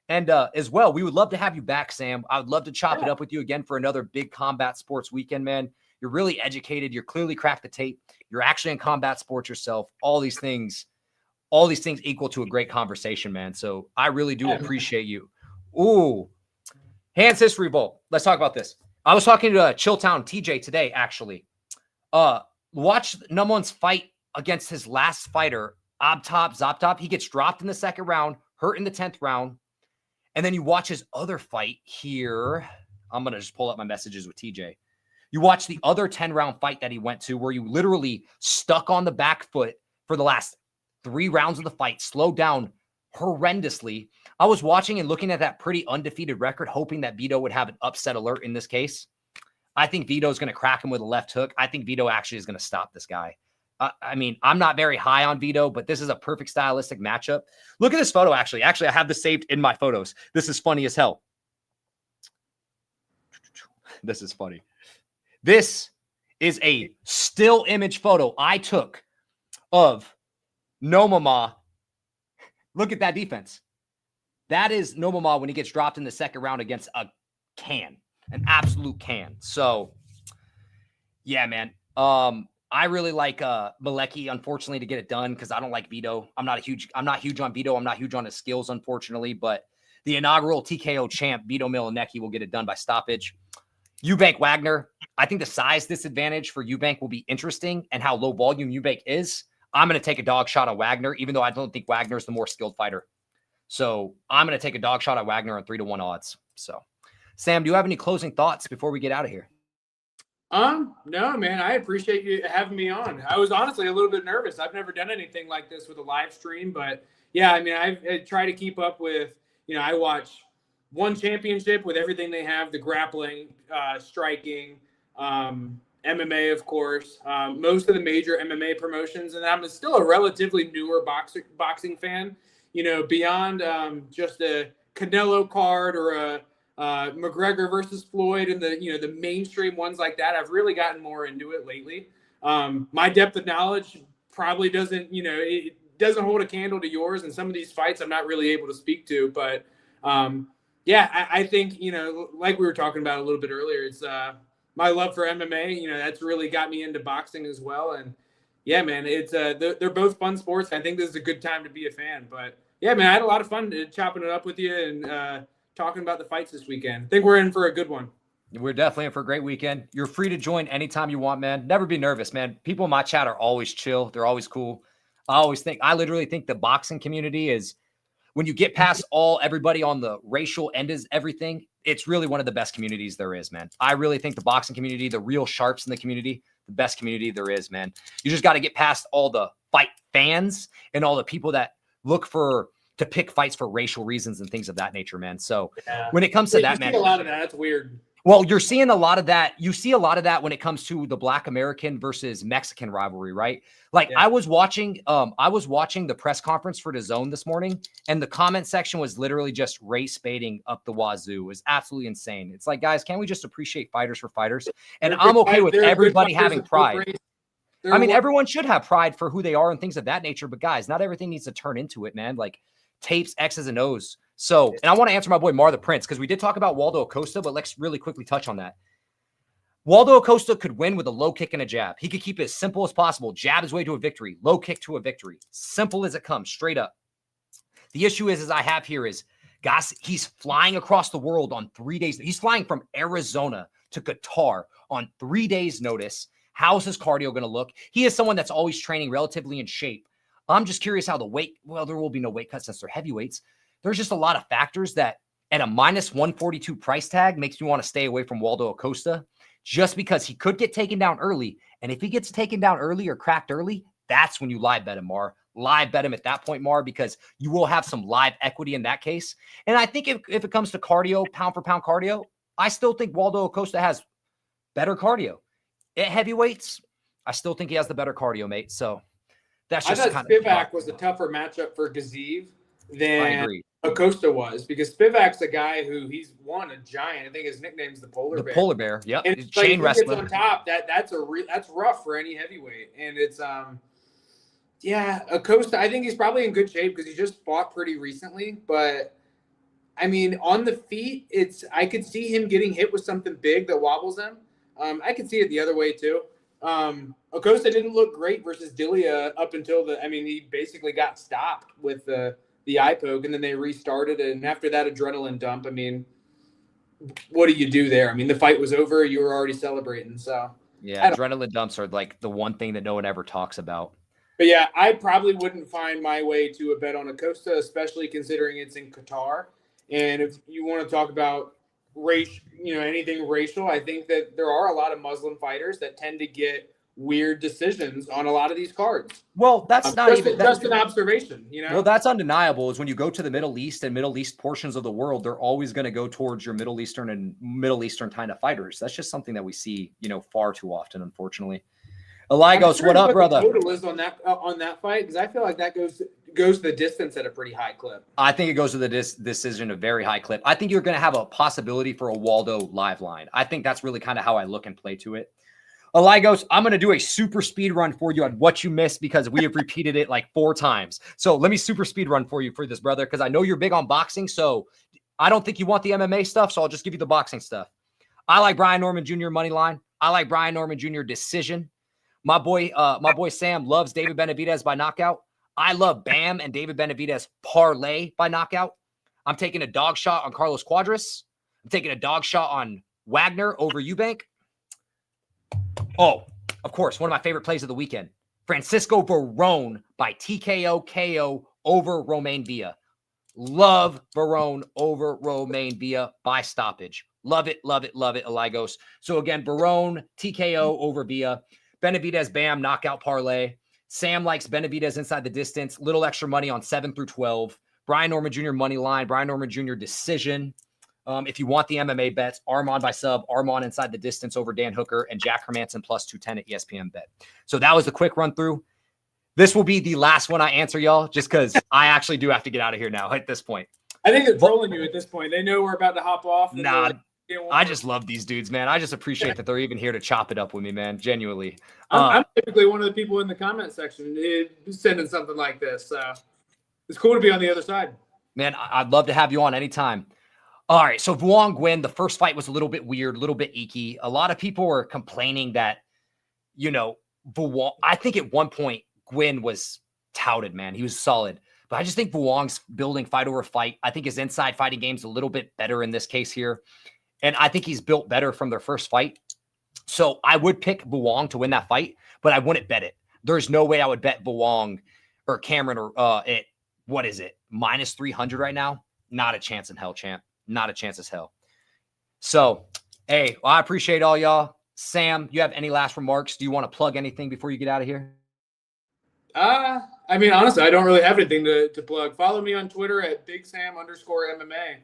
And as well, we would love to have you back, Sam. I would love to chop it up with you again for another big combat sports weekend, man. You're really educated. You're clearly cracked the tape. You're actually in combat sports yourself. All these things equal to a great conversation, man. So I really do appreciate you. Ooh, Hands History Bowl. Let's talk about this. I was talking to Chilltown TJ today, actually. Watch Numwan's fight against his last fighter, Zoptop. He gets dropped in the second round, hurt in the 10th round. And then you watch his other fight here. I'm going to just pull up my messages with TJ. You watch the other 10-round fight that he went to where you literally stuck on the back foot for the last 3 rounds of the fight, slowed down horrendously. I was watching and looking at that pretty undefeated record, hoping that Vito would have an upset alert in this case. I think Vito's going to crack him with a left hook. I think Vito actually is going to stop this guy. I mean, I'm not very high on Vito, but this is a perfect stylistic matchup. Look at this photo, actually. Actually, I have this saved in my photos. This is funny as hell. This is funny. This is a still image photo I took of Nomama. Look at that defense. That is Nomama when he gets dropped in the second round against a can, an absolute can. So, yeah, man. I really like Malecki, unfortunately, to get it done because I don't like Vito. I'm not huge on Vito. I'm not huge on his skills, unfortunately. But The inaugural TKO champ, Vito Milanecki, will get it done by stoppage. Eubank Wagner, I think the size disadvantage for Eubank will be interesting, and how low volume Eubank is. I'm going to take a dog shot on Wagner, even though I don't think Wagner is the more skilled fighter. So I'm going to take a dog shot at Wagner on 3-1 odds. So, Sam, do you have any closing thoughts before we get out of here? No, man, I appreciate you having me on. I was honestly a little bit nervous. I've never done anything like this with a live stream, but yeah, I mean, I try to keep up with, I watch One Championship with everything they have, the grappling, striking, MMA, of course, most of the major MMA promotions. And I'm still a relatively newer boxing fan, beyond just a Canelo card or a McGregor versus Floyd and the mainstream ones like that. I've really gotten more into it lately. My depth of knowledge probably doesn't, it doesn't hold a candle to yours. And some of these fights I'm not really able to speak to, but yeah, I think, like we were talking about a little bit earlier, it's my love for MMA, that's really got me into boxing as well. And yeah, man, it's they're both fun sports. I think this is a good time to be a fan, but yeah, man, I had a lot of fun chopping it up with you and talking about the fights this weekend. I think we're in for a good one. We're definitely in for a great weekend. You're free to join anytime you want, man. Never be nervous, man. People in my chat are always chill. They're always cool. I literally think the boxing community is, when you get past everybody on the racial end is everything, it's really one of the best communities there is, man. I really think the boxing community, the real sharps in the community, the best community there is, man. You just got to get past all the fight fans and all the people that look to pick fights for racial reasons and things of that nature, man. So when it comes to that, man, a lot of that. That's weird. Well, you're seeing a lot of that. You see a lot of that when it comes to the Black American versus Mexican rivalry, right? Like I was watching the press conference for DAZN this morning, and the comment section was literally just race baiting up the wazoo. It was absolutely insane. It's like, guys, can't we just appreciate fighters for fighters? And I'm okay with everybody having pride. I mean, everyone should have pride for who they are and things of that nature. But guys, not everything needs to turn into it, man. Like tapes, X's and O's. So, and I want to answer my boy Mar the Prince, because we did talk about Waldo Acosta, but let's really quickly touch on that. Waldo Acosta could win with a low kick and a jab. He could keep it as simple as possible. Jab his way to a victory. Low kick to a victory. Simple as it comes, straight up. The issue is I have here is, guys, he's flying across the world on 3 days. He's flying from Arizona to Qatar on 3 days' notice. How's his cardio going to look? He is someone that's always training relatively in shape. I'm just curious how there will be no weight cut since they're heavyweights. There's just a lot of factors that at a minus 142 price tag makes me want to stay away from Waldo Acosta, just because he could get taken down early. And if he gets taken down early or cracked early, that's when you live bet him, Mar. Live bet him at that point, Mar, because you will have some live equity in that case. And I think if it comes to cardio, pound for pound cardio, I still think Waldo Acosta has better cardio. At heavyweights, I still think he has the better cardio, mate. So that's just kind of. Spivak was a tougher matchup for Gaziv than Acosta was, because Spivak's a guy who he's won a giant. I think his nickname's the Polar Bear. The Polar Bear, yep. And it's chain wrestler on top. That's rough for any heavyweight. And it's Acosta. I think he's probably in good shape because he just fought pretty recently. But I mean, on the feet, I could see him getting hit with something big that wobbles him. I could see it the other way too. Acosta didn't look great versus D'Elia up until he basically got stopped with the eye poke, and then they restarted. And after that adrenaline dump, I mean, what do you do there? I mean, the fight was over. You were already celebrating. So yeah, adrenaline dumps are like the one thing that no one ever talks about. But yeah, I probably wouldn't find my way to a bet on Acosta, especially considering it's in Qatar. And if you want to talk about race, anything racial, I think that there are a lot of Muslim fighters that tend to get weird decisions on a lot of these cards. Well, that's not even just an observation, Well, that's undeniable. Is when you go to the Middle East and Middle East portions of the world, they're always going to go towards your Middle Eastern kind of fighters. That's just something that we see, far too often, unfortunately. Eligos, what up, brother? The total is on that fight, because I feel like that goes the distance at a pretty high clip. I think it goes to the decision a very high clip. I think you're going to have a possibility for a Waldo live line. I think that's really kind of how I look and play to it. Eligos, I'm going to do a super speed run for you on what you missed, because we have repeated it like 4 times. So let me super speed run for you for this, brother, because I know you're big on boxing. So I don't think you want the MMA stuff. So I'll just give you the boxing stuff. I like Brian Norman Jr. money line. I like Brian Norman Jr. decision. My boy Sam loves David Benavidez by knockout. I love Bam and David Benavidez parlay by knockout. I'm taking a dog shot on Carlos Cuadras. I'm taking a dog shot on Wagner over Eubank. Oh, of course, one of my favorite plays of the weekend. Francisco Varone by TKO KO over Romain Villa. Love Varone over Romain Villa by stoppage. Love it, love it, love it, Aligos. So again, Varone, TKO over Villa. Benavidez, bam, knockout parlay. Sam likes Benavidez inside the distance. Little extra money on 7 through 12. Brian Norman Jr. money line. Brian Norman Jr. decision. If you want the MMA bets, Armand by sub, Armand inside the distance over Dan Hooker, and Jack Hermanson plus 210 at ESPN bet. So that was a quick run through. This will be the last one I answer, y'all, just because I actually do have to get out of here now at this point. I think they're trolling you at this point. They know we're about to hop off. Nah, I just love these dudes, man. I just appreciate that they're even here to chop it up with me, man. Genuinely. I'm typically one of the people in the comment section sending something like this. So it's cool to be on the other side. Man, I'd love to have you on anytime. All right, so Vuong Nguyen, the first fight was a little bit weird, a little bit icky. A lot of people were complaining that, Vuong, I think at one point, Nguyen was touted, man. He was solid. But I just think Vuong's building fight over fight. I think his inside fighting game's a little bit better in this case here. And I think he's built better from their first fight. So I would pick Vuong to win that fight, but I wouldn't bet it. There's no way I would bet Vuong or Cameron or at, what is it, minus 300 right now? Not a chance in hell, champ. Not a chance as hell. So, hey, well, I appreciate all y'all. Sam, you have any last remarks? Do you want to plug anything before you get out of here? I mean, honestly, I don't really have anything to plug. Follow me on Twitter at BigSam_MMA.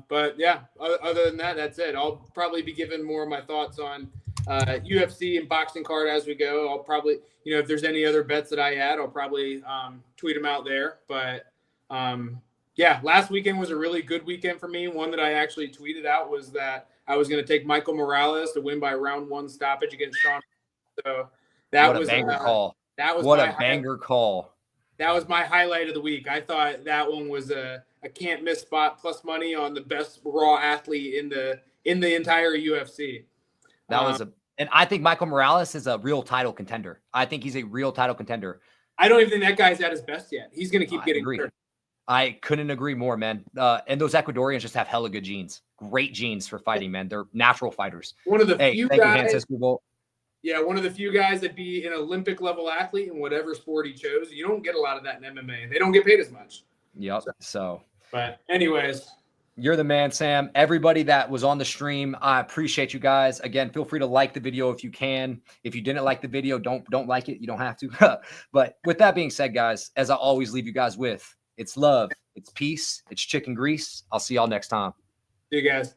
But yeah, other than that, that's it. I'll probably be giving more of my thoughts on UFC and boxing card as we go. I'll probably, if there's any other bets that I add, I'll probably tweet them out there. But yeah, last weekend was a really good weekend for me. One that I actually tweeted out was that I was going to take Michael Morales to win by round 1 stoppage against Sean. So that was a banger call. That was what a banger call. That was my highlight of the week. I thought that one was a can't miss spot plus money on the best raw athlete in the entire UFC. And I think Michael Morales is a real title contender. I think he's a real title contender. I don't even think that guy's at his best yet. He's going to keep getting hurt. I couldn't agree more, man. And those Ecuadorians just have hella good genes. Great genes for fighting, man. They're natural fighters. One of the few guys. Yeah, one of the few guys that be an Olympic level athlete in whatever sport he chose. You don't get a lot of that in MMA. They don't get paid as much. Yep. But anyways, you're the man, Sam. Everybody that was on the stream, I appreciate you guys. Again, feel free to like the video if you can. If you didn't like the video, don't like it. You don't have to. But with that being said, guys, as I always leave you guys with, it's love, it's peace, it's chicken grease. I'll see y'all next time. See you guys.